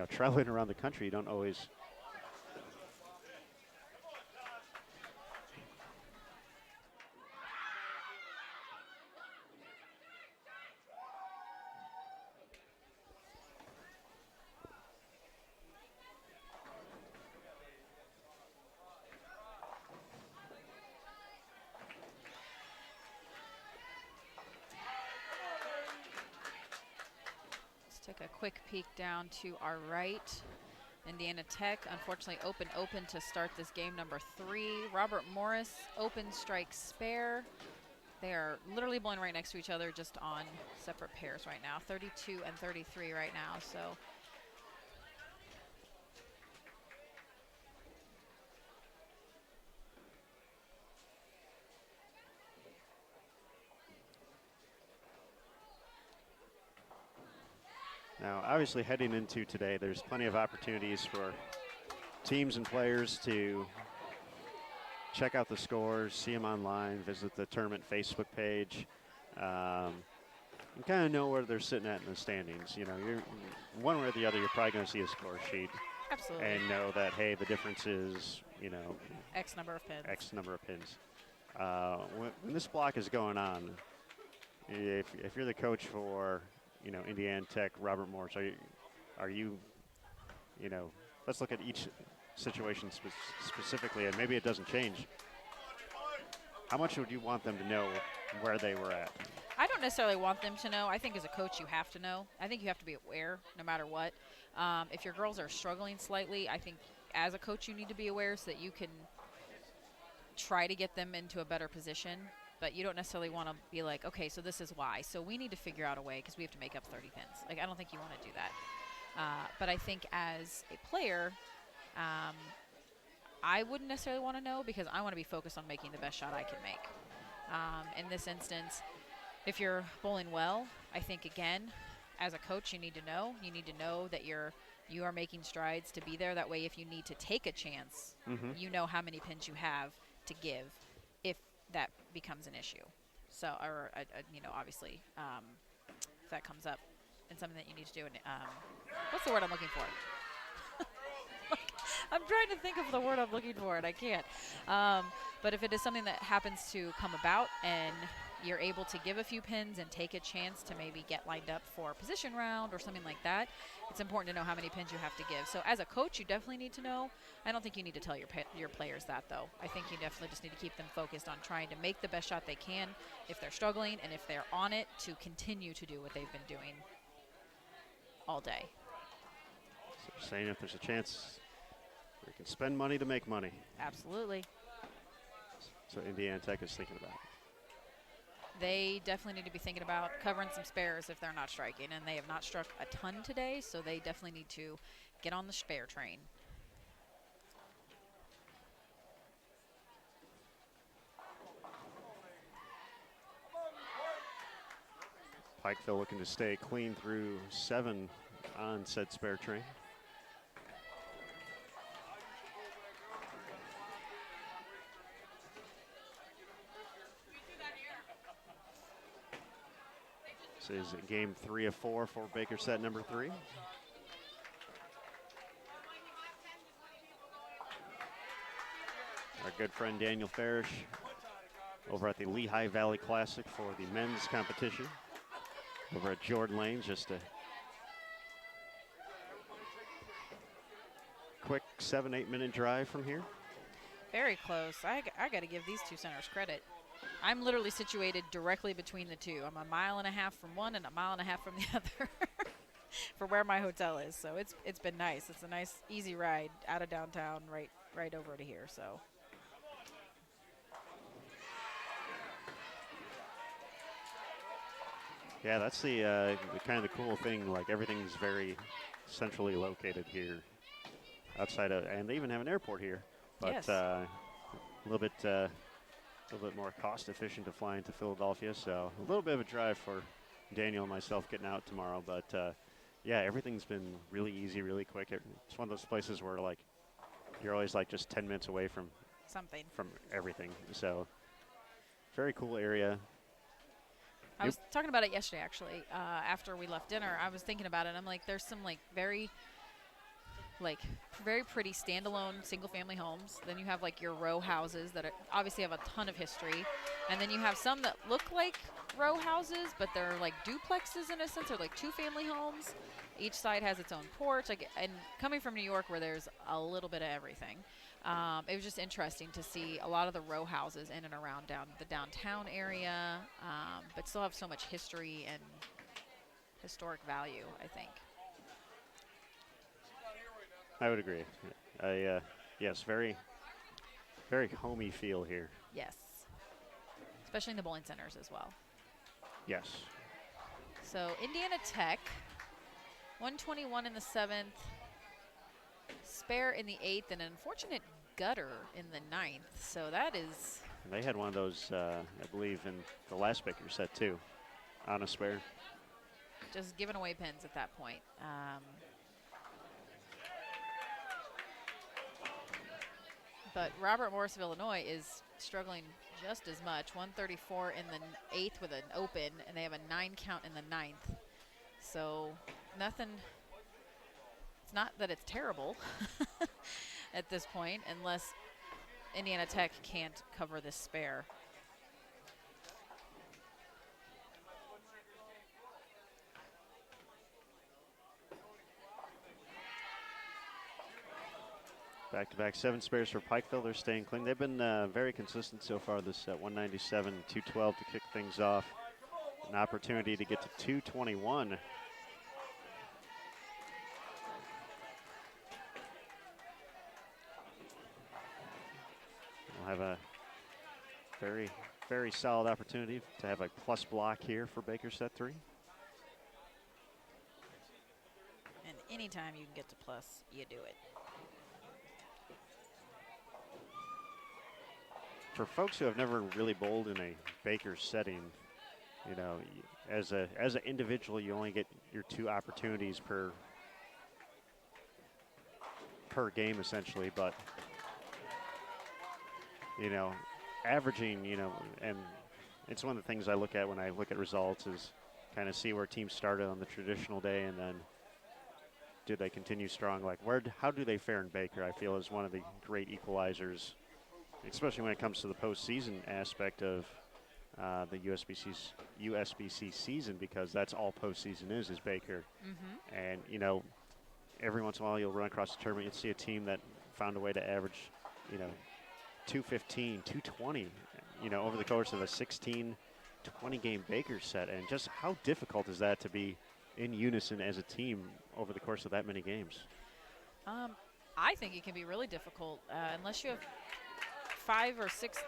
traveling around the country, you don't always. Take a quick peek down to our right. Indiana Tech, unfortunately, open to start this game number 3. Robert Morris, open strike spare. They are literally bowling right next to each other, just on separate pairs right now. 32 and 33 right now, so. Now, obviously heading into today, there's plenty of opportunities for teams and players to check out the scores, see them online, visit the tournament Facebook page, and kind of know where they're sitting at in the standings. You're one way or the other, you're probably going to see a score sheet. Absolutely. And know that, hey, the difference is, X number of pins. X number of pins. When this block is going on, if you're the coach for Indiana Tech, Robert Morris, are you, let's look at each situation specifically, and maybe it doesn't change. How much would you want them to know where they were at? I don't necessarily want them to know. I think as a coach you have to know. I think you have to be aware no matter what. If your girls are struggling slightly, I think as a coach you need to be aware so that you can try to get them into a better position. But you don't necessarily want to be like, okay, so this is why. So we need to figure out a way because we have to make up 30 pins. Like, I don't think you want to do that. But I think as a player, I wouldn't necessarily want to know because I want to be focused on making the best shot I can make. In this instance, if you're bowling well, I think, again, as a coach, you need to know. You need to know that you are making strides to be there. That way, if you need to take a chance, you know how many pins you have to give if that becomes an issue. So, or obviously, if that comes up and something that you need to do. And what's the word I'm looking for? I'm trying to think of the word I'm looking for, and I can't. But if it is something that happens to come about and you're able to give a few pins and take a chance to maybe get lined up for a position round or something like that, it's important to know how many pins you have to give. So as a coach, you definitely need to know. I don't think you need to tell your players that, though. I think you definitely just need to keep them focused on trying to make the best shot they can if they're struggling, and if they're on it, to continue to do what they've been doing all day. So you're saying if there's a chance we can spend money to make money. Absolutely. So Indiana Tech is thinking about it. They definitely need to be thinking about covering some spares if they're not striking, and they have not struck a ton today, so they definitely need to get on the spare train. Pikeville looking to stay clean through 7 on said spare train. This is game 3 of 4 for Baker set number 3. Our good friend Daniel Farish over at the Lehigh Valley Classic for the men's competition over at Jordan Lane. Just a quick 7-8 minute drive from here. Very close. I got to give these two centers credit. I'm literally situated directly between the two. I'm 1.5 miles from one and 1.5 miles from the other for where my hotel is. So it's been nice. It's a nice, easy ride out of downtown right over to here. So. Yeah, that's the kind of the cool thing. Like everything's very centrally located here, outside of, and they even have an airport here. But Yes. a little bit more cost efficient to fly into Philadelphia. So a little bit of a drive for Daniel and myself getting out tomorrow. But yeah, everything's been really easy, really quick. It's one of those places where like you're always like just 10 minutes away from Something. from everything. So very cool area. I was talking about it yesterday, actually. After we left dinner, I was thinking about it. I'm like, there's some very pretty standalone single-family homes. Then you have like your row houses that obviously have a ton of history, and then you have some that look like row houses, but they're like duplexes in a sense, or like two-family homes. Each side has its own porch. And coming from New York, where there's a little bit of everything. It was just interesting to see a lot of the row houses in and around the downtown area, but still have so much history and historic value, I think. I would agree. Yes, very, very homey feel here. Yes. Especially in the bowling centers as well. Yes. So Indiana Tech, 121 in the 7th, spare in the 8th, and an unfortunate gutter in the 9th. So that is... And they had one of those, I believe, in the last Baker set too, on a spare. Just giving away pins at that point. But Robert Morris of Illinois is struggling just as much. 134 in the 8th with an open, and they have a 9 count in the 9th. So nothing, it's not that it's terrible at this point, unless Indiana Tech can't cover this spare. Back-to-back 7 spares for Pikeville. They're staying clean. They've been very consistent so far this set. 197, 212 to kick things off. An opportunity to get to 221. We'll have a very, very solid opportunity to have a plus block here for Baker set 3. And anytime you can get to plus, you do it. For folks who have never really bowled in a Baker setting, you know, as an individual, you only get your 2 opportunities per game essentially. But you know, averaging, you know, and it's one of the things I look at when I look at results is kind of see where teams started on the traditional day, and then did they continue strong? Like how do they fare in Baker? I feel is one of the great equalizers, especially when it comes to the postseason aspect of the USBC season, because that's all postseason is Baker. Mm-hmm. And, you know, every once in a while you'll run across the tournament, you'll see a team that found a way to average, you know, 215, 220, you know, over the course of a 16, 20-game Baker set. And just how difficult is that to be in unison as a team over the course of that many games? I think it can be really difficult unless you have 5 or 6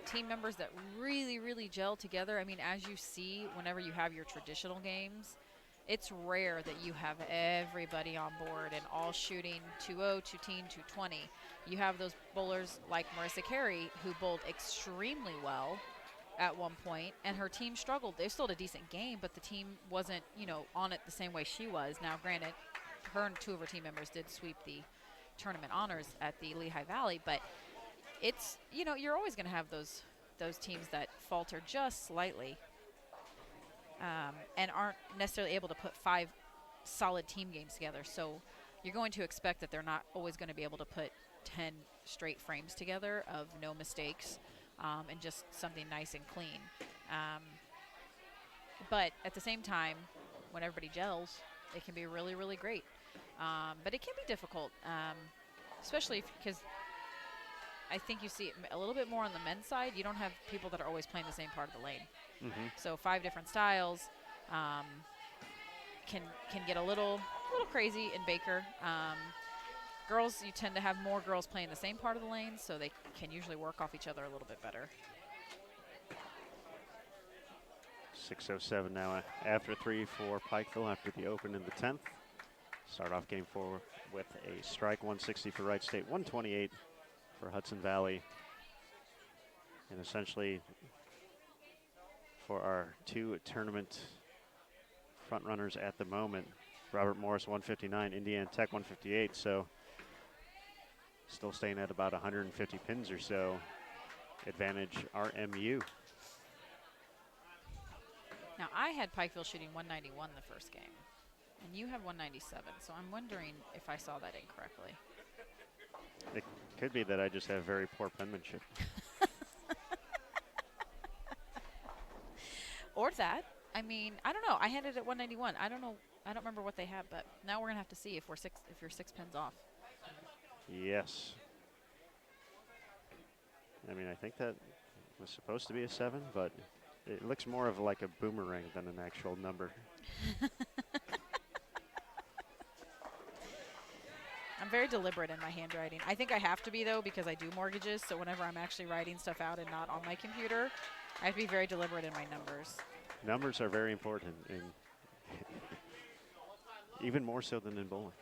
team members that really, really gel together. I mean, as you see, whenever you have your traditional games, it's rare that you have everybody on board and all shooting 2-0, 2-10, 220. You have those bowlers like Marissa Carey, who bowled extremely well at one point, and her team struggled. They still had a decent game, but the team wasn't, you know, on it the same way she was. Now, granted, her and 2 of her team members did sweep the tournament honors at the Lehigh Valley, but it's, you know, you're always going to have those teams that falter just slightly and aren't necessarily able to put 5 solid team games together. So you're going to expect that they're not always going to be able to put 10 straight frames together of no mistakes and just something nice and clean. But at the same time, when everybody gels, it can be really, really great. But it can be difficult, especially because I think you see it a little bit more on the men's side. You don't have people that are always playing the same part of the lane. So 5 different styles can get a little crazy in Baker. Girls, you tend to have more girls playing the same part of the lane, so they can usually work off each other a little bit better. 6:07 now after 3 for Pikeville after the open in the 10th. Start off game 4 with a strike, 160 for Wright State, 128 for Hudson Valley. And essentially for our 2 tournament front runners at the moment, Robert Morris 159, Indiana Tech 158, so still staying at about 150 pins or so. Advantage RMU. Now, I had Pikeville shooting 191 the first game, and you have 197, so I'm wondering if I saw that incorrectly. It could be that I just have very poor penmanship. Or that. I mean, I don't know. I had it at 191. I don't know. I don't remember what they had, but now we're going to have to see if you're 6 pins off. Yes. I mean, I think that was supposed to be a 7, but it looks more of like a boomerang than an actual number. I'm very deliberate in my handwriting. I think I have to be, though, because I do mortgages, so whenever I'm actually writing stuff out and not on my computer, I have to be very deliberate in my numbers. Numbers are very important, and even more so than in bowling.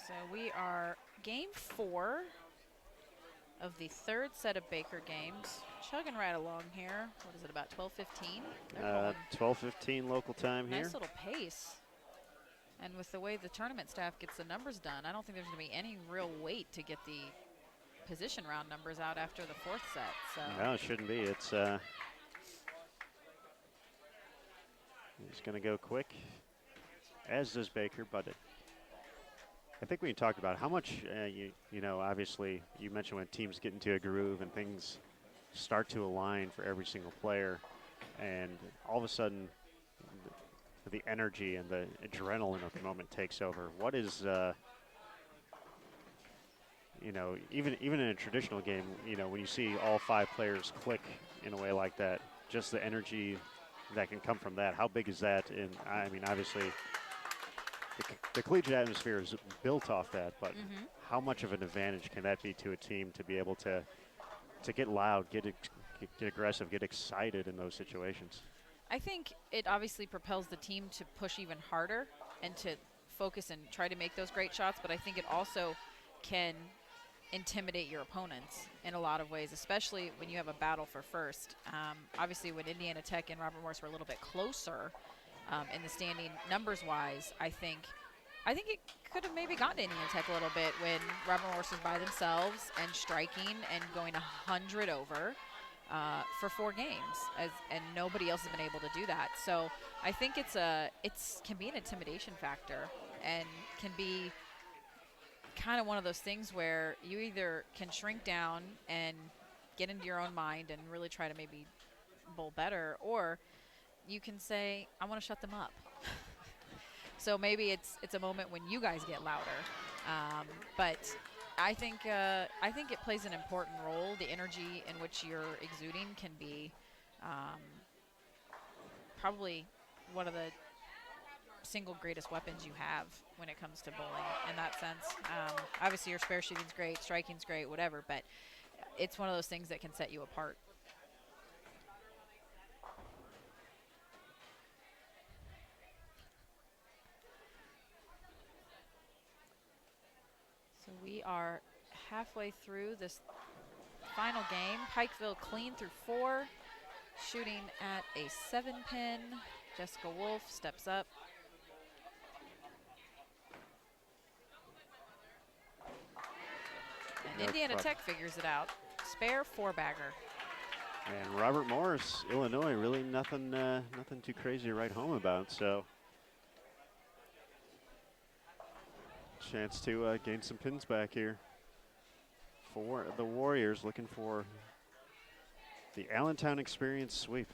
So we are game 4 of the 3rd set of Baker games. Chugging right along here. What is it, about 12:15? 12:15 local time here. Nice little pace. And with the way the tournament staff gets the numbers done, I don't think there's going to be any real wait to get the position round numbers out after the 4th set. So No, it shouldn't be. It's going to go quick, as does Baker, but I think we talked about how much, you know, obviously you mentioned when teams get into a groove and things start to align for every single player, and all of a sudden the energy and the adrenaline of the moment takes over. What is, you know, even in a traditional game, you know, when you see all 5 players click in a way like that, just the energy that can come from that, how big is that? And I mean, obviously, the collegiate atmosphere is built off that, but how much of an advantage can that be to a team to be able to get loud, get aggressive, get excited in those situations? I think it obviously propels the team to push even harder and to focus and try to make those great shots, but I think it also can intimidate your opponents in a lot of ways, especially when you have a battle for first. Obviously, when Indiana Tech and Robert Morris were a little bit closer in the standing numbers-wise, I think it could have maybe gotten to Indiana Tech a little bit when Robert Morris was by themselves and striking and going 100 over for 4 games, and nobody else has been able to do that. So I think it can be an intimidation factor and can be kind of one of those things where you either can shrink down and get into your own mind and really try to maybe bowl better, or you can say, I want to shut them up. So maybe it's a moment when you guys get louder. But I think it plays an important role. The energy in which you're exuding can be probably one of the single greatest weapons you have when it comes to bowling in that sense. Obviously, your spare shooting's great, striking's great, whatever, but it's one of those things that can set you apart. So we are halfway through this final game. Pikeville clean through 4, shooting at a 7-pin. Jessica Wolf steps up. And Indiana Tech figures it out. Spare 4-bagger. And Robert Morris, Illinois, really nothing too crazy to write home about. So chance to gain some pins back here. for the Warriors, looking for the Allentown Experience sweep,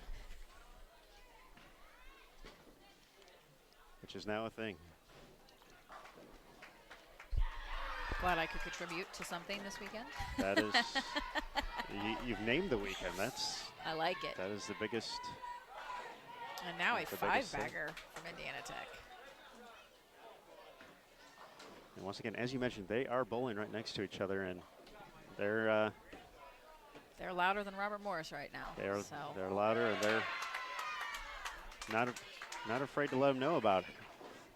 which is now a thing. Glad I could contribute to something this weekend. That is, you've named the weekend. I like it. That is the biggest. And now a the biggest thing. 5-bagger from Indiana Tech. And once again, as you mentioned, they are bowling right next to each other, and they're louder than Robert Morris right now. they're louder, and they're not afraid to let them know about it.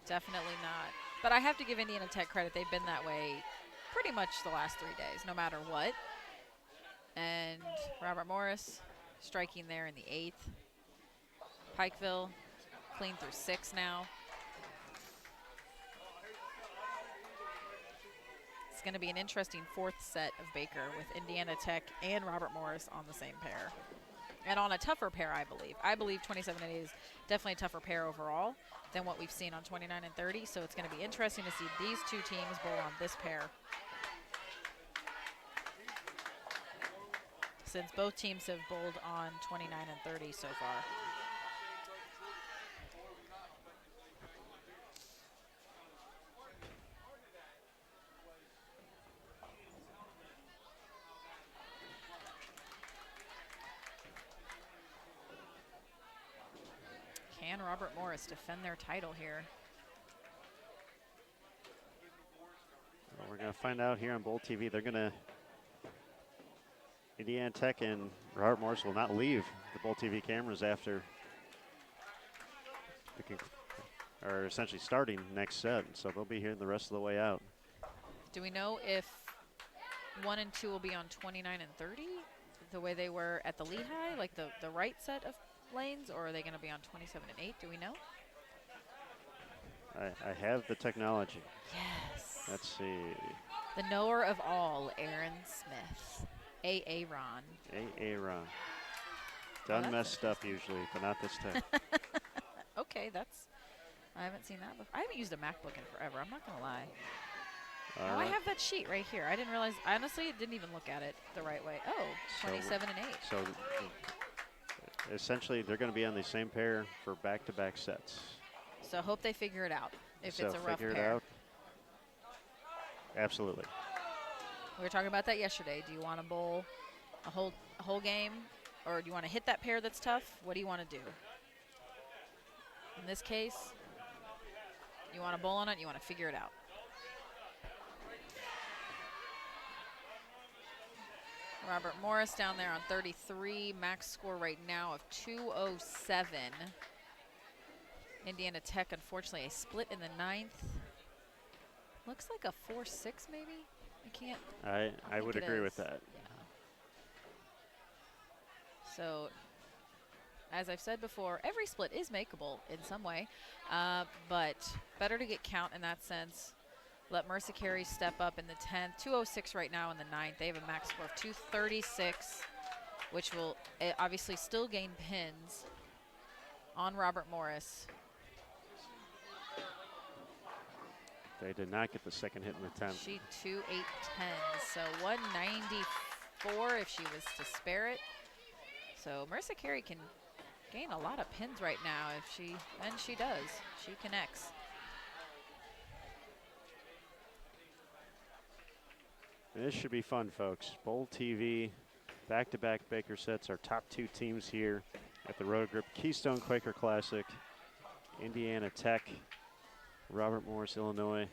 Definitely not. But I have to give Indiana Tech credit. They've been that way pretty much the last 3 days, no matter what. And Robert Morris striking there in the 8th. Pikeville clean through 6 now. It's going to be an interesting 4th set of Baker with Indiana Tech and Robert Morris on the same pair. And on a tougher pair, I believe. I believe 27 and 8 is definitely a tougher pair overall than what we've seen on 29 and 30. So it's going to be interesting to see these two teams bowl on this pair, since both teams have bowled on 29 and 30 so far. Can Robert Morris defend their title here? Well, we're going to find out here on Bowl TV. They're going to, Indiana Tech and Robert Morris will not leave the Bowl TV cameras after, or essentially starting next set. So they'll be here the rest of the way out. Do we know if 1 and 2 will be on 29 and 30, the way they were at the Lehigh, like the right set of lanes, or are they going to be on 27 and 8? Do we know? I have the technology. Yes. Let's see. The knower of all, Aaron Smith. A.A. Ron. A.A. Ron. Done messed up usually, but not this time. Okay, I haven't seen that before. I haven't used a MacBook in forever, I'm not going to lie. All Oh, right. I have that sheet right here. I didn't realize, honestly, didn't even look at it the right way. Oh, 27 and 8. So essentially, they're going to be on the same pair for back-to-back sets. So hope they figure it out if So it's a rough figure it pair. out. Absolutely. We were talking about that yesterday. Do you want to bowl a whole game, or do you want to hit that pair that's tough? What do you want to do? In this case, you want to bowl on it, you want to figure it out. Robert Morris down there on 33, max score right now of 207. Indiana Tech, unfortunately, a split in the 9th. Looks like a 4-6 maybe? I would agree with that. Yeah. So, as I've said before, every split is makeable in some way, but better to get count in that sense. Let Mercer Carey step up in the 10th. 206 right now in the 9th. They have a max score of 236, which will obviously still gain pins on Robert Morris. They did not get the second hit in the 10th. She 2-8-10, so 194 if she was to spare it. So Mercer Carey can gain a lot of pins right now if she, and she does. She connects. This should be fun, folks. Bowl TV, back-to-back Baker sets. Our top 2 teams here at the Road Grip Keystone Quaker Classic. Indiana Tech, Robert Morris, Illinois,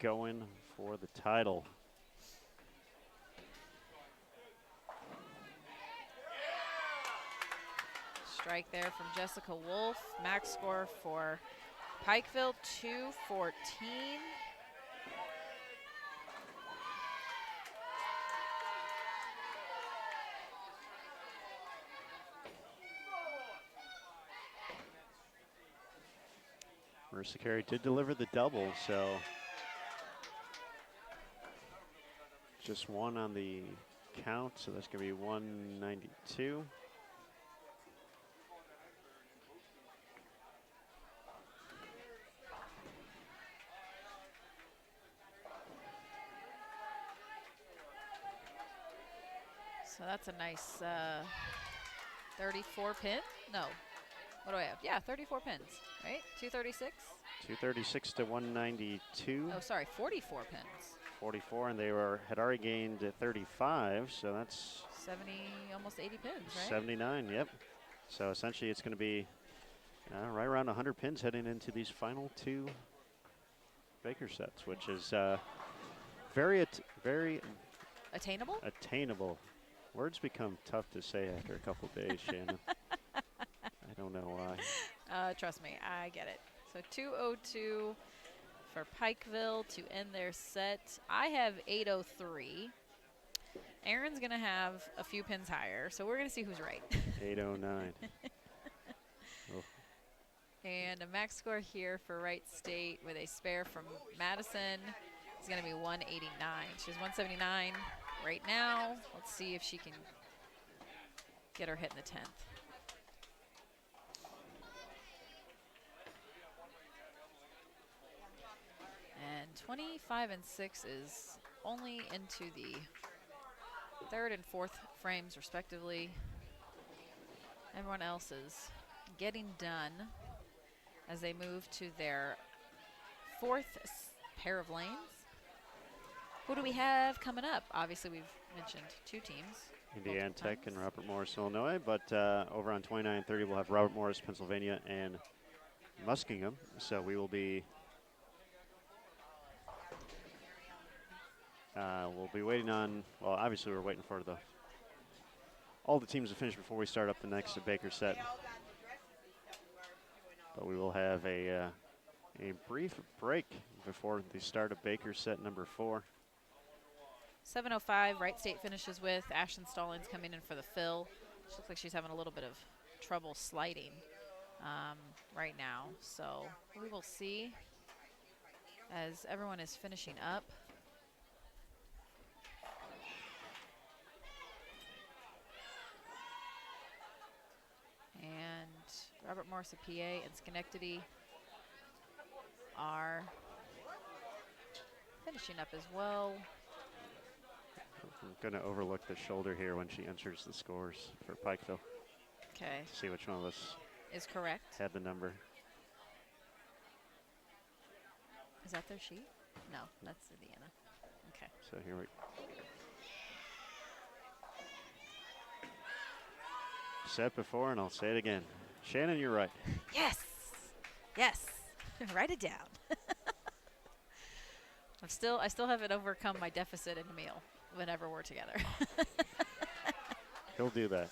going for the title. Strike there from Jessica Wolf. Max score for Pikeville, 214. Mercer Carey did deliver the double, so just one on the count, so that's going to be 192. that's a nice 34 pin. No. What do I have? Yeah, 34 pins, right? 236? 236 to 192. Oh, sorry, 44 pins. 44, and they had already gained 35, so that's 70, almost 80 pins, right? 79, yep. So essentially it's going to be right around 100 pins heading into these final 2 Baker sets, which is very Attainable? attainable. Words become tough to say after a couple days, Shannon. I don't know why. Trust me, I get it. So 202 for Pikeville to end their set. I have 803. Aaron's going to have a few pins higher, so we're going to see who's right. 809. Oh. And a max score here for Wright State with a spare from Madison is going to be 189. She's 179 right now. Let's see if she can get her hit in the 10th. And 25 and 6 is only into the 3rd and 4th frames respectively. Everyone else is getting done as they move to their 4th pair of lanes. Who do we have coming up? Obviously, we've mentioned 2 teams. Indiana Tech and Robert Morris, Illinois, but over on 2930 we'll have Robert Morris, Pennsylvania, and Muskingum. So we will be we'll be waiting on, well, obviously we're waiting for all the teams to finish before we start up the next Baker set. But we will have a brief break before the start of Baker set number 4. 7:05, Wright State finishes with Ashton Stallings coming in for the fill. She looks like she's having a little bit of trouble sliding right now. So we will see as everyone is finishing up. And Robert Morris of PA and Schenectady are finishing up as well. I'm going to overlook the shoulder here when she enters the scores for Pikeville. Okay. See which one of us is correct. had the number. Is that their sheet? No, that's Indiana. Okay. So here we said before, and I'll say it again. Shannon, you're right. Yes. Yes. Write it down. I still haven't overcome my deficit in a meal whenever we're together. He'll do that.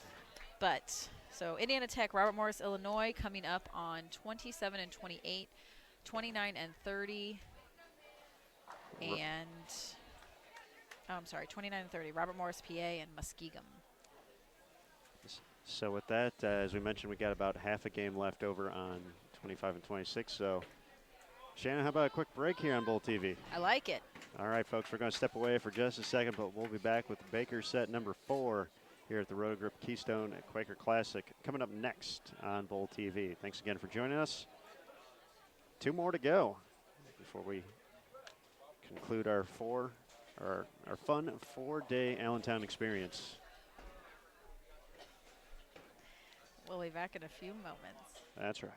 But so Indiana Tech, Robert Morris, Illinois coming up on 27 and 28, 29 and 30, and I'm sorry, 29 and 30. Robert Morris, PA, and Muskingum. So with that, as we mentioned, we got about half a game left over on 25 and 26. So, Shannon, how about a quick break here on Bowl TV? I like it. All right, folks, we're going to step away for just a second, but we'll be back with Baker set number 4 here at the Roto Grip Keystone at Quaker Classic coming up next on Bowl TV. Thanks again for joining us. 2 more to go before we conclude our fun 4-day Allentown experience. We'll be back in a few moments. That's right.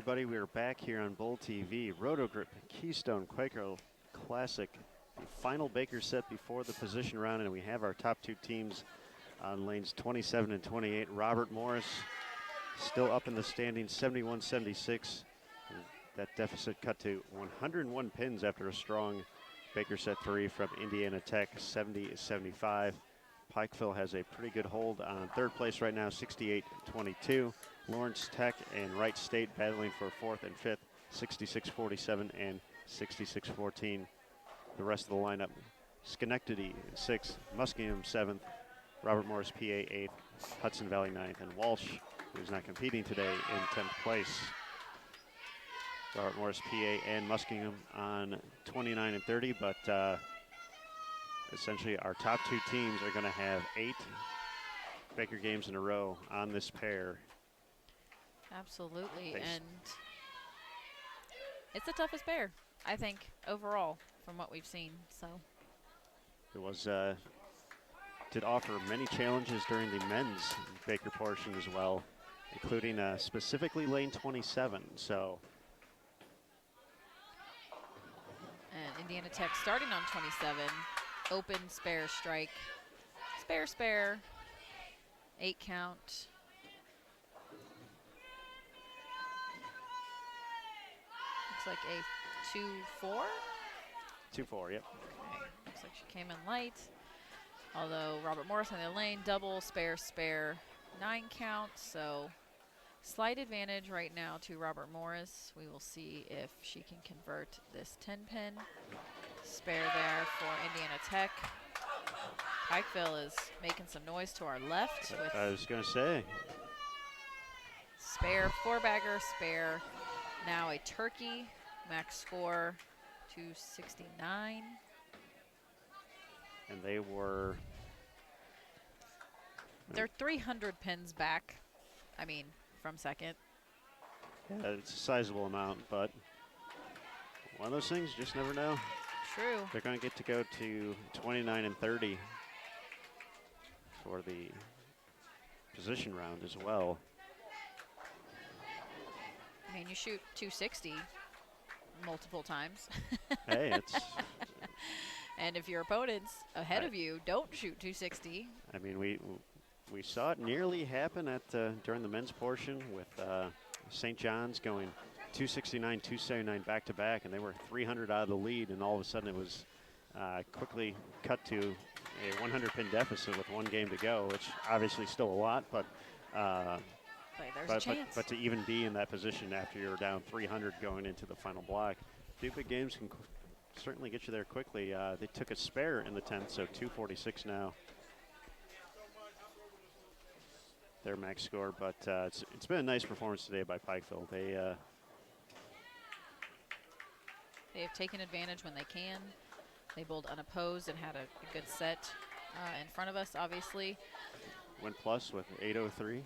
everybody. We are back here on Bowl TV. Rotogrip Keystone Quaker Classic. The final Baker set before the position round, and we have our top two teams on lanes 27 and 28. Robert Morris still up in the standings, 71-76. That deficit cut to 101 pins after a strong Baker set 3 from Indiana Tech, 70-75. Pikeville has a pretty good hold on third place right now, 68-22. Lawrence Tech and Wright State battling for fourth and fifth, 66-47 and 66-14. The rest of the lineup, Schenectady 6th, Muskingum 7th, Robert Morris PA 8th, Hudson Valley 9th, and Walsh, who's not competing today, in 10th place. Robert Morris PA and Muskingum on 29 and 30, but essentially our top two teams are going to have 8 Baker games in a row on this pair. Absolutely, and it's the toughest pair, I think, overall, from what we've seen. So it was did offer many challenges during the men's Baker portion as well, including specifically lane 27. So and Indiana Tech starting on 27, open spare strike, spare, 8 count. Looks like a 2-4. 2-4, yep. Okay. Looks like she came in light. Although Robert Morris on the lane, double, spare, 9 count. So slight advantage right now to Robert Morris. We will see if she can convert this 10 pin. Spare there for Indiana Tech. Pikeville is making some noise to our left. With I was going to say. Spare, 4-bagger, spare. Now a turkey, max score 269. And they were. They're 300 pins back. I mean, from second. Yeah, it's a sizable amount, but one of those things, you just never know. True. They're going to get to go to 29 and 30 for the position round as well. I mean, you shoot 260 multiple times. Hey, it's. And if your opponent's ahead Right. of you, don't shoot 260. I mean, we saw it nearly happen at during the men's portion with St. John's going 269, 279 back to back, and they were 300 out of the lead, and all of a sudden it was quickly cut to a 100 pin deficit with 1 game to go, which obviously still a lot, but. There's a chance. But to even be in that position after you're down 300 going into the final block, 2 big games can certainly get you there quickly. They took a spare in the 10th, so 246 now. Their max score, but it's been a nice performance today by Pikeville. They have taken advantage when they can. They bowled unopposed and had a good set in front of us, obviously. went plus with 803.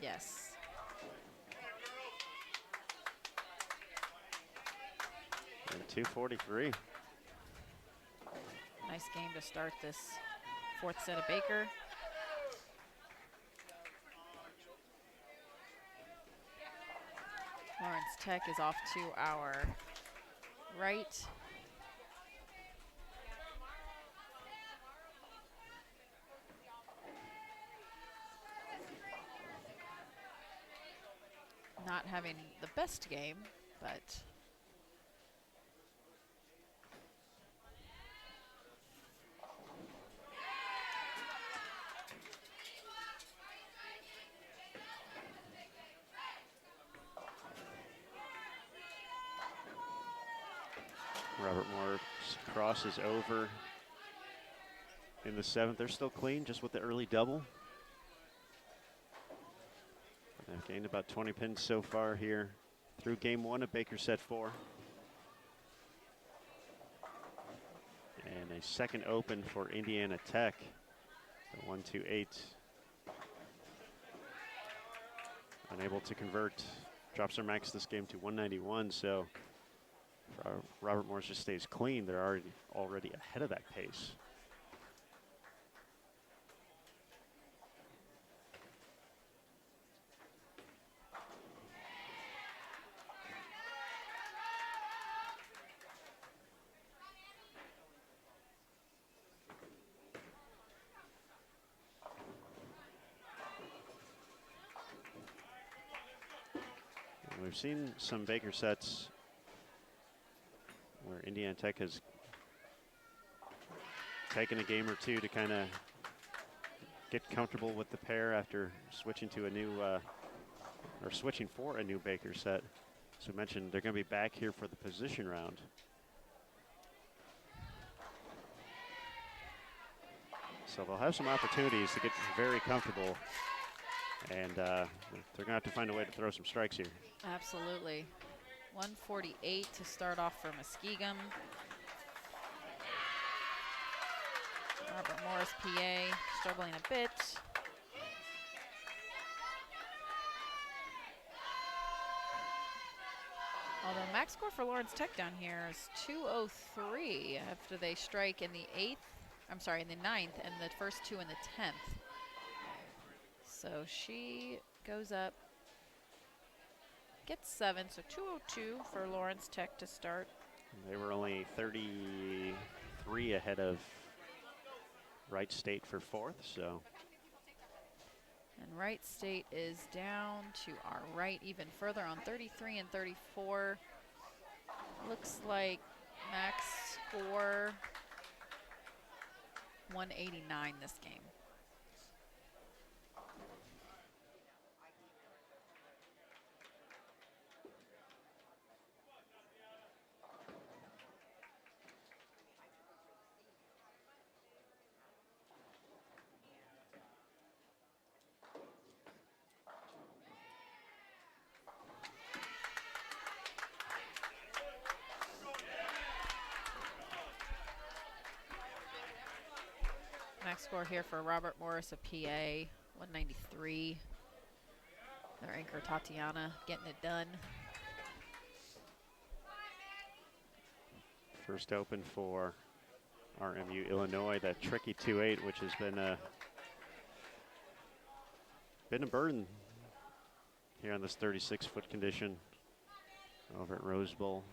Yes. And 243. Nice game to start this 4th set of Baker. Lawrence Tech is off to our right. Not having the best game, but Robert Moore crosses over in the 7th. They're still clean, just with the early double. They've gained about 20 pins so far here through game 1 of Baker set 4. And a second open for Indiana Tech. The 1-2-8. Unable to convert. Drops their max this game to 191. So Robert Morris just stays clean. They're already ahead of that pace. We've seen some Baker sets where Indiana Tech has taken a game or two to kind of get comfortable with the pair after switching to a new, or switching for a new Baker set. So I mentioned they're going to be back here for the position round. So they'll have some opportunities to get very comfortable, and they're going to have to find a way to throw some strikes here. Absolutely. 148 to start off for Muskegon. Robert Morris, PA, struggling a bit. Although max score for Lawrence Tech down here is 203 after they strike in the in the 9th, and the first two in the 10th. So she goes up, gets 7, so 202 for Lawrence Tech to start. They were only 33 ahead of Wright State for 4th, so. And Wright State is down to our right even further on 33 and 34. Looks like max score 189 this game. Max score here for Robert Morris of PA, 193. Their anchor Tatiana getting it done. First open for RMU Illinois, that tricky 2-8, which has been a burden here on this 36-foot condition over at Rose Bowl.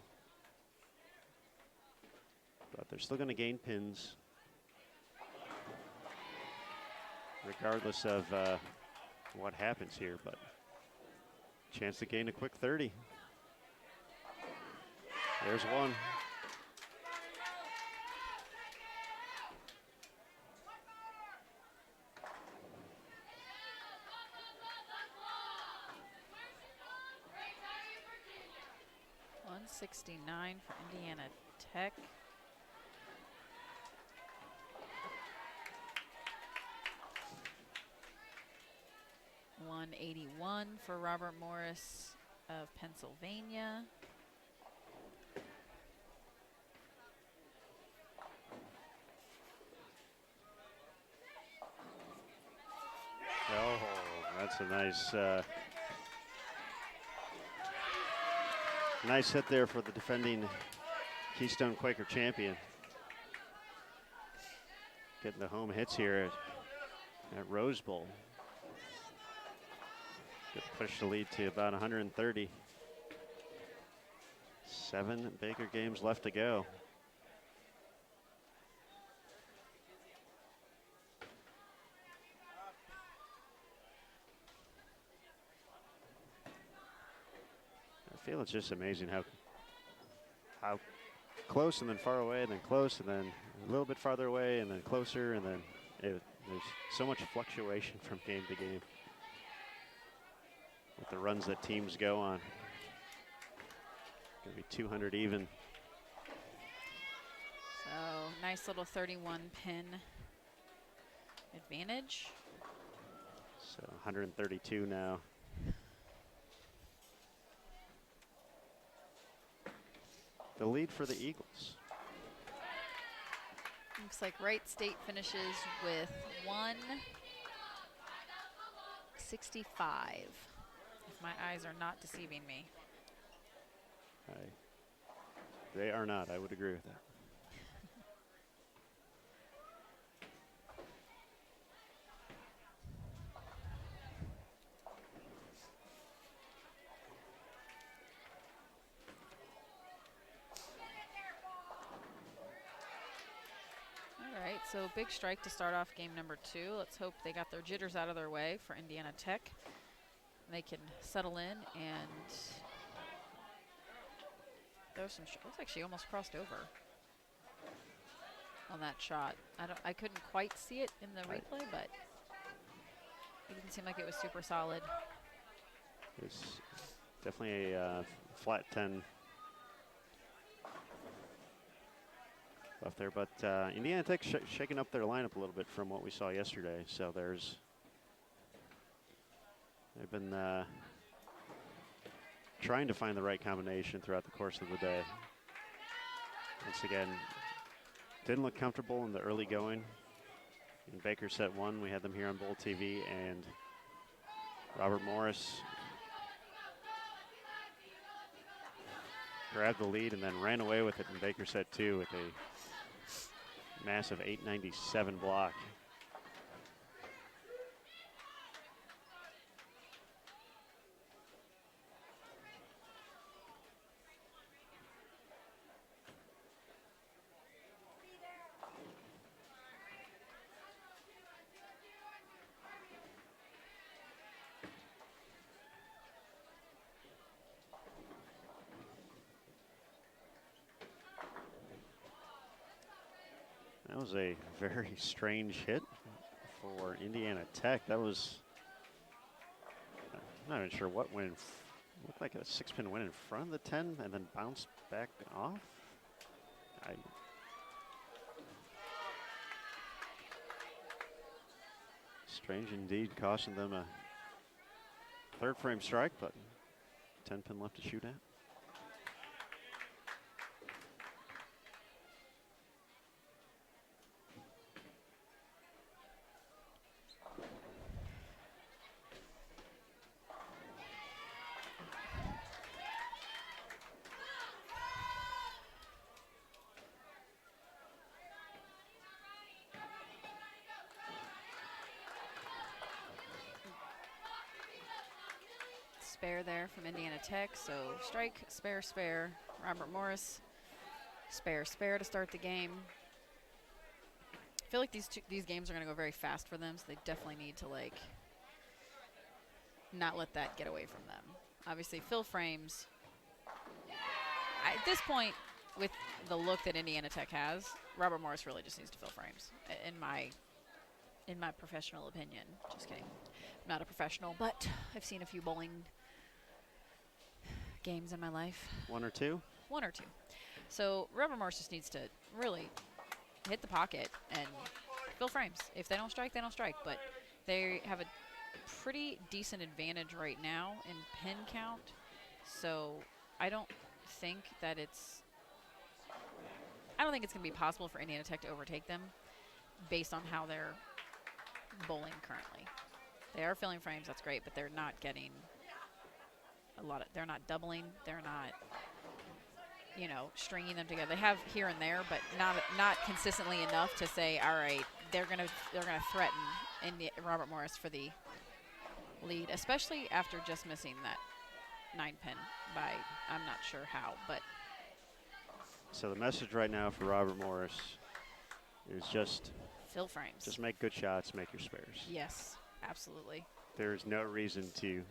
But they're still going to gain pins, regardless of what happens here, but chance to gain a quick 30. There's one. $169 for Indiana Tech. $181 for Robert Morris of Pennsylvania. Oh, that's a nice nice hit there for the defending Keystone Quaker champion. Getting the home hits here at Rose Bowl. Good push to lead to about 130. 7 Baker games left to go. I feel it's just amazing how close and then far away and then close and then a little bit farther away and then closer, and then there's so much fluctuation from game to game with the runs that teams go on. Gonna be 200 even. So nice little 31 pin advantage. So 132 now. The lead for the Eagles. Looks like Wright State finishes with 165. If my eyes are not deceiving me. They are not. I would agree with that. All right, so big strike to start off game number 2. Let's hope they got their jitters out of their way for Indiana Tech. They can settle in and There was some. Looks like she almost crossed over on that shot. I couldn't quite see it in the replay, but it didn't seem like it was super solid. It's definitely a flat 10 left there, but Indiana Tech shaking up their lineup a little bit from what we saw yesterday. So they've been trying to find the right combination throughout the course of the day. Once again, didn't look comfortable in the early going. In Baker set 1, we had them here on Bowl TV, and Robert Morris grabbed the lead and then ran away with it in Baker set 2 with a massive 897 block. That was a very strange hit for Indiana Tech. That was, I'm not even sure what went, looked like a 6-pin went in front of the 10 and then bounced back off. Strange indeed, costing them a 3rd frame strike, but 10-pin left to shoot at. Spare there from Indiana Tech, so strike, spare, spare. Robert Morris, spare, spare to start the game. I feel like these games are going to go very fast for them, so they definitely need to like not let that get away from them. Obviously, fill frames. At this point, with the look that Indiana Tech has, Robert Morris really just needs to fill frames, in my professional opinion. Just kidding. I'm not a professional, but I've seen a few bowling games in my life. 1 or 2? 1 or 2. So Robert Morris just needs to really hit the pocket and fill frames. If they don't strike, they don't strike. But they have a pretty decent advantage right now in pin count. So I don't think it's going to be possible for Indiana Tech to overtake them based on how they're bowling currently. They are filling frames, that's great, but they're not getting they're not doubling, they're not, stringing them together. They have here and there, but not consistently enough to say, all right, they're gonna threaten Robert Morris for the lead, especially after just missing that 9-pin by I'm not sure how, but. So the message right now for Robert Morris is just fill frames. Just make good shots, make your spares. Yes, absolutely. There's no reason to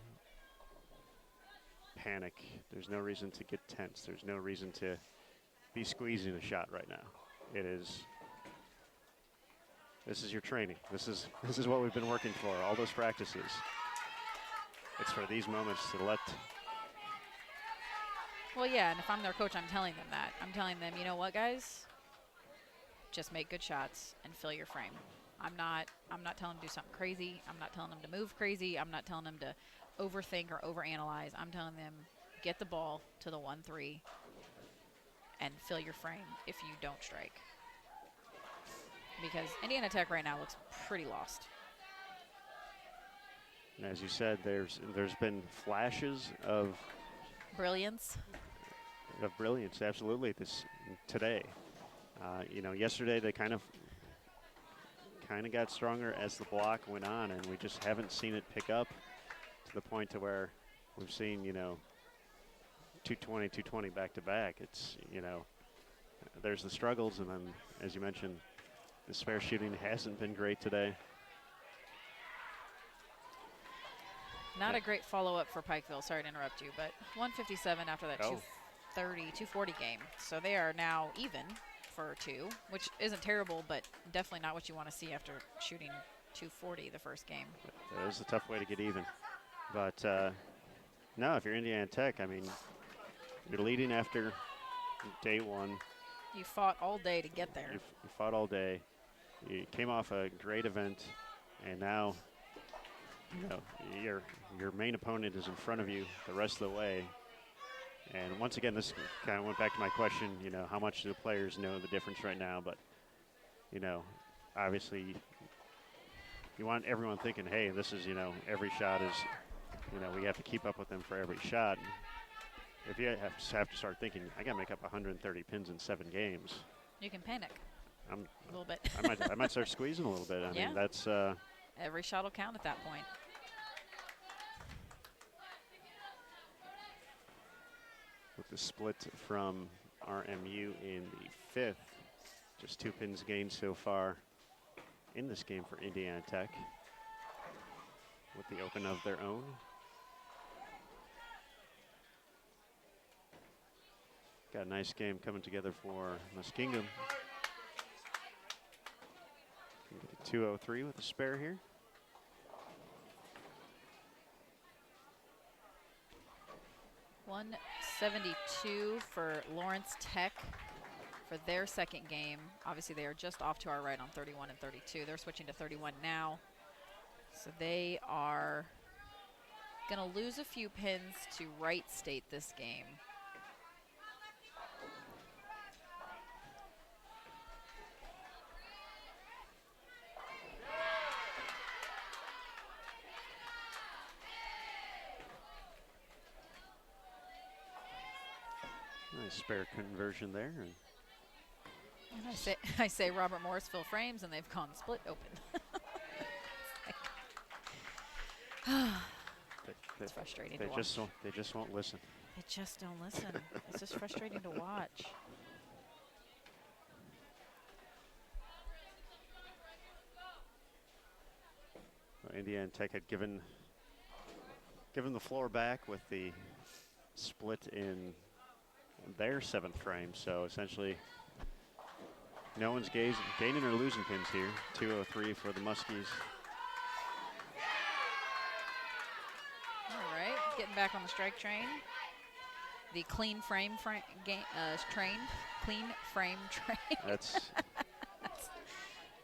panic. There's no reason to get tense. There's no reason to be squeezing a shot right now. This is your training. This is what we've been working for, all those practices. It's for these moments to let. Well, yeah, and if I'm their coach, I'm telling them that. I'm telling them, you know what, guys? Just make good shots and fill your frame. I'm not telling them to do something crazy. I'm not telling them to move crazy. I'm not telling them to overthink or overanalyze. I'm telling them get the ball to the 1-3 and fill your frame if you don't strike. Because Indiana Tech right now looks pretty lost. And as you said, there's been flashes of brilliance. Of brilliance, absolutely. Today, yesterday they kind of got stronger as the block went on, and we just haven't seen it pick up to the point to where we've seen 220, 220 back to back. It's there's the struggles, and then as you mentioned, the spare shooting hasn't been great today. Not a great follow-up for Pikeville. Sorry to interrupt you, but 157 after that 240 game. So they are now even for 2, which isn't terrible, but definitely not what you want to see after shooting 240 the first game. That was a tough way to get even. But no, if you're Indiana Tech, I mean, you're leading after day 1. You fought all day to get there. You fought all day. You came off a great event, and now, you know, your main opponent is in front of you the rest of the way. And once again, this kind of went back to my question, you know, how much do the players know the difference right now? But, you know, obviously you want everyone thinking, hey, this is, you know, every shot is, you know, we have to keep up with them for every shot. If you have to start thinking, I got to make up 130 pins in 7 games. You can panic a little bit. I might start squeezing a little bit. I mean, that's every shot will count at that point. with the split from RMU in the 5th. Just 2 pins gained so far in this game for Indiana Tech with the open of their own. Got a nice game coming together for Muskingum. 203 with a spare here. .172 for Lawrence Tech for their second game. Obviously, they are just off to our right on 31 and 32. They're switching to 31 now. So they are going to lose a few pins to Wright State this game. Nice spare conversion there. And I say Robert Morrisville frames, and they've gone split open. It's frustrating to watch. They just won't listen. They just don't listen. It's just frustrating to watch. Well, Indiana Tech had given the floor back with the split in their 7th frame, so essentially no one's gaining or losing pins here. 203 for the Muskies. All right, getting back on the strike train. The clean frame train. That's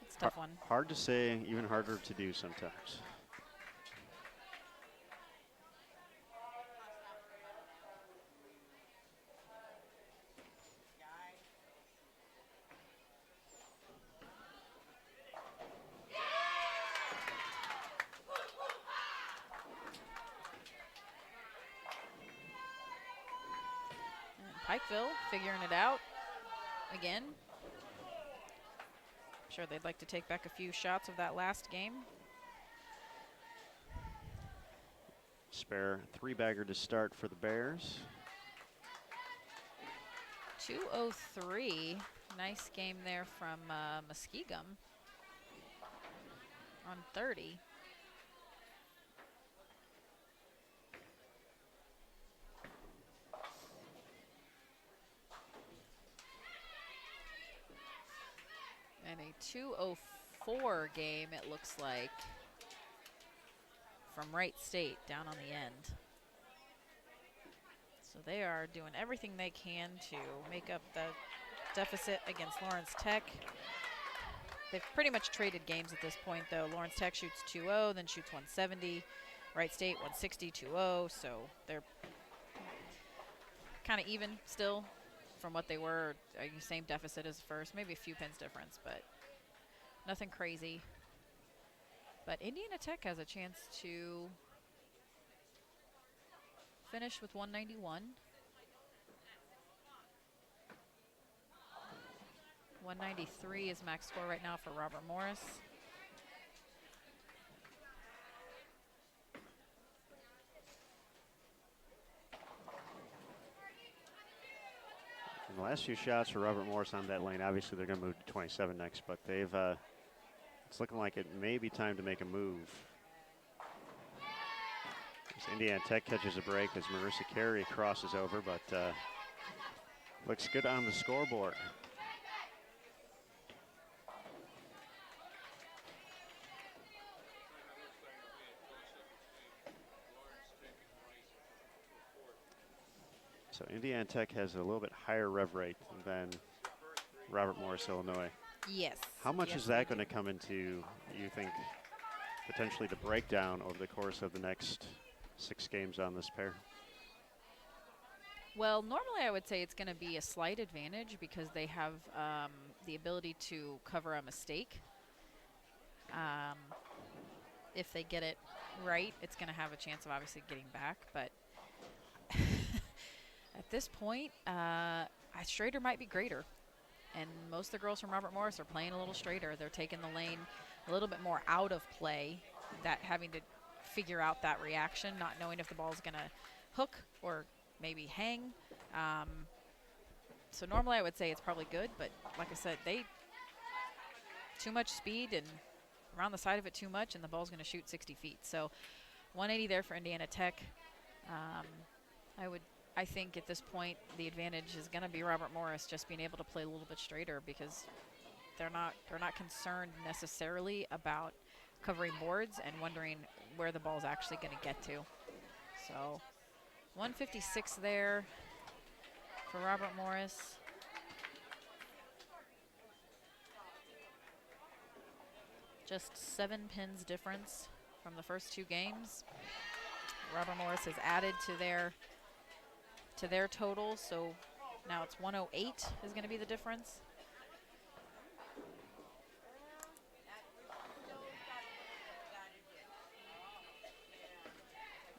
It's a tough one. hard to say, even harder to do sometimes. Pikeville figuring it out again. I'm sure they'd like to take back a few shots of that last game. Spare 3-bagger to start for the Bears. 203. Nice game there from Muskingum on 30. And a 204 game, it looks like, from Wright State down on the end. So they are doing everything they can to make up the deficit against Lawrence Tech. They've pretty much traded games at this point, though. Lawrence Tech shoots 2-0, then shoots 170. Wright State 160, 2-0. So they're kind of even still from what they were. Same deficit as first, maybe a few pins difference, but nothing crazy. But Indiana Tech has a chance to finish with 191. 193 is max score right now for Robert Morris. And the last few shots for Robert Morris on that lane, obviously they're going to move to 27 next, but they've it's looking like it may be time to make a move. As Indiana Tech catches a break as Marissa Carey crosses over, but Looks good on the scoreboard. So Indiana Tech has a little bit higher rev rate than Robert Morris, Illinois. Yes. How much yes, is that they going to come into, you think, potentially the breakdown over the course of the next 6 games on this pair? Well, normally I would say it's going to be a slight advantage because they have the ability to cover a mistake. If they get it right, it's going to have a chance of obviously getting back. But at this point, a straighter might be greater. And most of the girls from Robert Morris are playing a little straighter. They're taking the lane a little bit more out of play, that having to figure out that reaction, not knowing if the ball's going to hook or maybe hang. So normally I would say it's probably good, but like I said, too much speed and around the side of it too much, and the ball's going to shoot 60 feet. So 180 there for Indiana Tech. I think at this point the advantage is going to be Robert Morris just being able to play a little bit straighter because they're not concerned necessarily about covering boards and wondering where the ball's actually going to get to. So 156 there for Robert Morris. Just 7 pins difference from the first 2 games. Robert Morris has added to their total, so now it's 108 is going to be the difference.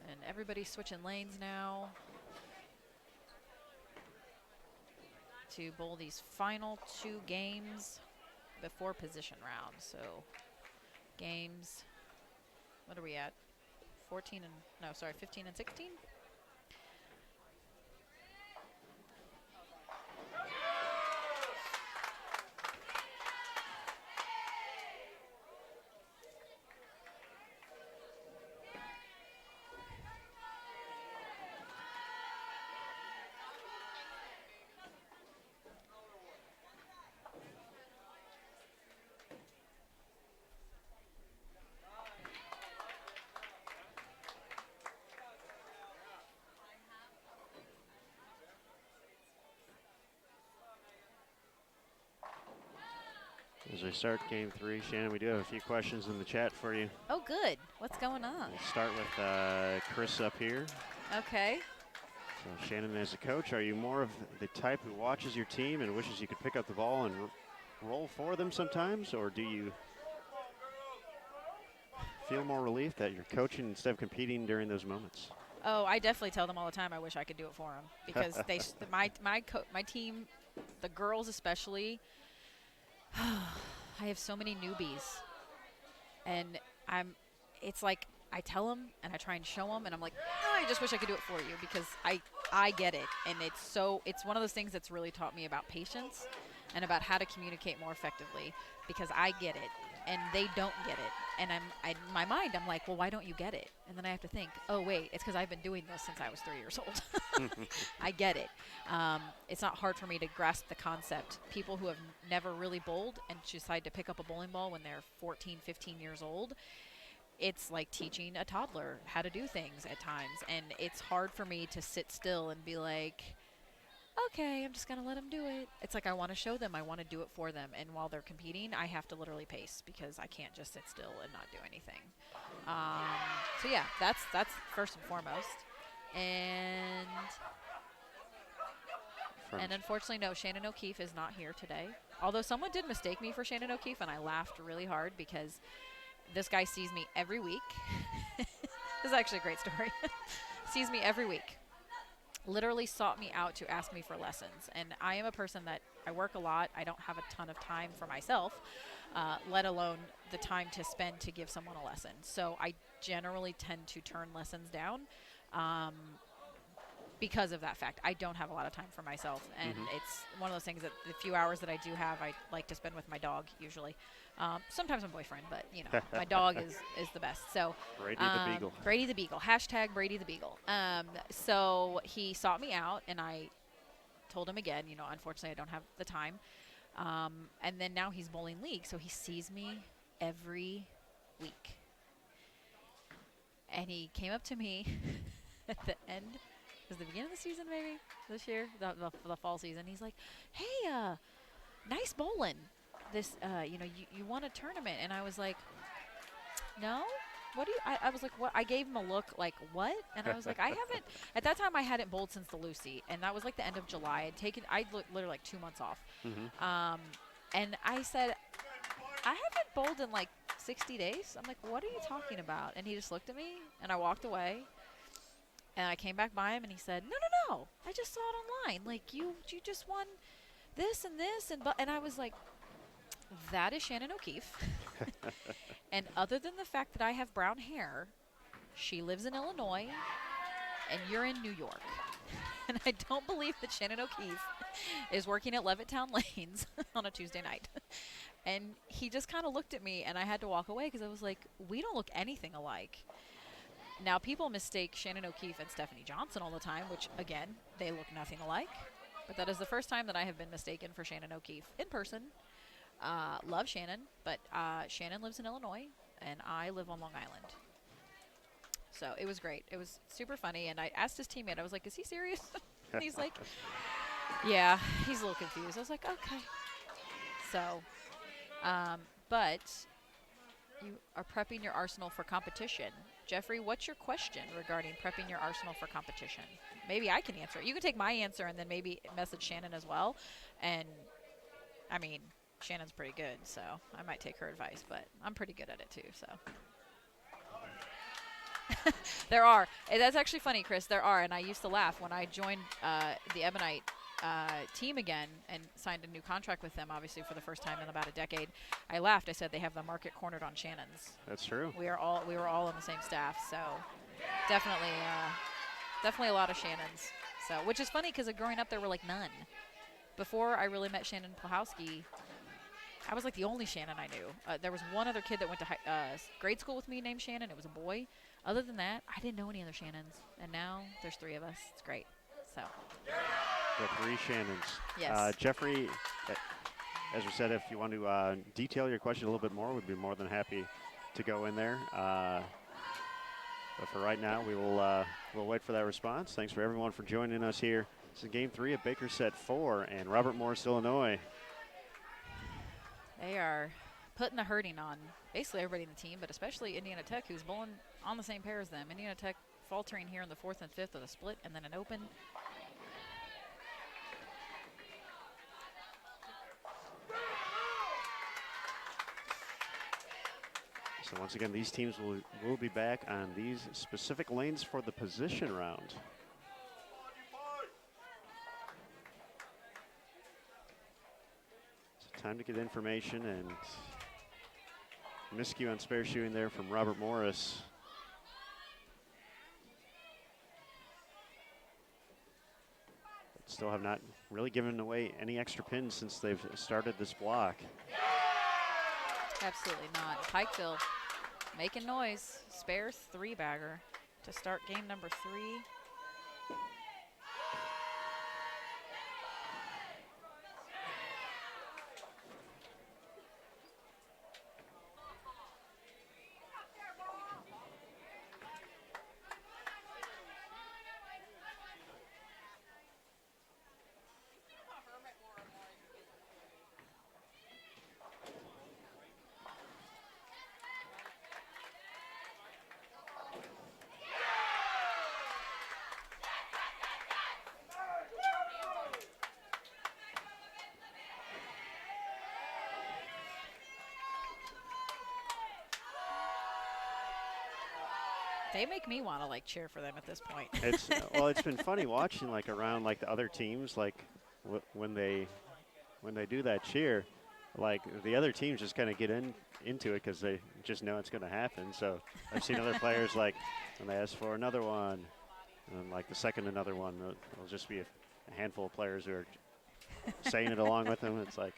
And everybody's switching lanes now to bowl these final 2 games before position round. So games, what are we at? 15 and 16? As we start game 3, Shannon, we do have a few questions in the chat for you. Oh, good. What's going on? We'll start with Chris up here. Okay. So Shannon, as a coach, are you more of the type who watches your team and wishes you could pick up the ball and roll for them sometimes, or do you feel more relief that you're coaching instead of competing during those moments? Oh, I definitely tell them all the time I wish I could do it for them because my team, the girls especially, I have so many newbies, and it's like I tell them and I try and show them, and I'm like, oh, I just wish I could do it for you because I get it, and it's one of those things that's really taught me about patience and about how to communicate more effectively because I get it and they don't get it, and in my mind I'm like, well, why don't you get it? And then I have to think, oh wait, it's because I've been doing this since I was 3 years old. I get it. It's not hard for me to grasp the concept. People who have never really bowled and decide to pick up a bowling ball when they're 14, 15 years old, it's like teaching a toddler how to do things at times, and it's hard for me to sit still and be like, okay, I'm just going to let them do it. It's like I want to show them, I want to do it for them, and while they're competing, I have to literally pace because I can't just sit still and not do anything. So yeah, that's first and foremost. And unfortunately, no, Shannon O'Keefe is not here today. Although someone did mistake me for Shannon O'Keefe, and I laughed really hard because this guy sees me every week. This is actually a great story. Sees me every week. Literally sought me out to ask me for lessons. And I am a person that I work a lot. I don't have a ton of time for myself, let alone the time to spend to give someone a lesson. So I generally tend to turn lessons down because of that fact. I don't have a lot of time for myself. And it's one of those things that the few hours that I do have, I like to spend with my dog usually. Sometimes my boyfriend, but you know, my dog is the best. So Brady the Beagle. Brady the Beagle. Hashtag Brady the Beagle. So he sought me out, and I told him again, unfortunately I don't have the time. And then now he's bowling league, so he sees me every week. And he came up to me at the end, it was the beginning of the season maybe, this year, the fall season. He's like, hey, nice bowling. This, you won a tournament. And I was like, no? What do you, I was like, what? I gave him a look like, what? And I was like, I haven't, at that time I hadn't bowled since the Lucy. And that was like the end of July. I'd literally like 2 months off. And I said, I haven't bowled in like 60 days. I'm like, what are you talking about? And he just looked at me, and I walked away. And I came back by him, and he said, no. I just saw it online. Like, you just won this and this. And I was like, that is Shannon O'Keefe. And other than the fact that I have brown hair, she lives in Illinois, and you're in New York. And I don't believe that Shannon O'Keefe is working at Levittown Lanes on a Tuesday night. And he just kind of looked at me, and I had to walk away because I was like, we don't look anything alike. Now, people mistake Shannon O'Keefe and Stephanie Johnson all the time, which, again, they look nothing alike. But that is the first time that I have been mistaken for Shannon O'Keefe in person. Love Shannon, but Shannon lives in Illinois, and I live on Long Island. So it was great. It was super funny, and I asked his teammate, I was like, is he serious? And he's like, yeah, he's a little confused. I was like, okay. So, but you are prepping your arsenal for competition. Jeffrey, what's your question regarding prepping your arsenal for competition? Maybe I can answer it. You can take my answer and then maybe message Shannon as well. And, I mean, Shannon's pretty good, so I might take her advice, but I'm pretty good at it too, so. There are. That's actually funny, Chris. There are, and I used to laugh when I joined the Ebonite team again and signed a new contract with them, obviously for the first time in about a decade. I laughed. I said they have the market cornered on Shannon's. That's true. We were all on the same staff, so definitely a lot of Shannon's. So, which is funny because growing up there were like none. Before I really met Shannon Plahowski, I was like the only Shannon I knew. There was one other kid that went to grade school with me named Shannon. It was a boy. Other than that, I didn't know any other Shannons. And now there's 3 of us. It's great. So. The 3 Shannons. Yes. Jeffrey, as we said, if you want to detail your question a little bit more, we'd be more than happy to go in there. But for right now, we'll wait for that response. Thanks for everyone for joining us here. This is Game 3 of Baker Set 4 and Robert Morris, Illinois. They are putting the hurting on basically everybody in the team, but especially Indiana Tech, who's bowling on the same pair as them. Indiana Tech faltering here in the 4th and 5th with a split and then an open. So once again, these teams will be back on these specific lanes for the position round. So time to get information, and miscue on spare shoeing there from Robert Morris. But still have not really given away any extra pins since they've started this block. Absolutely not. Pikeville making noise. Spare 3-bagger to start game number 3. They make me want to like cheer for them at this point. It's well, it's been funny watching like around like the other teams, like when they do that cheer, like the other teams just kind of get into it because they just know it's going to happen. So I've seen other players like when they ask for another one, and then like the second another one, it'll just be a handful of players who are saying it along with them. It's like.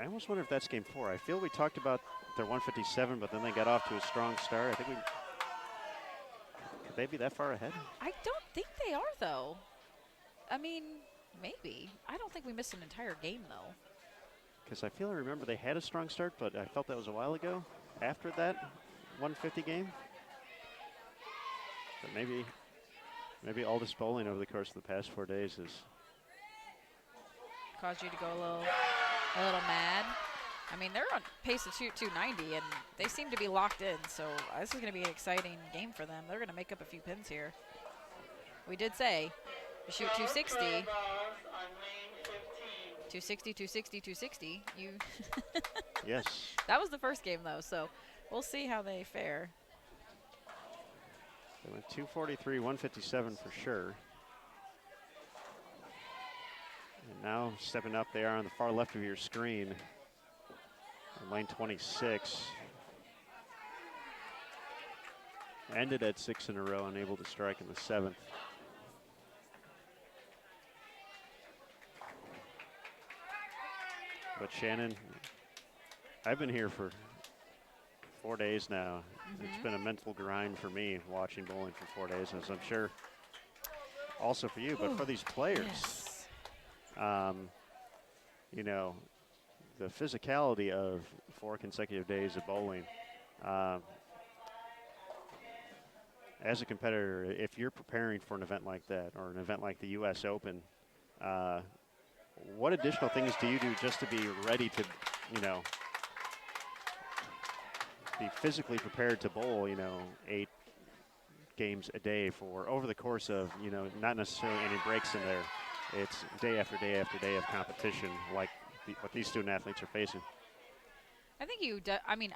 I almost wonder if that's game 4. I feel we talked about their 157, but then they got off to a strong start. I think could they be that far ahead? I don't think they are, though. I mean, maybe. I don't think we missed an entire game, though. Because I feel I remember they had a strong start, but I felt that was a while ago after that 150 game. But maybe all this bowling over the course of the past 4 days has caused you to go a little mad. I mean, they're on pace to shoot 290, and they seem to be locked in. So this is going to be an exciting game for them. They're going to make up a few pins here. We did say you shoot 260. 260, 260, 260. You. Yes. That was the first game, though, so we'll see how they fare. They went 243, 157 for sure. And now stepping up, they are on the far left of your screen. On lane 26. Ended at 6 in a row, unable to strike in the 7th. But Shannon, I've been here for 4 days now. It's been a mental grind for me watching bowling for 4 days, as I'm sure also for you, but for these players. Yes. You know, the physicality of 4 consecutive days of bowling. As a competitor, if you're preparing for an event like that or an event like the U.S. Open, what additional things do you do just to be ready to, be physically prepared to bowl, 8 games a day for over the course of, not necessarily any breaks in there. It's day after day after day of competition like what these student athletes are facing. I think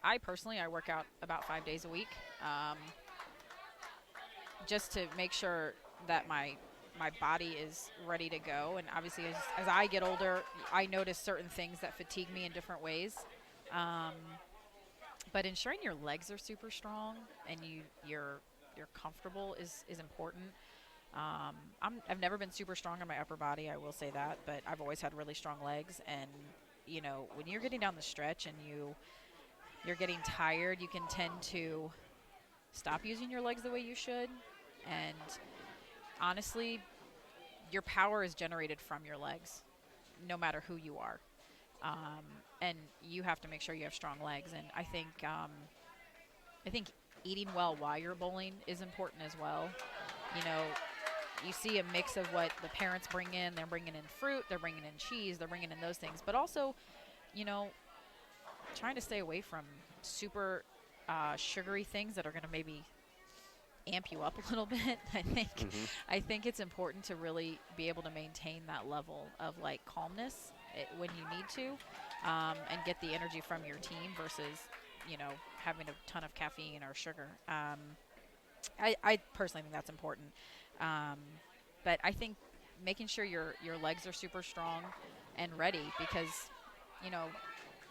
I personally, I work out about 5 days a week just to make sure that my body is ready to go. And obviously, as I get older, I notice certain things that fatigue me in different ways. But ensuring your legs are super strong and you're comfortable is important. I've never been super strong in my upper body, I will say that, but I've always had really strong legs. And when you're getting down the stretch and you're getting tired, you can tend to stop using your legs the way you should. And honestly, your power is generated from your legs, no matter who you are. And you have to make sure you have strong legs. And I think eating well while you're bowling is important as well. You see a mix of what the parents bring in. They're bringing in fruit, they're bringing in cheese, they're bringing in those things. But also, trying to stay away from super sugary things that are going to maybe amp you up a little bit. I think it's important to really be able to maintain that level of calmness when you need to, and get the energy from your team versus having a ton of caffeine or sugar. I personally think that's important, but I think making sure your legs are super strong and ready, because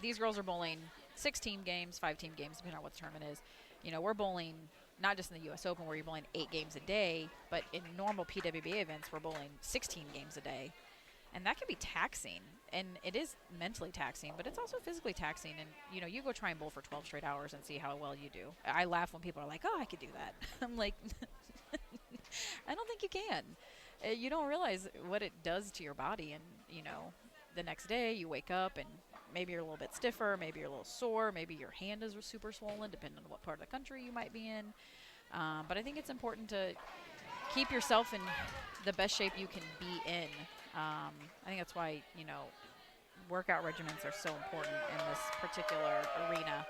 these girls are bowling 6-team games, 5-team games, depending on what the tournament is. We're bowling not just in the U.S. Open where you're bowling 8 games a day, but in normal PWBA events, we're bowling 16 games a day. And that can be taxing, and it is mentally taxing, but it's also physically taxing. And, you go try and bowl for 12 straight hours and see how well you do. I laugh when people are like, oh, I could do that. I'm like, I don't think you can. You don't realize what it does to your body. And, the next day you wake up and maybe you're a little bit stiffer, maybe you're a little sore, maybe your hand is super swollen, depending on what part of the country you might be in. But I think it's important to keep yourself in the best shape you can be in. I think that's why, workout regimens are so important in this particular arena.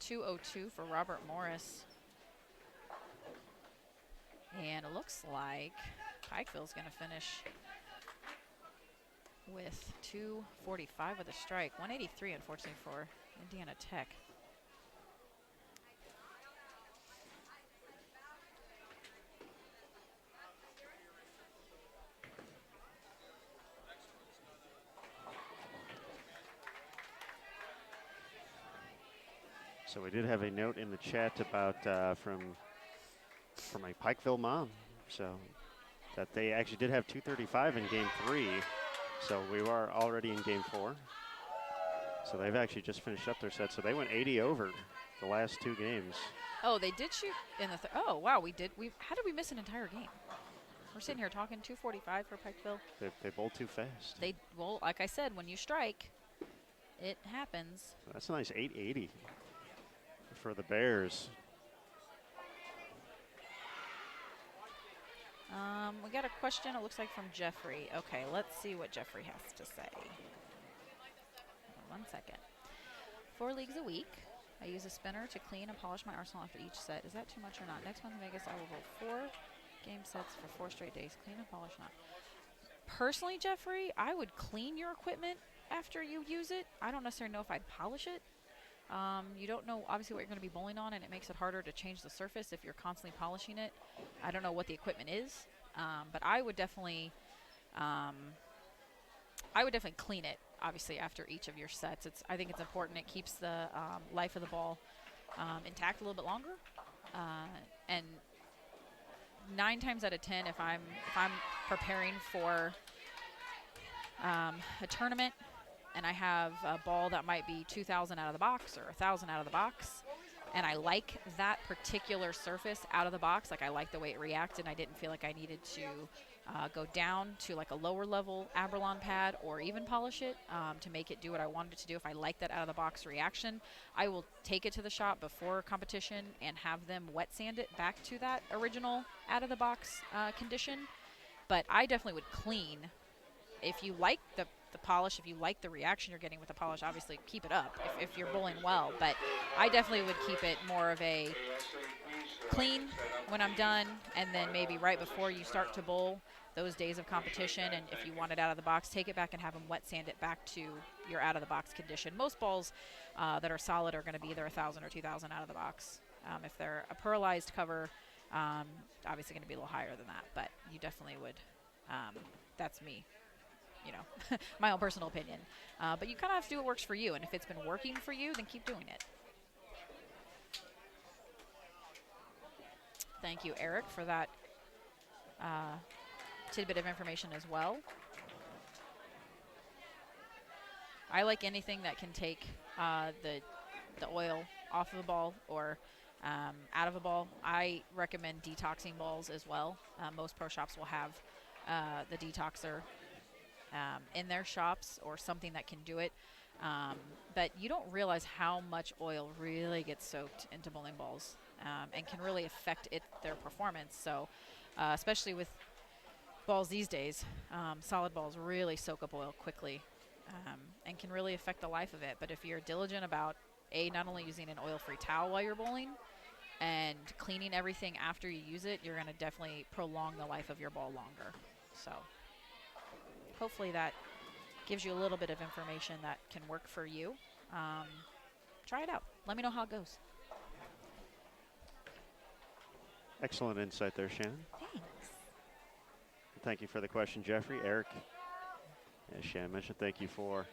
2:02 for Robert Morris. And it looks like Pikeville's going to finish with 2:45 with a strike. 183, unfortunately, for Indiana Tech. So we did have a note in the chat about from a Pikeville mom, so that they actually did have 235 in game 3. So we are already in game 4. So they've actually just finished up their set. So they went 80 over the last 2 games. Oh, they did shoot in the oh, wow, we did. How did we miss an entire game? We're sitting here talking 2:45 for Pikeville. They bowled too fast. Well, like I said, when you strike, it happens. That's a nice 880 for the Bears. We got a question, it looks like from Jeffrey. Okay, let's see what Jeffrey has to say. Hold on 1 second. 4 leagues a week. I use a spinner to clean and polish my arsenal after each set. Is that too much or not? Next month in Vegas, I will bowl 4 game sets for 4 straight days. Clean and polish not. Personally, Jeffrey, I would clean your equipment after you use it. I don't necessarily know if I'd polish it. You don't know obviously what you're going to be bowling on, and it makes it harder to change the surface if you're constantly polishing it. I don't know what the equipment is, but I would definitely clean it obviously after each of your sets. I think it's important. It keeps the life of the ball intact a little bit longer, and 9 times out of 10, if I'm preparing for a tournament and I have a ball that might be 2,000 out of the box or 1,000 out of the box, and I like that particular surface out of the box, like I like the way it reacted, and I didn't feel like I needed to go down to like a lower level Abralon pad or even polish it to make it do what I wanted it to do. If I like that out of the box reaction, I will take it to the shop before competition and have them wet sand it back to that original out of the box condition. But I definitely would clean. If you like the polish, if you like the reaction you're getting with the polish, obviously keep it up if you're bowling well. But I definitely would keep it more of a clean when I'm done, and then maybe right before you start to bowl those days of competition, and if you want it out of the box, take it back and have them wet sand it back to your out of the box condition. Most balls that are solid are going to be either 1,000 or 2,000 out of the box. If they're a pearlized cover, obviously going to be a little higher than that, but you definitely would. That's me, my own personal opinion. But you kind of have to do what works for you, and if it's been working for you, then keep doing it. Thank you, Eric, for that tidbit of information as well. I like anything that can take the oil off of a ball or out of a ball. I recommend detoxing balls as well. Most pro shops will have the detoxer in their shops or something that can do it. But you don't realize how much oil really gets soaked into bowling balls and can really affect their performance. So especially with balls these days, solid balls really soak up oil quickly and can really affect the life of it. But if you're diligent about not only using an oil-free towel while you're bowling and cleaning everything after you use it, you're going to definitely prolong the life of your ball longer. So hopefully that gives you a little bit of information that can work for you. Try it out. Let me know how it goes. Excellent insight there, Shannon. Thanks. Thank you for the question, Jeffrey. Eric, as Shannon mentioned, thank you for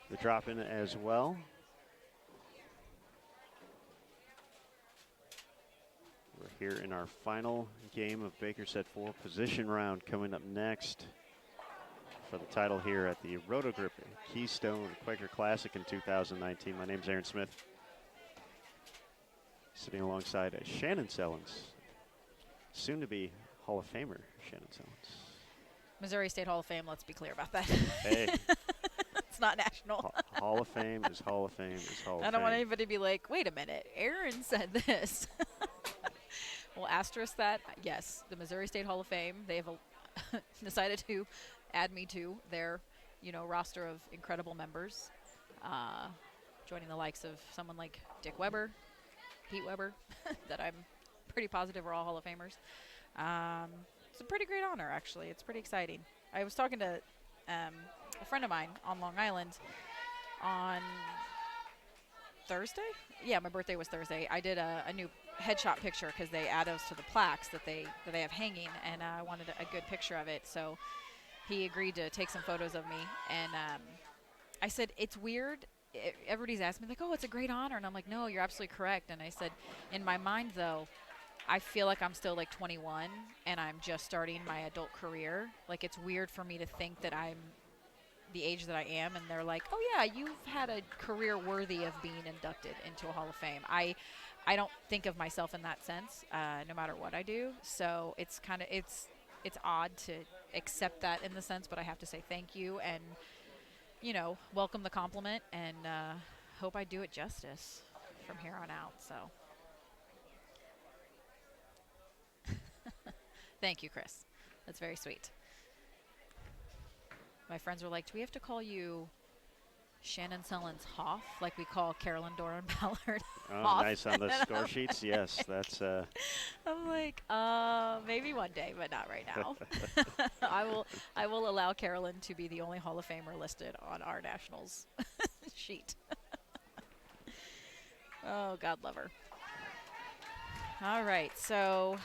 the drop-in as well. We're here in our final game of Baker Set 4 position round coming up next for the title here at the Rotogrip Keystone Quaker Classic in 2019. My name's Aaron Smith, sitting alongside Shannon Sellens, soon-to-be Hall of Famer Shannon Sellens. Missouri State Hall of Fame, let's be clear about that. Hey. It's not national. Hall of Fame is Hall of Fame is Hall of Fame. I don't want anybody to be like, wait a minute, Aaron said this. We'll asterisk that. Yes, the Missouri State Hall of Fame, they've decided to add me to their, roster of incredible members, joining the likes of someone like Dick Weber, Pete Weber, that I'm pretty positive are all Hall of Famers. It's a pretty great honor, actually. It's pretty exciting. I was talking to a friend of mine on Long Island on Thursday. Yeah, my birthday was Thursday. I did a new headshot picture because they add us to the plaques that they have hanging, and I wanted a good picture of it. So he agreed to take some photos of me, and I said, it's weird. Everybody's asking me, like, oh, it's a great honor. And I'm like, no, you're absolutely correct. And I said, in my mind, though, I feel like I'm still like 21 and I'm just starting my adult career. Like, it's weird for me to think that I'm the age that I am, and they're like, "Oh yeah, you've had a career worthy of being inducted into a Hall of Fame." I don't think of myself in that sense, no matter what I do. So it's kind of it's odd to accept that in the sense, but I have to say thank you and welcome the compliment and hope I do it justice from here on out. So thank you, Chris. That's very sweet. My friends were like, "Do we have to call you Shannon Sellens Hoff like we call Carolyn Doran Ballard?" Oh, Hoff? nice on the score sheets. Yes, that's. I'm like, maybe one day, but not right now. I will allow Carolyn to be the only Hall of Famer listed on our Nationals sheet. Oh, God love her. All right, so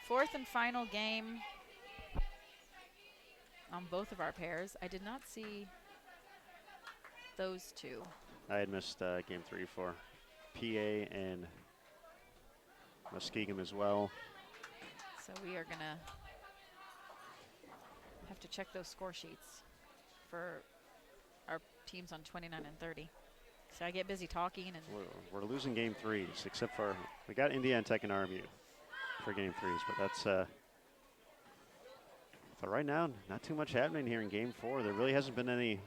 fourth and final game on both of our pairs. I did not see those two. I had missed game 3 for PA and Muskegon as well. So we are going to have to check those score sheets for our teams on 29 and 30. So I get busy talking. And We're losing game 3s, except for we got Indiana Tech and RMU for game 3s, but that's. But right now, not too much happening here in game 4. There really hasn't been any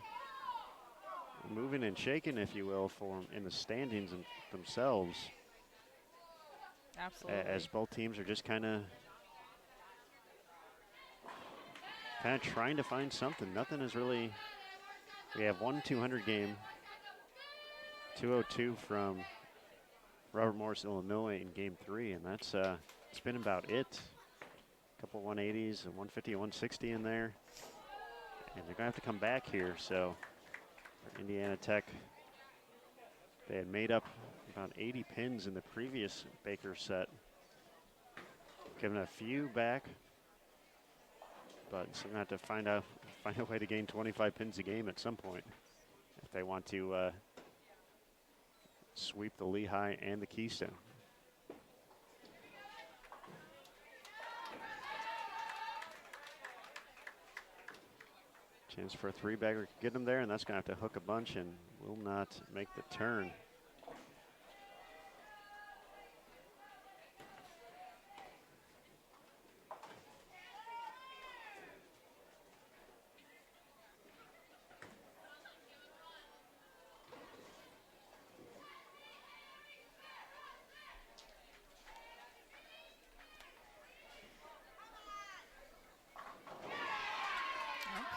moving and shaking, if you will, for in the standings themselves. Absolutely. As both teams are just kind of trying to find something. Nothing is really. We have one 200 game, 202 from Robert Morris, Illinois in game 3, and that's it's been about it. A couple 180s, a 150, a 160 in there, and they're gonna have to come back here. So for Indiana Tech, they had made up about 80 pins in the previous Baker set, giving a few back, but still gonna have to find a way to gain 25 pins a game at some point if they want to sweep the Lehigh and the Keystone. Chance for a 3-bagger to get them there, and that's going to have to hook a bunch and will not make the turn.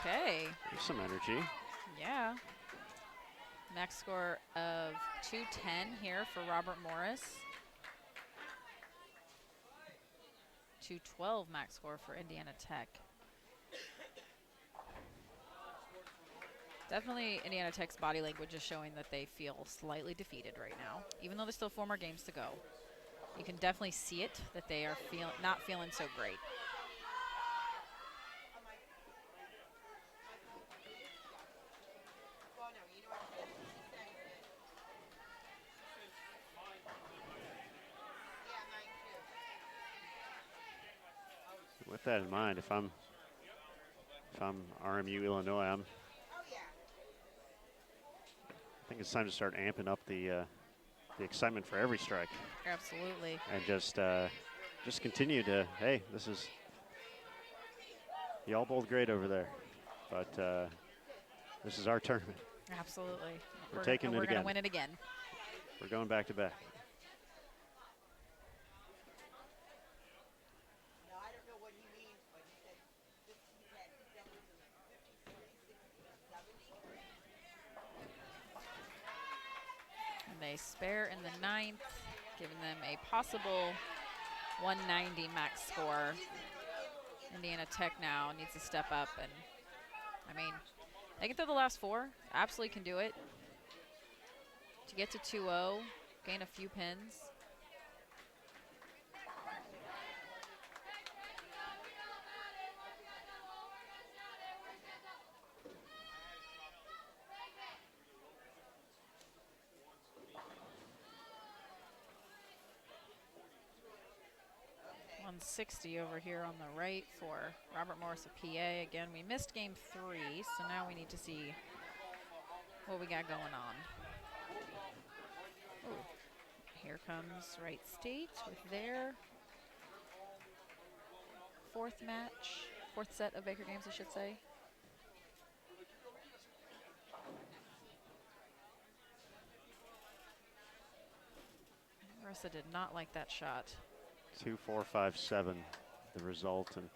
Okay. There's some energy. Yeah. Max score of 210 here for Robert Morris. 212 max score for Indiana Tech. Definitely Indiana Tech's body language is showing that they feel slightly defeated right now, even though there's still 4 more games to go. You can definitely see it, that they are not feeling so great. With that in mind, if I'm RMU Illinois, I think it's time to start amping up the excitement for every strike. Absolutely. And just continue to, hey, y'all both great over there, but this is our tournament. Absolutely. We're taking it We're again. going to win it again. We're going back to back. They spare in the 9th, giving them a possible 190 max score. Indiana Tech now needs to step up, and I mean, they get through the last 4, absolutely can do it. To get to 2-0, gain a few pins. 160 over here on the right for Robert Morris of PA. Again, we missed game 3, so now we need to see what we got going on. Ooh, here comes Wright State with their fourth set of Baker games, I should say. Marissa did not like that shot. 2-4-5-7, the result. And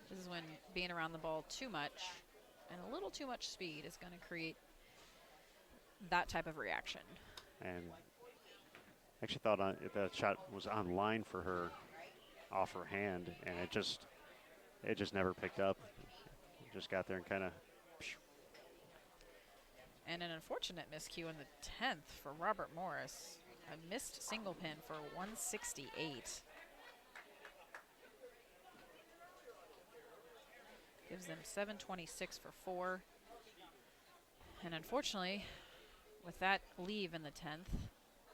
this is when being around the ball too much and a little too much speed is going to create that type of reaction. And actually thought that shot was on line for her off her hand, and it just never picked up. It just got there and kind of. And an unfortunate miscue in the 10th for Robert Morris. A missed single pin for 168. Gives them 726 for 4. And unfortunately, with that leave in the 10th,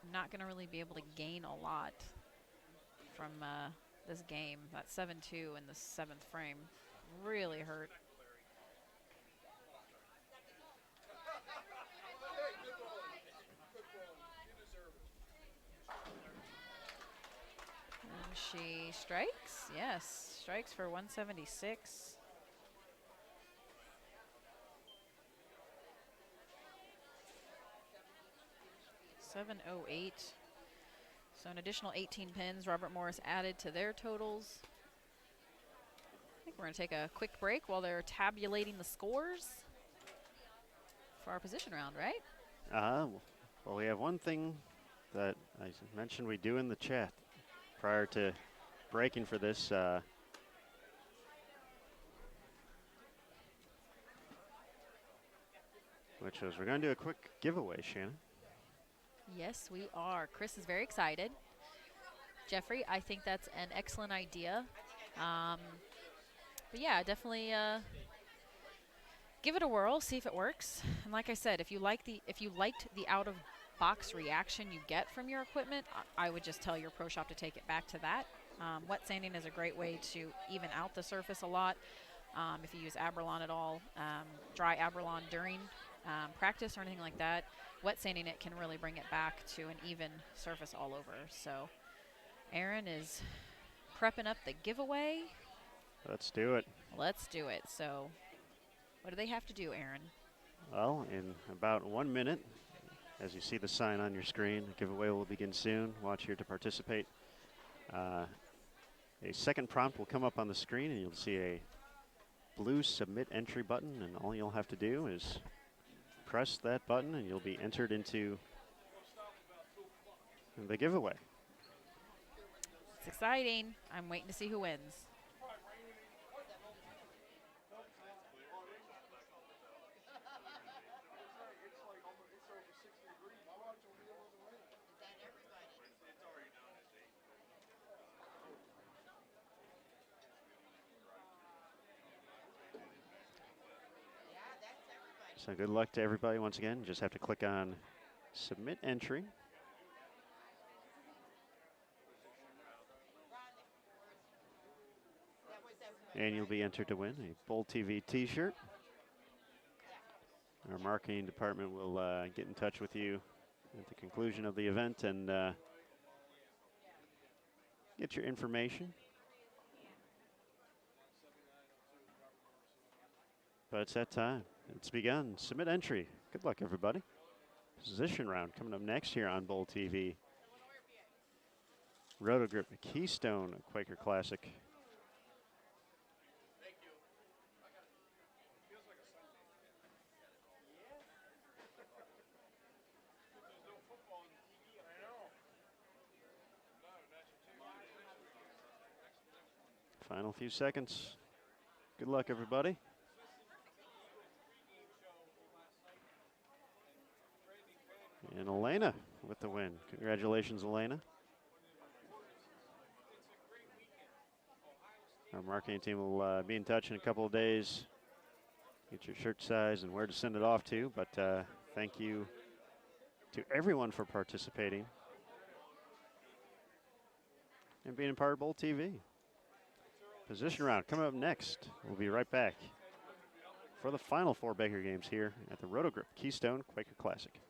I'm not going to really be able to gain a lot from this game. That 7-2 in the 7th frame really hurt. And she strikes? Yes, strikes for 176. .708. So an additional 18 pins Robert Morris added to their totals. I think we're going to take a quick break while they're tabulating the scores for our position round, right? Well, we have one thing that I mentioned we do in the chat prior to breaking for this. Which was we're going to do a quick giveaway, Shannon. Yes, we are. Chris is very excited. Jeffrey, I think that's an excellent idea. But yeah, definitely give it a whirl, see if it works. And like I said, if you liked the out-of-box reaction you get from your equipment, I would just tell your pro shop to take it back to that. Wet sanding is a great way to even out the surface a lot. If you use Abralon at all, dry Abralon during practice or anything like that, wet sanding it can really bring it back to an even surface all over. So Aaron is prepping up the giveaway. Let's do it. Let's do it. So what do they have to do, Aaron? Well, in about 1 minute, as you see the sign on your screen, the giveaway will begin soon. Watch here to participate. A second prompt will come up on the screen, and you'll see a blue submit entry button, and all you'll have to do is press that button and you'll be entered into the giveaway. It's exciting. I'm waiting to see who wins. So good luck to everybody once again. Just have to click on submit entry. And you'll be entered to win a Bowl TV t-shirt. Our marketing department will get in touch with you at the conclusion of the event and get your information. But it's that time. It's begun. Submit entry. Good luck, everybody. Position round coming up next here on Bowl TV. Rotogrip Keystone Quaker Classic. Final few seconds. Good luck, everybody. And Elena with the win. Congratulations, Elena. Our marketing team will be in touch in a couple of days. Get your shirt size and where to send it off to. But thank you to everyone for participating. and being a part of Bowl TV. Position round coming up next. We'll be right back for the final 4 Baker games here at the Rotogrip Keystone Quaker Classic.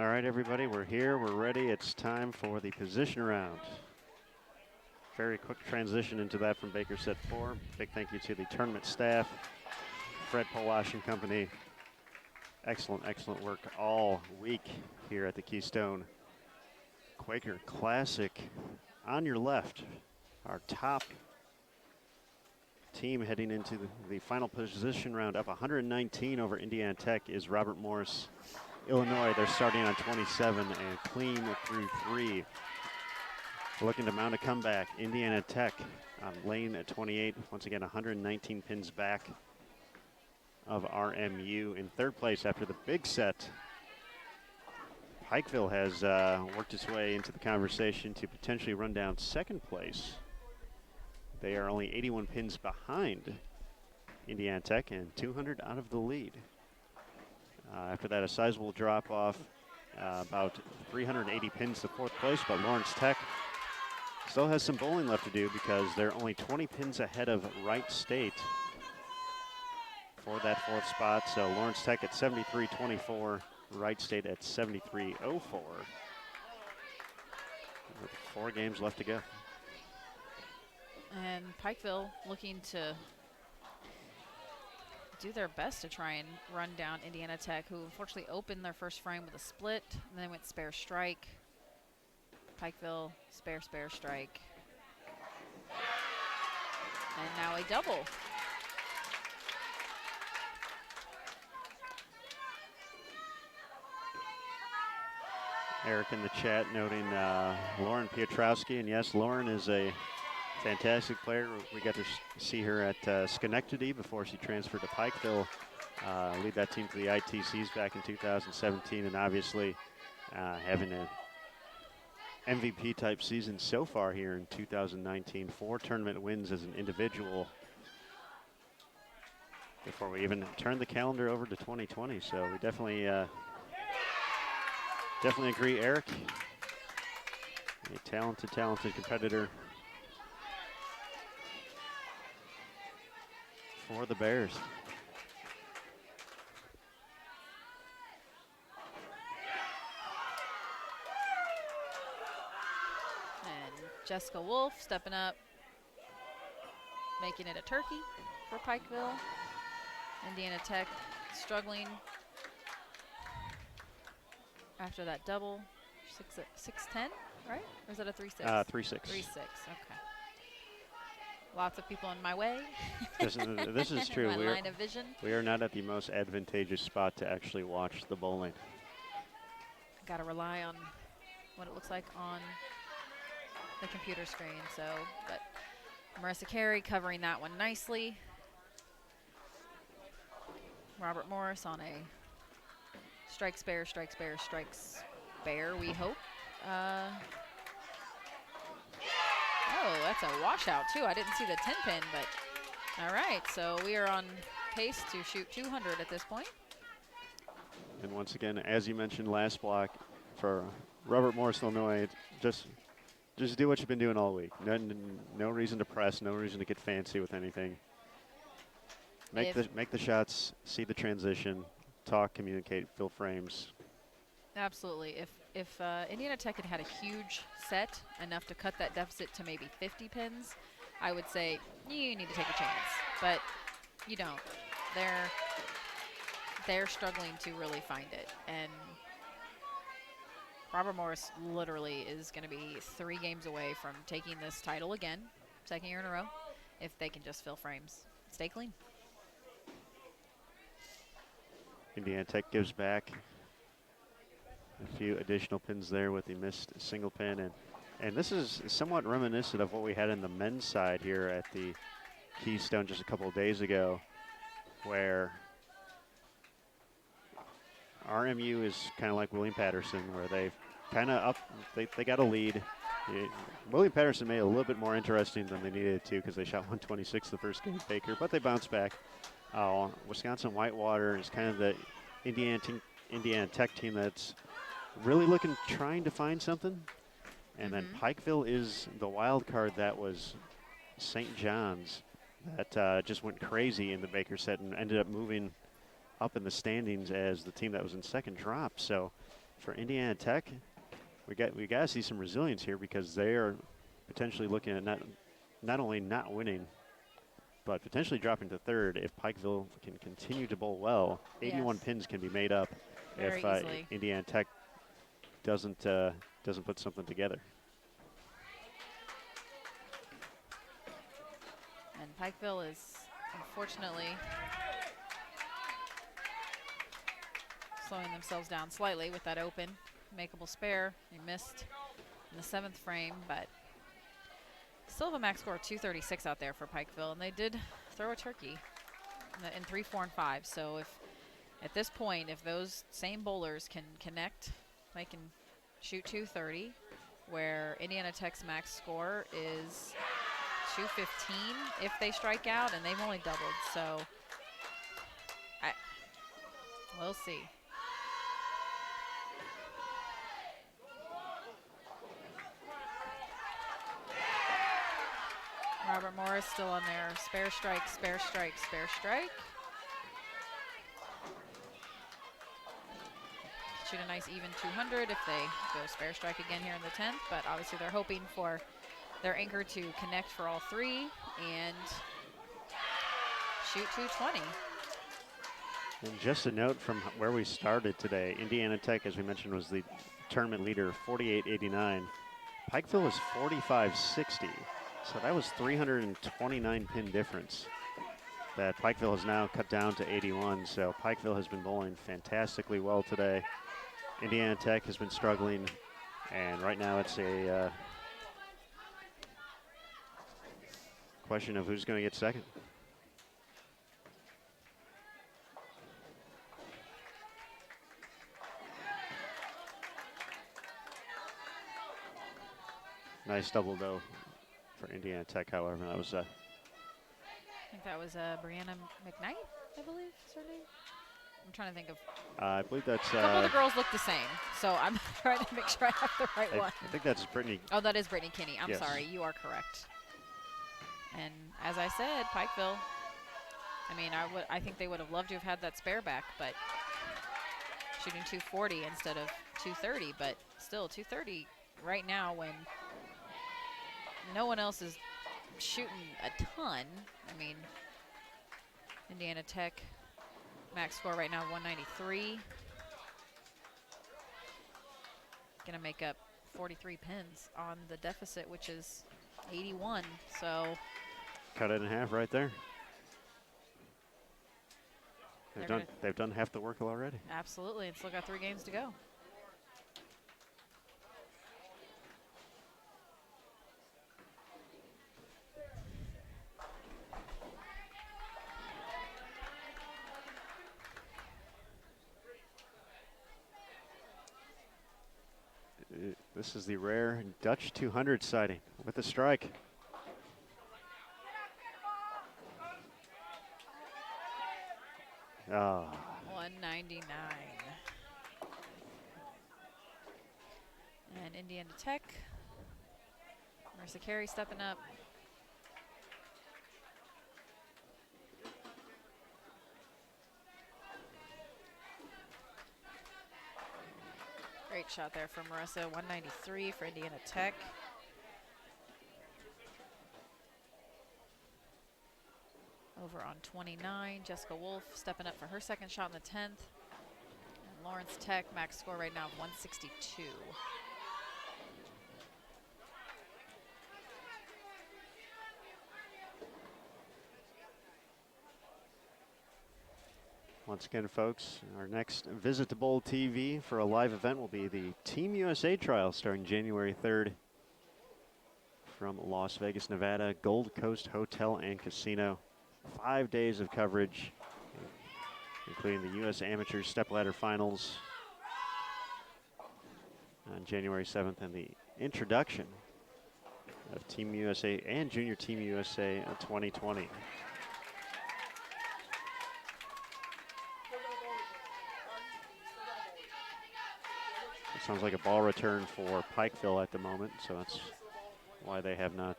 All right, everybody, we're here, we're ready. It's time for the position round. Very quick transition into that from Baker Set 4. Big thank you to the tournament staff, Fred Polash and company. Excellent, excellent work all week here at the Keystone Quaker Classic. On your left, our top team heading into the final position round, up 119 over Indiana Tech, is Robert Morris, Illinois. They're starting on 27 and clean through 3. Looking to mount a comeback, Indiana Tech on lane at 28. Once again, 119 pins back of RMU. In third place after the big set, Pikeville has worked its way into the conversation to potentially run down second place. They are only 81 pins behind Indiana Tech and 200 out of the lead. After that, a sizable drop off, about 380 pins to fourth place, but Lawrence Tech still has some bowling left to do because they're only 20 pins ahead of Wright State for that fourth spot. So Lawrence Tech at 73.24, Wright State at 73.04. With 4 games left to go. And Pikeville looking to do their best to try and run down Indiana Tech, who unfortunately opened their first frame with a split, and then went spare strike. Pikeville, spare strike. And now a double. Eric in the chat noting Lauren Piotrowski, and yes, Lauren is a fantastic player. We got to see her at Schenectady before she transferred to Pikeville, lead that team to the ITCs back in 2017, and obviously having an MVP type season so far here in 2019. 4 tournament wins as an individual before we even turn the calendar over to 2020. So we definitely agree, Eric. A talented competitor for the Bears. And Jessica Wolf stepping up, making it a turkey for Pikeville. Indiana Tech struggling after that double. 6-10, right? Or is that a 3-6? 3-6. 3-6, okay. Lots of people in my way. This is true. My line of vision. We are not at the most advantageous spot to actually watch the bowling. Got to rely on what it looks like on the computer screen. So, but Marissa Carey covering that one nicely. Robert Morris on a strike spare, we hope. Oh, that's a washout too. I didn't see the 10 pin, but all right. So we are on pace to shoot 200 at this point. And once again, as you mentioned last block, for Robert Morris, Illinois, just do what you've been doing all week. No reason to press, no reason to get fancy with anything. Make the shots, see the transition, talk, communicate, fill frames. Absolutely. If Indiana Tech had a huge set, enough to cut that deficit to maybe 50 pins, I would say you need to take a chance. But you don't. They're struggling to really find it. And Robert Morris literally is going to be 3 games away from taking this title again, 2nd year in a row, if they can just fill frames. Stay clean. Indiana Tech gives back a few additional pins there with the missed single pin. And this is somewhat reminiscent of what we had in the men's side here at the Keystone just a couple of days ago, where RMU is kind of like William Patterson, where they've kind of they got a lead. William Patterson made it a little bit more interesting than they needed to because they shot 126 the first game, Baker, but they bounced back. Wisconsin Whitewater is kind of the Indiana Tech team that's really trying to find something. And then Pikeville is the wild card that was St. John's that just went crazy in the Baker set and ended up moving up in the standings as the team that was in second dropped. So for Indiana Tech, we got to see some resilience here, because they are potentially looking at not only not winning, but potentially dropping to third if Pikeville can continue to bowl well. 81 Yes. pins can be made up Very if easily. Indiana Tech doesn't put something together. And Pikeville is unfortunately slowing themselves down slightly with that open makeable spare. They missed in the 7th frame, but still have a max score of 236 out there for Pikeville, and they did throw a turkey in 3, 4, and 5. So if at this point, if those same bowlers can connect, they can shoot 230, where Indiana Tech's max score is 215 if they strike out, and they've only doubled. So we'll see. Robert Morris still on there. Spare strike, spare strike, spare strike. Shoot a nice even 200 if they go spare strike again here in the 10th, but obviously they're hoping for their anchor to connect for all 3 and shoot 220. And just a note from where we started today, Indiana Tech, as we mentioned, was the tournament leader, 48.89. Pikeville was 45.60. So that was 329 pin difference that Pikeville has now cut down to 81. So Pikeville has been bowling fantastically well today. Indiana Tech has been struggling, and right now it's a question of who's going to get second. Nice double though for Indiana Tech, however. That was I think that was Brianna McKnight, I believe is her name. I'm trying to think of. I believe that's. A couple of the girls look the same, so I'm trying to make sure I have the right one. I think that's Brittany. Oh, that is Brittany Kinney. I'm Yes. sorry, you are correct. And as I said, Pikeville. I mean, I think they would have loved to have had that spare back, but shooting 240 instead of 230. But still, 230 right now when no one else is shooting a ton. I mean, Indiana Tech max score right now 193. Gonna make up 43 pins on the deficit, which is 81. So Cut it in half right there. They've done half the work already. absolutely, and still got 3 games to go. This is the rare Dutch 200 sighting with a strike. Ah. 199. And Indiana Tech. Marissa Carey stepping up. Great shot there from Marissa. 193 for Indiana Tech. Over on 29, Jessica Wolf stepping up for her second shot in the 10th. And Lawrence Tech, max score right now of 162. Once again, folks, our next visit to Bowl TV for a live event will be the Team USA trial starting January 3rd from Las Vegas, Nevada, Gold Coast Hotel and Casino. 5 days of coverage, including the U.S. Amateur Stepladder Finals on January 7th and the introduction of Team USA and Junior Team USA 2020. It sounds like a ball return for Pikeville at the moment, so that's why they have not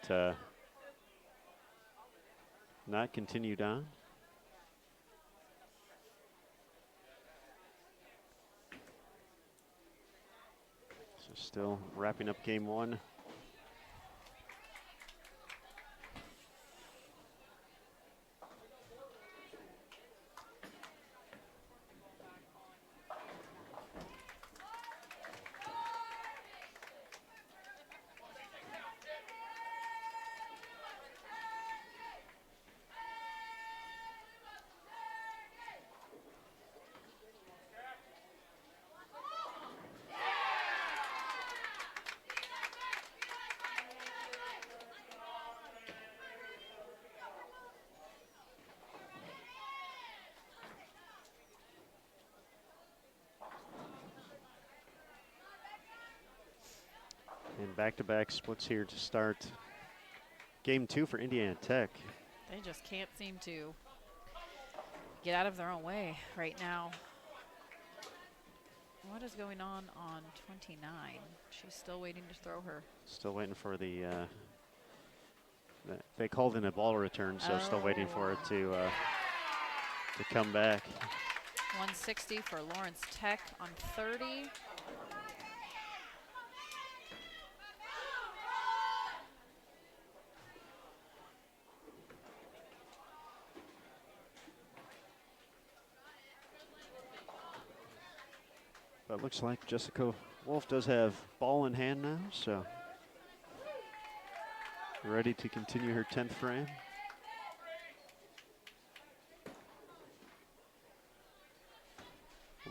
continued on. So still wrapping up game one. And back-to-back splits here to start game two for Indiana Tech. They just can't seem to get out of their own way right now. What is going on 29? She's still waiting to throw her. Still waiting for they called in a ball return, so still waiting for it to come back. 160 for Lawrence Tech on 30. But looks like Jessica Wolf does have ball in hand now, so ready to continue her 10th frame.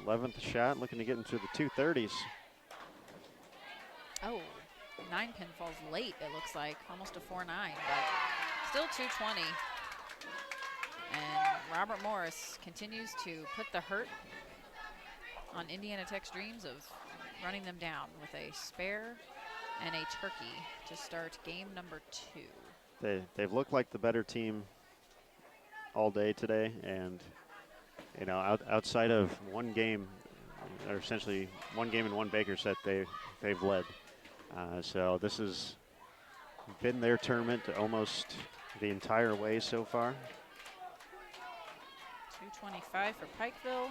'11th shot, looking to get into the 230s. Oh, 9 pin falls late, it looks like. Almost a 4-9, but still 220. And Robert Morris continues to put the hurt on Indiana Tech's dreams of running them down with a spare and a turkey to start game number 2. They've looked like the better team all day today, and you know, outside of one game, or essentially one game and one Baker set, they've led. So this has been their tournament almost the entire way so far. 225 for Pikeville.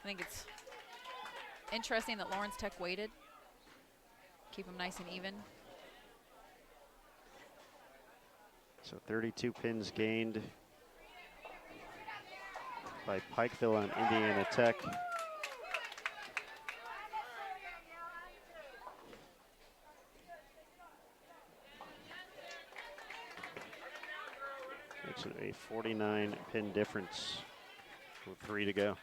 I think it's interesting that Lawrence Tech waited. Keep them nice and even. So 32 pins gained by Pikeville on Indiana Tech. It's a 49 pin difference with 3 to go.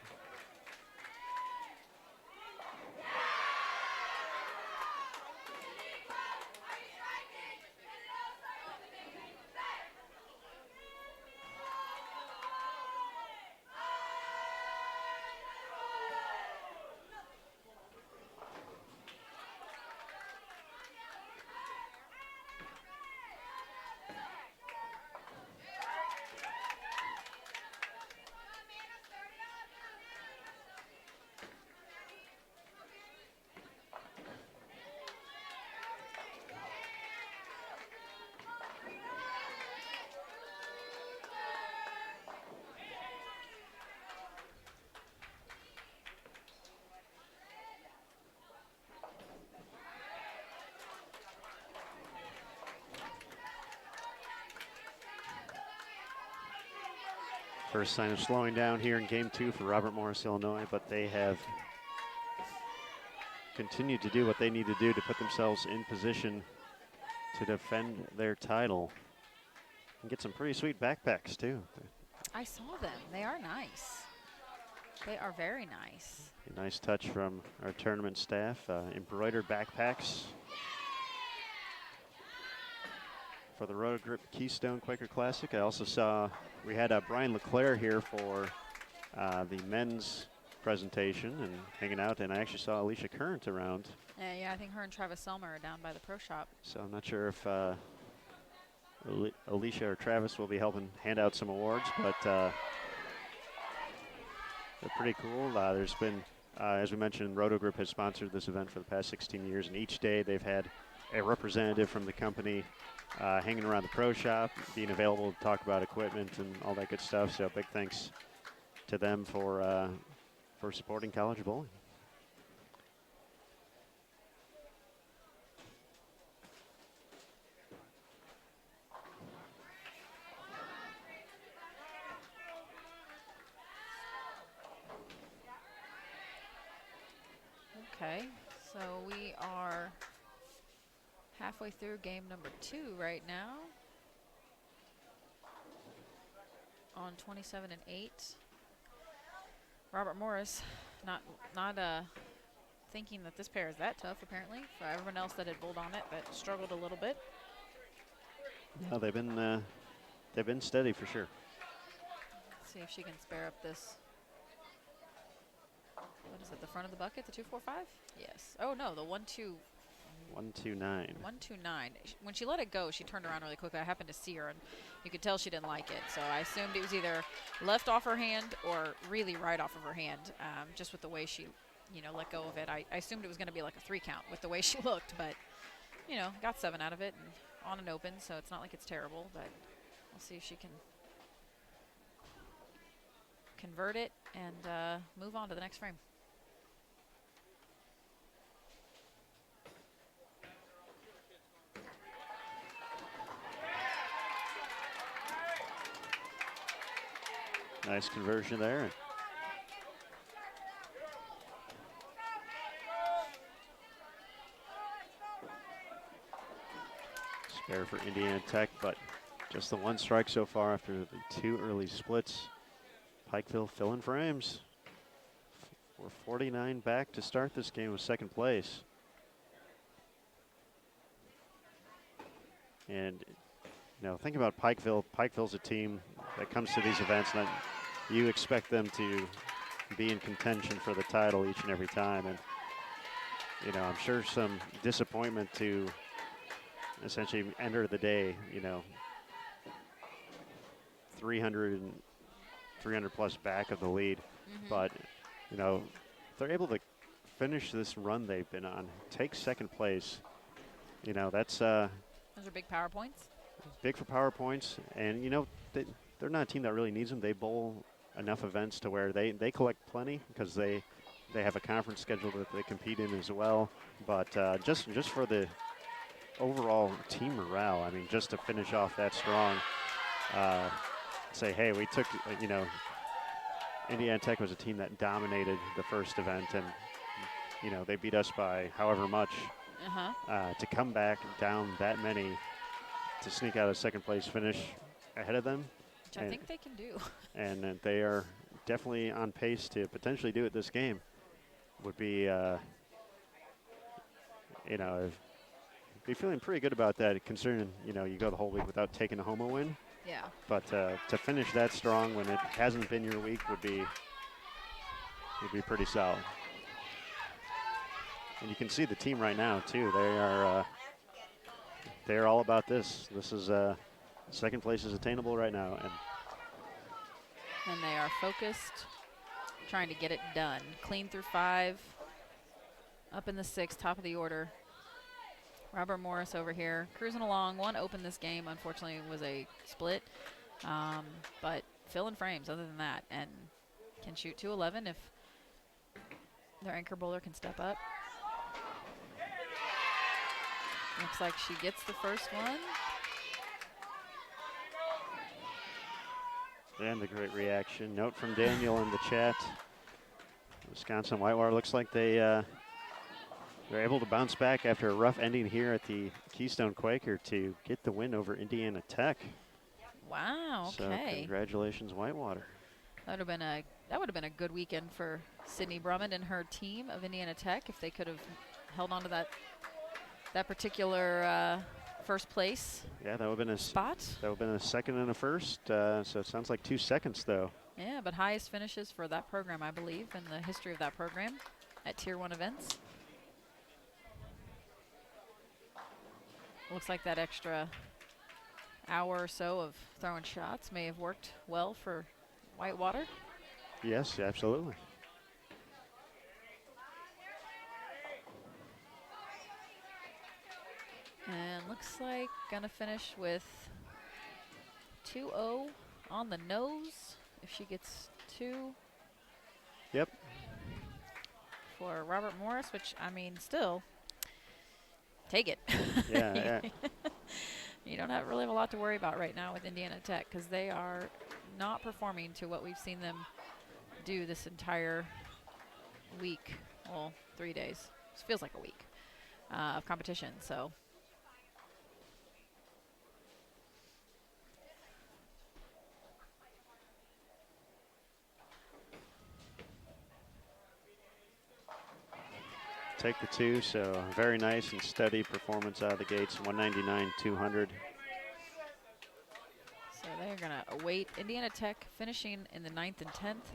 First sign of slowing down here in game 2 for Robert Morris, Illinois, but they have continued to do what they need to do to put themselves in position to defend their title and get some pretty sweet backpacks too. I saw them. They are nice. They are very nice. A nice touch from our tournament staff. Embroidered backpacks for the Roto Grip Keystone Quaker Classic. I also saw we had Brian LeClaire here for the men's presentation and hanging out, and I actually saw Alicia Current around. Yeah, I think her and Travis Selmer are down by the pro shop. So I'm not sure if Alicia or Travis will be helping hand out some awards, but they're pretty cool. There's been, as we mentioned, Roto Group has sponsored this event for the past 16 years, and each day they've had a representative from the company hanging around the pro shop, being available to talk about equipment and all that good stuff. So big thanks to them for supporting college bowling. Okay, so we are halfway through game number 2 right now. On 27-8. Robert Morris not thinking that this pair is that tough, apparently. For everyone else that had bowled on it, that struggled a little bit. No, they've been steady for sure. Let's see if she can spare up this. What is it, the front of the bucket, the 245? Yes. Oh no, the 1-2. 129. 129. When she let it go, she turned around really quickly. I happened to see her, and you could tell she didn't like it. So I assumed it was either left off her hand or really right off of her hand, just with the way she, let go of it. I assumed it was going to be like a 3 count with the way she looked, but, got 7 out of it and on an open, so it's not like it's terrible, but we'll see if she can convert it and move on to the next frame. Nice conversion there. Spare for Indiana Tech, but just the 1 strike so far after the 2 early splits. Pikeville filling frames. We're 49 back to start this game with 2nd place. And think about Pikeville. Pikeville's a team that comes to these events and you expect them to be in contention for the title each and every time. And, I'm sure some disappointment to essentially enter the day, 300 plus back of the lead. But, they're able to finish this run they've been on, take 2nd place. That's those are big power points. Big for power points, and they're not a team that really needs them. They bowl enough events to where they collect plenty because they have a conference schedule that they compete in as well. But just for the overall team morale, I mean, just to finish off that strong, say, hey, we took, Indiana Tech was a team that dominated the first event, and they beat us by however much. To come back down that many, to sneak out a 2nd place finish ahead of them, which I think they can do. And they are definitely on pace to potentially do it this game. Would be, be feeling pretty good about that, considering you go the whole week without taking a home win. Yeah. But to finish that strong when it hasn't been your week would be pretty solid. And you can see the team right now too. They are all about this. This is 2nd place is attainable right now, and they are focused, trying to get it done. Clean through 5, up in the 6th, top of the order. Robert Morris over here cruising along. 1 open this game, unfortunately, was a split, but filling frames other than that, and can shoot 211 if their anchor bowler can step up. Looks like she gets the first one. And the great reaction. Note from Daniel in the chat. Wisconsin Whitewater looks like they're able to bounce back after a rough ending here at the Keystone Quaker to get the win over Indiana Tech. Wow, okay. So congratulations, Whitewater. That would have been a good weekend for Sydney Brummond and her team of Indiana Tech if they could have held on to that particular 1st place. Yeah, that would have been a spot. That would have been a 2nd and a 1st. So it sounds like 2 seconds though. Yeah, but highest finishes for that program, I believe, in the history of that program at Tier 1 events. Looks like that extra hour or so of throwing shots may have worked well for Whitewater. Yes, absolutely. And looks like gonna finish with 2-0 on the nose if she gets 2. Yep. For Robert Morris, which, I mean, still, take it. Yeah. You don't really have a lot to worry about right now with Indiana Tech because they are not performing to what we've seen them do this entire week. Well, 3 days. It feels like a week of competition. So. Take the 2, so very nice and steady performance out of the gates, 199, 200. So they're going to await Indiana Tech finishing in the 9th and 10th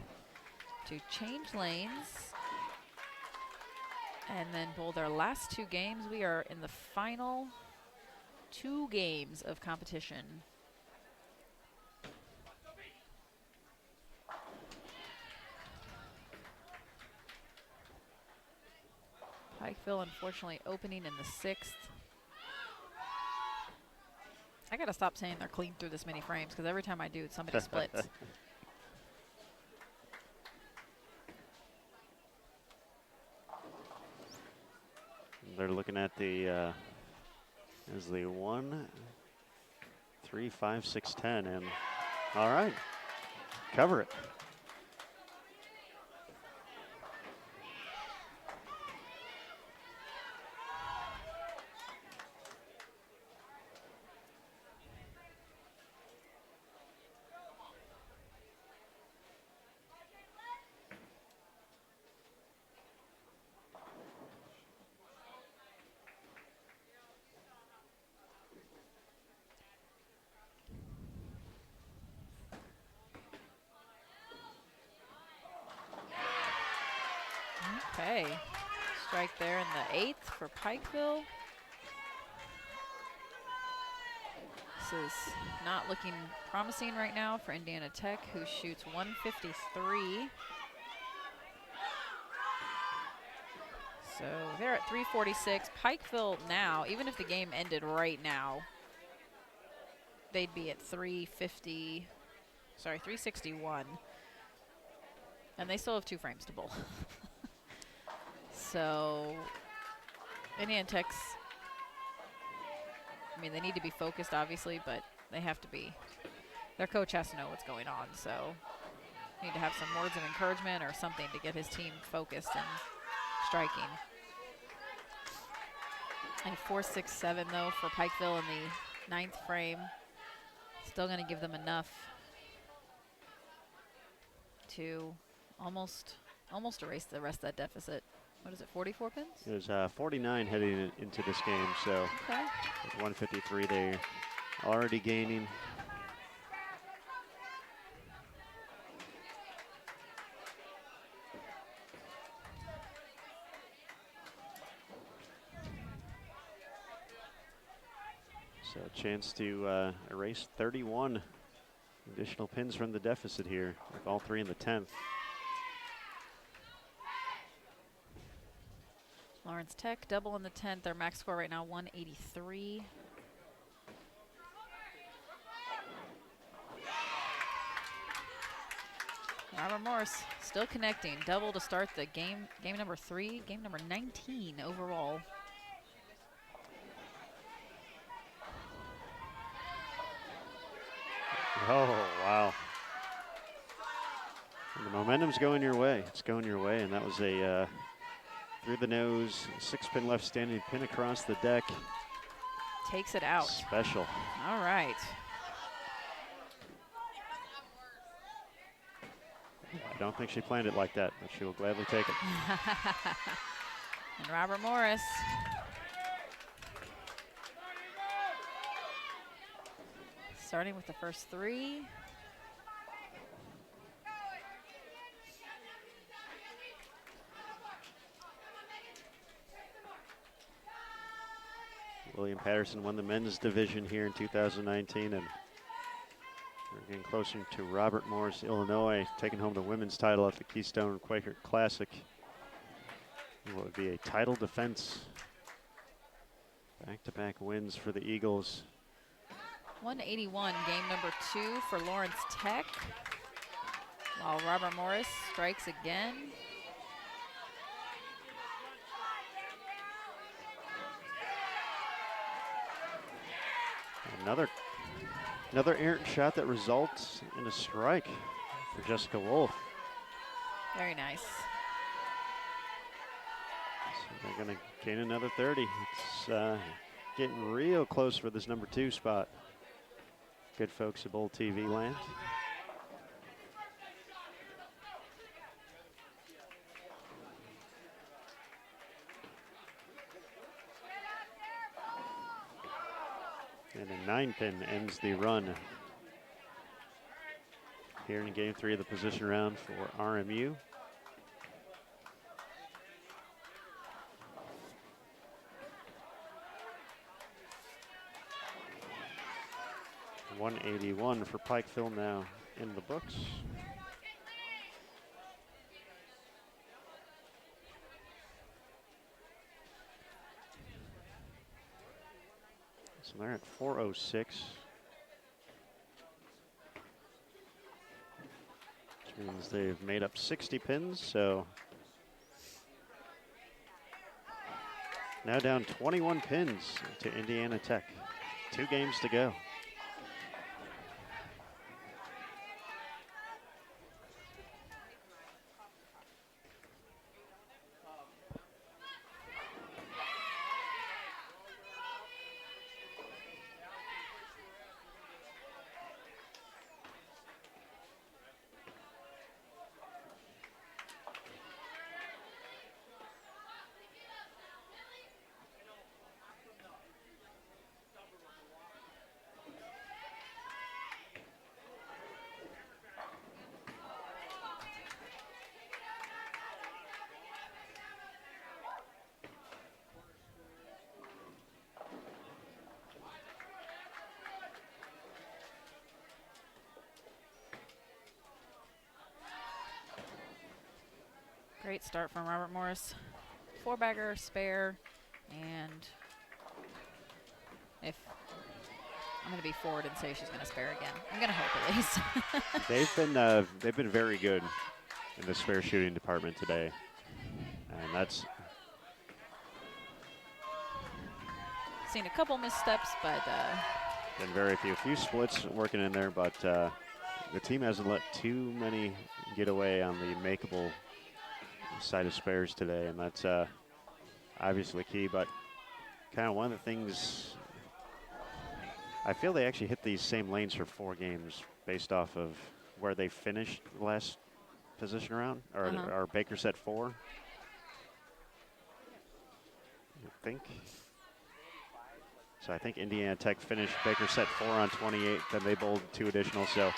to change lanes and then bowl their last 2 games. We are in the final 2 games of competition. Pikeville, unfortunately, opening in the 6th. I gotta stop saying they're clean through this many frames because every time I do, somebody splits. They're looking at the is the 1, 3, 5, 6, 10, and all right, cover it. Okay, strike there in the 8th for Pikeville. This is not looking promising right now for Indiana Tech, who shoots 153. So they're at 346. Pikeville now, even if the game ended right now, they'd be at 361. And they still have 2 frames to bowl. So Indiana Tech's, I mean, they need to be focused, obviously, but they have to be, their coach has to know what's going on. So need to have some words of encouragement or something to get his team focused and striking. And 4-6-7 though for Pikeville in the 9th frame. Still going to give them enough to almost erase the rest of that deficit. What is it, 44 pins? There's 49 heading into this game, so Okay. with 153 they're already gaining. So a chance to erase 31 additional pins from the deficit here, with all 3 in the 10th. Lawrence Tech double in the 10th. Their max score right now 183. Robert Morris still connecting. Double to start the game. Game number 3. Game number 19 overall. Oh, wow. And the momentum's going your way. It's going your way, and that was a through the nose, 6-pin left standing, pin across the deck. Takes it out. Special. All right. I don't think she planned it like that, but she will gladly take it. And Robert Morris. Starting with the first 3. William Patterson won the men's division here in 2019, and we're getting closer to Robert Morris, Illinois, taking home the women's title at the Keystone Quaker Classic. What would be a title defense. Back-to-back wins for the Eagles. 181, game number 2 for Lawrence Tech. While Robert Morris strikes again. Another errant shot that results in a strike for Jessica Wolf. Very nice. They're going to gain another 30. It's getting real close for this number 2 spot. Good folks at Bowl TV land. And a 9-pin ends the run here in game 3 of the position round for RMU. .181 for Pikeville now in the books. So they're at 406. Which means they've made up 60 pins, so now down 21 pins to Indiana Tech. 2 games to go. Great start from Robert Morris. 4-bagger, spare, and if I'm going to be forward and say she's going to spare again. I'm going to hope at least. They've been very good in the spare shooting department today, and that's seen a couple missteps, but been very few splits working in there, but the team hasn't let too many get away on the makeable side of spares today, and that's obviously key. But kind of one of the things, I feel they actually hit these same lanes for 4 games based off of where they finished the last position round, or Baker set 4. I think. So I think Indiana Tech finished Baker set 4 on 28, then they bowled 2 additional. So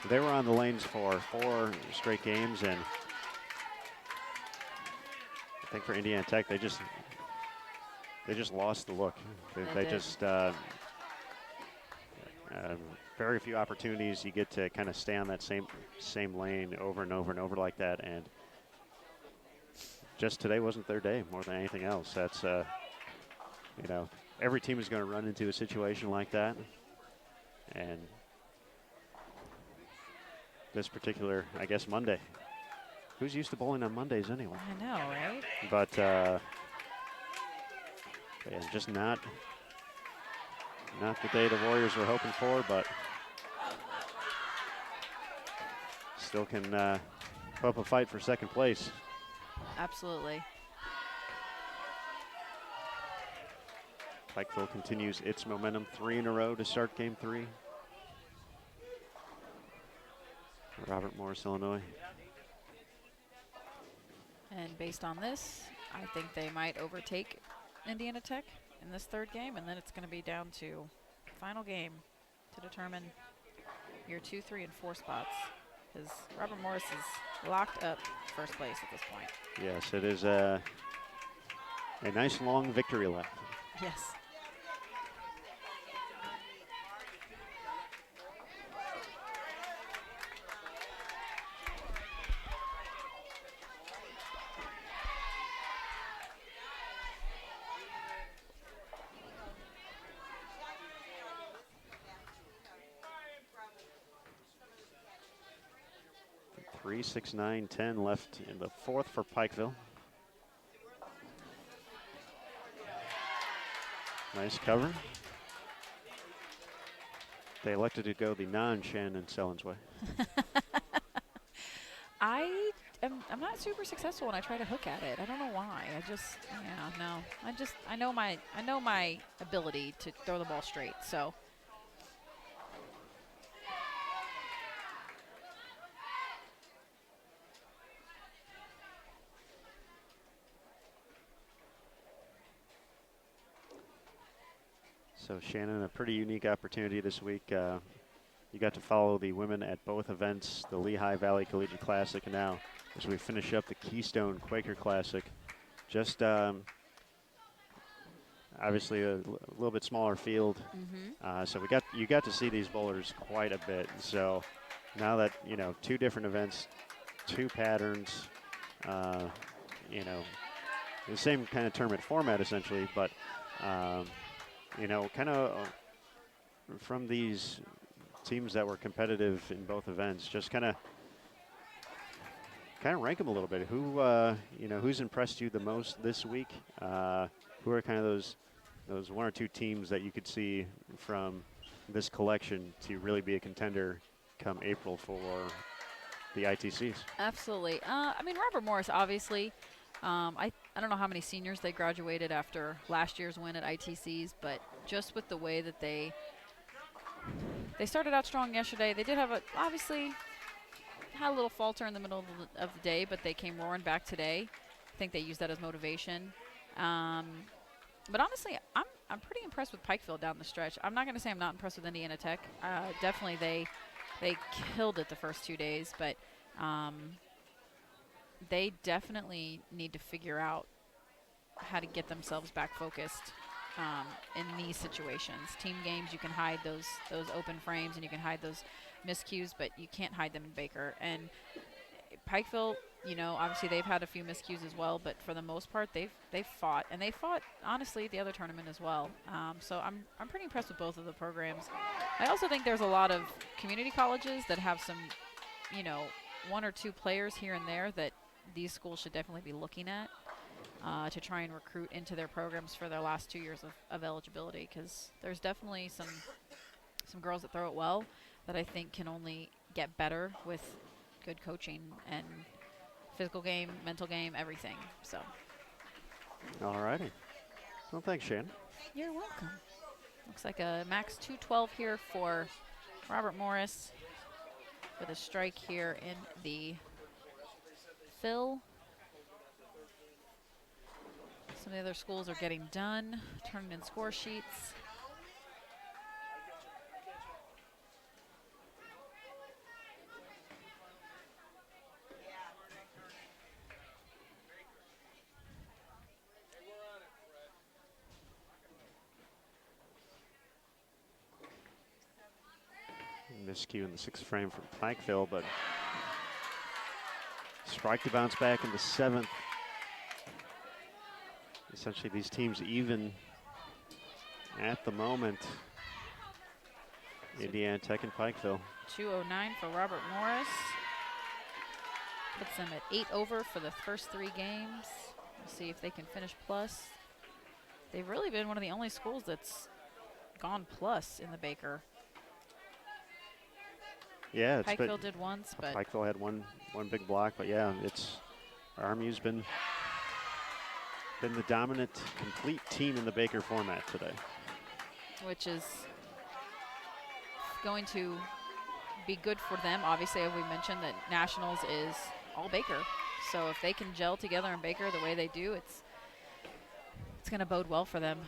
they were on the lanes for 4 straight games, and I think for Indiana Tech, they just lost the look. They just very few opportunities you get to kind of stay on that same lane over and over and over like that, and just today wasn't their day more than anything else. That's you know, every team is going to run into a situation like that, and this particular, I guess, Monday. Who's used to bowling on Mondays anyway? I know, right? But yeah, just not the day the Warriors were hoping for, but still can put up a fight for second place. Absolutely. Pikeville continues its momentum, 3 in a row to start game 3. Robert Morris, Illinois. And based on this, I think they might overtake Indiana Tech in this 3rd game, and then it's going to be down to final game to determine your 2, 3, and 4 spots, because Robert Morris is locked up first place at this point. Yes, it is a nice long victory lap. Yes. Three, 6, 9, 10 left in the 4th for Pikeville. Nice cover. They elected to go the non-Shannon Sellens way. I am not super successful when I try to hook at it. I don't know why. Yeah, no. I know my ability to throw the ball straight. So. So Shannon, a pretty unique opportunity this week. You got to follow the women at both events, the Lehigh Valley Collegiate Classic, and now as we finish up the Keystone Quaker Classic. Just obviously a little bit smaller field, so you got to see these bowlers quite a bit. So now that two different events, two patterns, the same kind of tournament format essentially, but kind of from these teams that were competitive in both events, just kind of rank them a little bit. Who's impressed you the most this week? Who are kind of those one or two teams that you could see from this collection to really be a contender come April for the ITCs? Absolutely. I mean, Robert Morris, obviously. I don't know how many seniors they graduated after last year's win at ITCs, but just with the way that they started out strong yesterday, they did have obviously had a little falter in the middle of the day, but they came roaring back today. I think they used that as motivation. But honestly, I'm pretty impressed with Pikeville down the stretch. I'm not going to say I'm not impressed with Indiana Tech. Definitely they killed it the first 2 days, but they definitely need to figure out how to get themselves back focused in these situations. Team games, you can hide those open frames and you can hide those miscues, but you can't hide them in Baker. And Pikeville, obviously they've had a few miscues as well, but for the most part, they've fought, and they fought honestly the other tournament as well. So I'm pretty impressed with both of the programs. I also think there's a lot of community colleges that have some, one or two players here and there that these schools should definitely be looking at to try and recruit into their programs for their last 2 years of eligibility, because there's definitely some girls that throw it well that I think can only get better with good coaching and physical game, mental game, everything. So. All righty. Well, thanks, Shannon. You're welcome. Looks like a max 212 here for Robert Morris with a strike here in the fill. Some of the other schools are getting done, turning in score sheets. Miscue in the sixth frame from Pikeville, but strike to bounce back in the seventh. Essentially, these teams even at the moment. Indiana Tech and Pikeville. 209 for Robert Morris. Puts them at 8 over for the first 3 games. We'll see if they can finish plus. They've really been one of the only schools that's gone plus in the Baker. Yeah, it's Pikeville did once, but Pikeville had one big block, but yeah, RMU's been the dominant, complete team in the Baker format today. Which is going to be good for them. Obviously, as we mentioned, that Nationals is all Baker. So if they can gel together in Baker the way they do, it's going to bode well for them.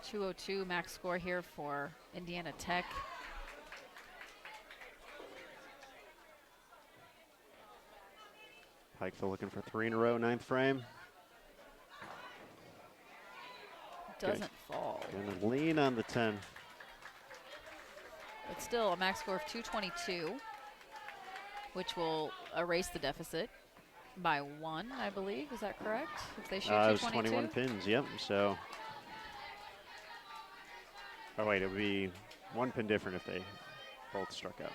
.202 max score here for Indiana Tech. Pikeville looking for 3 in a row, 9th frame. Doesn't fall. Gonna lean on the 10. But still a max score of 222, which will erase the deficit by 1, I believe. Is that correct? If they shoot It was 222? 21 pins, yep. So, oh wait, it would be 1 pin different if they both struck out.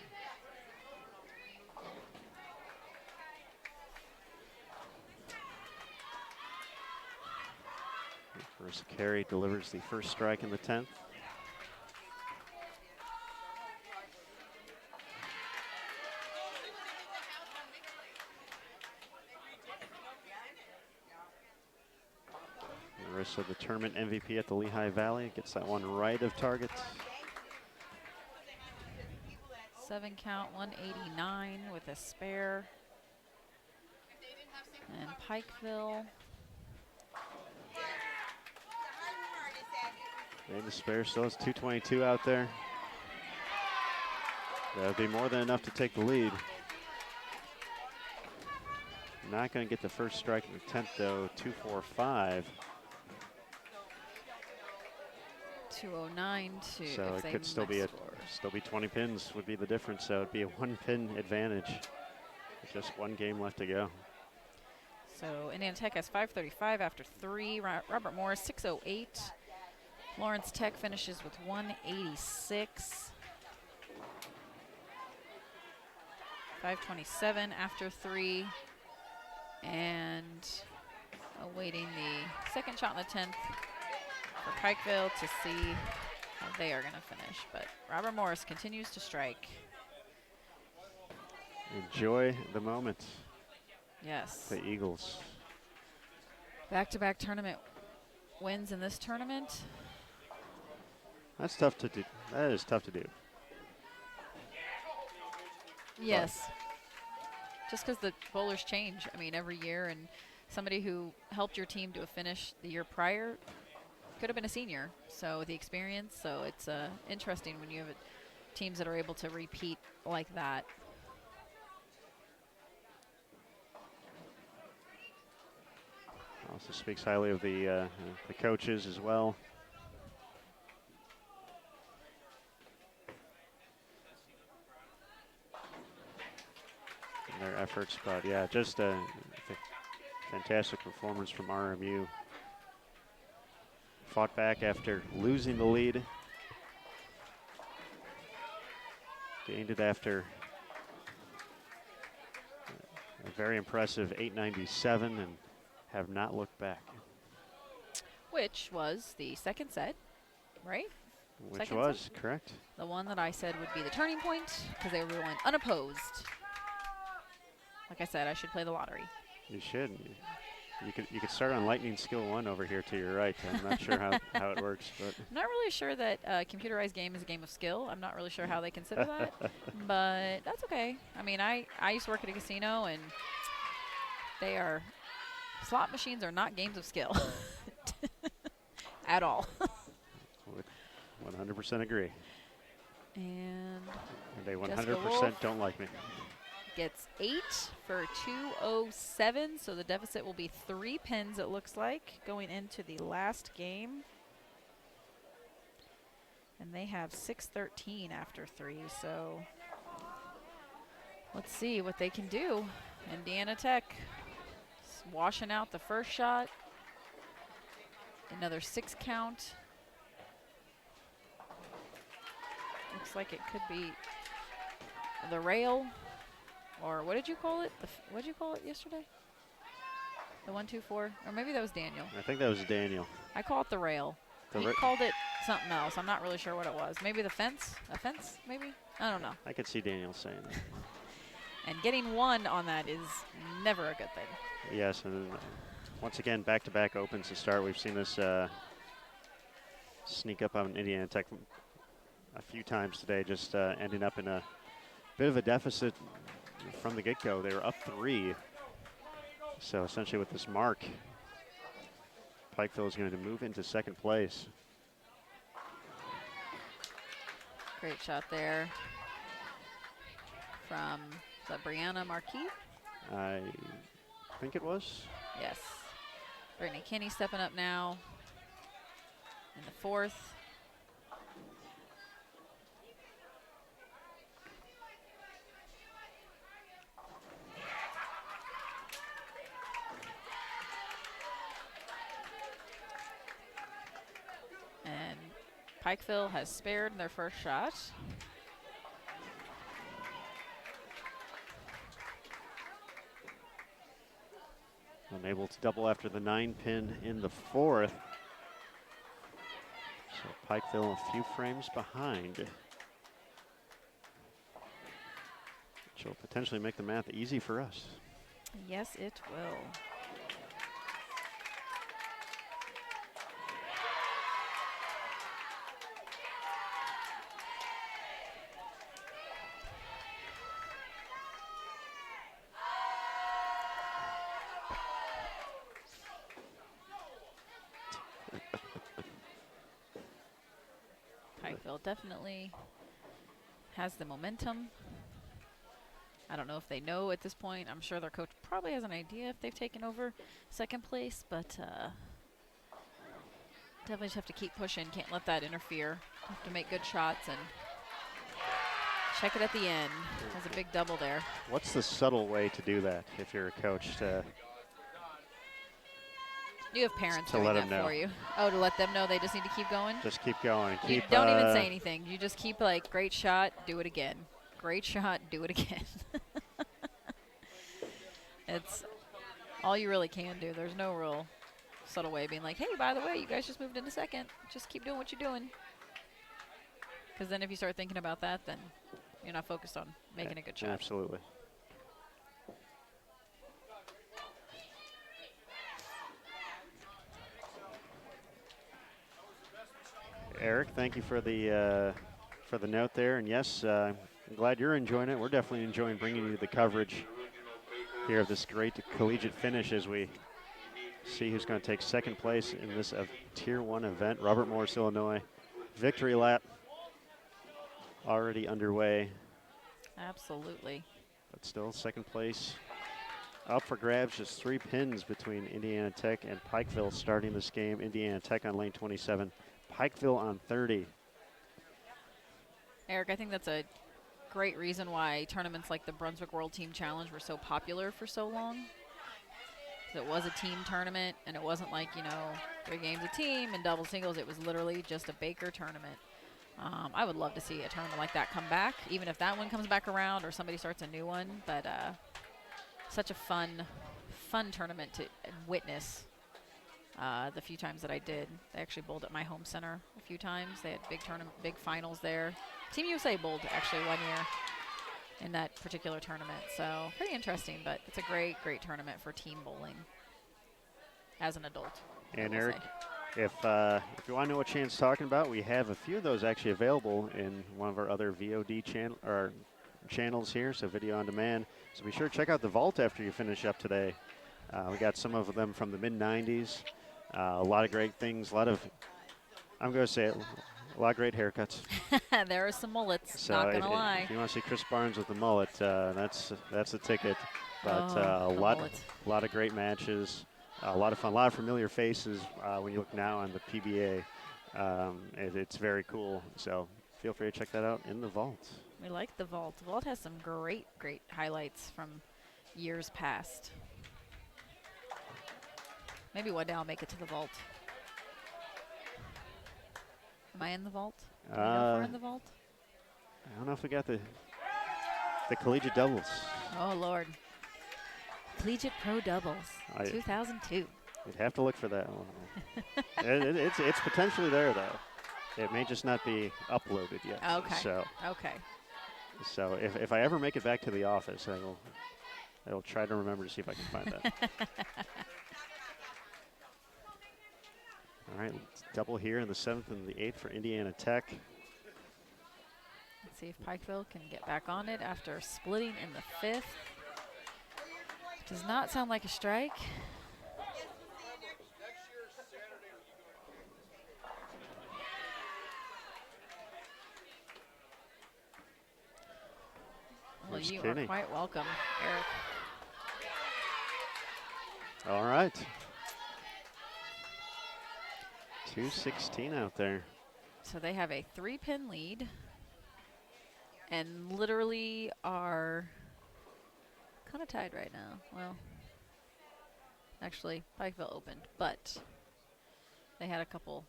First carry delivers the first strike in the 10th. Marissa, the tournament MVP at the Lehigh Valley, gets that one right of target. 7 count, 189 with a spare. And Pikeville. And the spare still has 222 out there. That would be more than enough to take the lead. Not going to get the first strike in the 10th, though. 245. 209 to. So it could still be 20 pins would be the difference. So it'd be a 1-pin advantage. With just one game left to go. So Indiana Tech has 535 after 3. Robert Morris 608. Lawrence Tech finishes with 186. 527 after 3. And awaiting the second shot in the 10th for Pikeville to see how they are going to finish. But Robert Morris continues to strike. Enjoy the moment. Yes. The Eagles. Back-to-back tournament wins in this tournament. That's tough to do. That is tough to do. Yes. Just because the bowlers change, I mean, every year, and somebody who helped your team to a finish the year prior could have been a senior. So the experience, so it's interesting when you have teams that are able to repeat like that. Also speaks highly of the coaches as well. And their efforts, but yeah, just a fantastic performance from RMU. Fought back after losing the lead. Gained it after a very impressive 897 and have not looked back. Which was the second set, right? Which Second was, set? correct. The one that I said would be the turning point because they were going unopposed. Like I said, I should play the lottery. You should. You could start on Lightning Skill 1 over here to your right. I'm not sure how it works, but I'm not really sure that a computerized game is a game of skill. I'm not really sure how they consider that, but that's okay. I mean, I used to work at a casino, and slot machines are not games of skill at all. would 100% agree. And They Jessica 100% Wolf don't like me. gets 8 for 207, so the deficit will be 3 pins, it looks like, going into the last game. And they have 613 after 3, so let's see what they can do. Indiana Tech washing out the first shot. Another 6 count. Looks like it could be the rail. Or what did you call it? What did you call it yesterday? The 1-2-4? Or maybe that was Daniel. I think that was Daniel. I call it the rail. He called it something else. I'm not really sure what it was. Maybe the fence? A fence, maybe? I don't know. I could see Daniel saying that. And getting 1 on that is never a good thing. Yes, and once again, back-to-back opens to start. We've seen this sneak up on Indiana Tech a few times today, just ending up in a bit of a deficit from the get-go. They were up 3. So essentially with this mark, Pikeville is going to move into second place. Great shot there from, is that Brianna Marquis? I think it was. Yes. Brittany Kinney stepping up now in the 4th. And Pikeville has spared their first shot. Unable to double after the 9-pin in the 4th. So Pikeville a few frames behind, which will potentially make the math easy for us. Yes, it will. Pikeville definitely has the momentum. I don't know if they know at this point. I'm sure their coach probably has an idea if they've taken over second place, but definitely just have to keep pushing. Can't let that interfere. Have to make good shots and check it at the end. Has a big double there. What's the subtle way to do that if you're a coach to You have parents To doing let that 'em know. for you. Oh, to let them know they just need to keep going? just keep going? You Keep, don't even say anything. You just keep like, great shot, do it again. Great shot, do it again. It's all you really can do. There's no real subtle way of being like, hey, by the way, you guys just moved into second. Just keep doing what you're doing. Because then if you start thinking about that, then you're not focused on making a good shot. Absolutely. Eric, thank you for the note there. And yes, I'm glad you're enjoying it. We're definitely enjoying bringing you the coverage here of this great collegiate finish as we see who's going to take second place in this Tier 1 event. Robert Morris, Illinois. Victory lap already underway, Absolutely. but still second place up for grabs. Just 3 pins between Indiana Tech and Pikeville starting this game. Indiana Tech on lane 27, Pikeville on 30. Eric, I think that's a great reason why tournaments like the Brunswick World Team Challenge were so popular for so long. It was a team tournament, and it wasn't like, 3 games a team and double singles. It was literally just a Baker tournament. I would love to see a tournament like that come back, even if that one comes back around or somebody starts a new one. But such a fun tournament to witness. The few times that I did, they actually bowled at my home center a few times. They had big finals there. Team USA bowled actually one year in that particular tournament. So pretty interesting, but it's a great tournament for team bowling as an adult. And Eric, if you want to know what Chan's talking about, we have a few of those actually available in one of our other VOD channels here, so video on demand. So be sure to check out the vault after you finish up today. We got some of them from the mid-90s. A lot of great things, I'm going to say it, a lot of great haircuts. There are some mullets, So not going to lie. if you want to see Chris Barnes with the mullet, that's a ticket. But a mullet. lot of great matches, a lot of fun, a lot of familiar faces when you look now on the PBA. It's very cool. So feel free to check that out in the vault. We like the vault. The vault has some great highlights from years past. Maybe one day I'll make it to the vault. Am I in the vault? Do we know if we're in the vault? I don't know if we got the collegiate doubles. Oh, Lord. Collegiate Pro Doubles, 2002. You'd have to look for that one. It's potentially there, though. It may just not be uploaded yet. Okay. So if I ever make it back to the office, I will try to remember to see if I can find that. All right, let's double here in the 7th and the 8th for Indiana Tech. Let's see if Pikeville can get back on it after splitting in the 5th. Does not sound like a strike. Well, There's you Kinney. are quite welcome, Eric. All right. 216 out there. So they have a 3-pin lead and literally are kind of tied right now. Well, actually, Pikeville opened, but they had a couple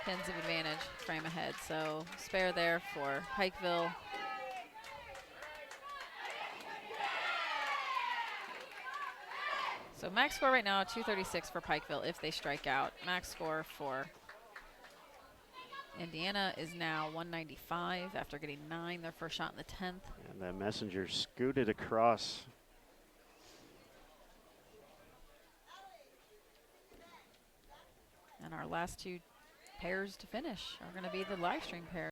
pins of advantage frame ahead. So spare there for Pikeville. So max score right now, 236 for Pikeville if they strike out. Max score for Indiana is now 195 after getting 9 their first shot in the 10th. And that messenger scooted across. And our last 2 pairs to finish are going to be the live stream pair.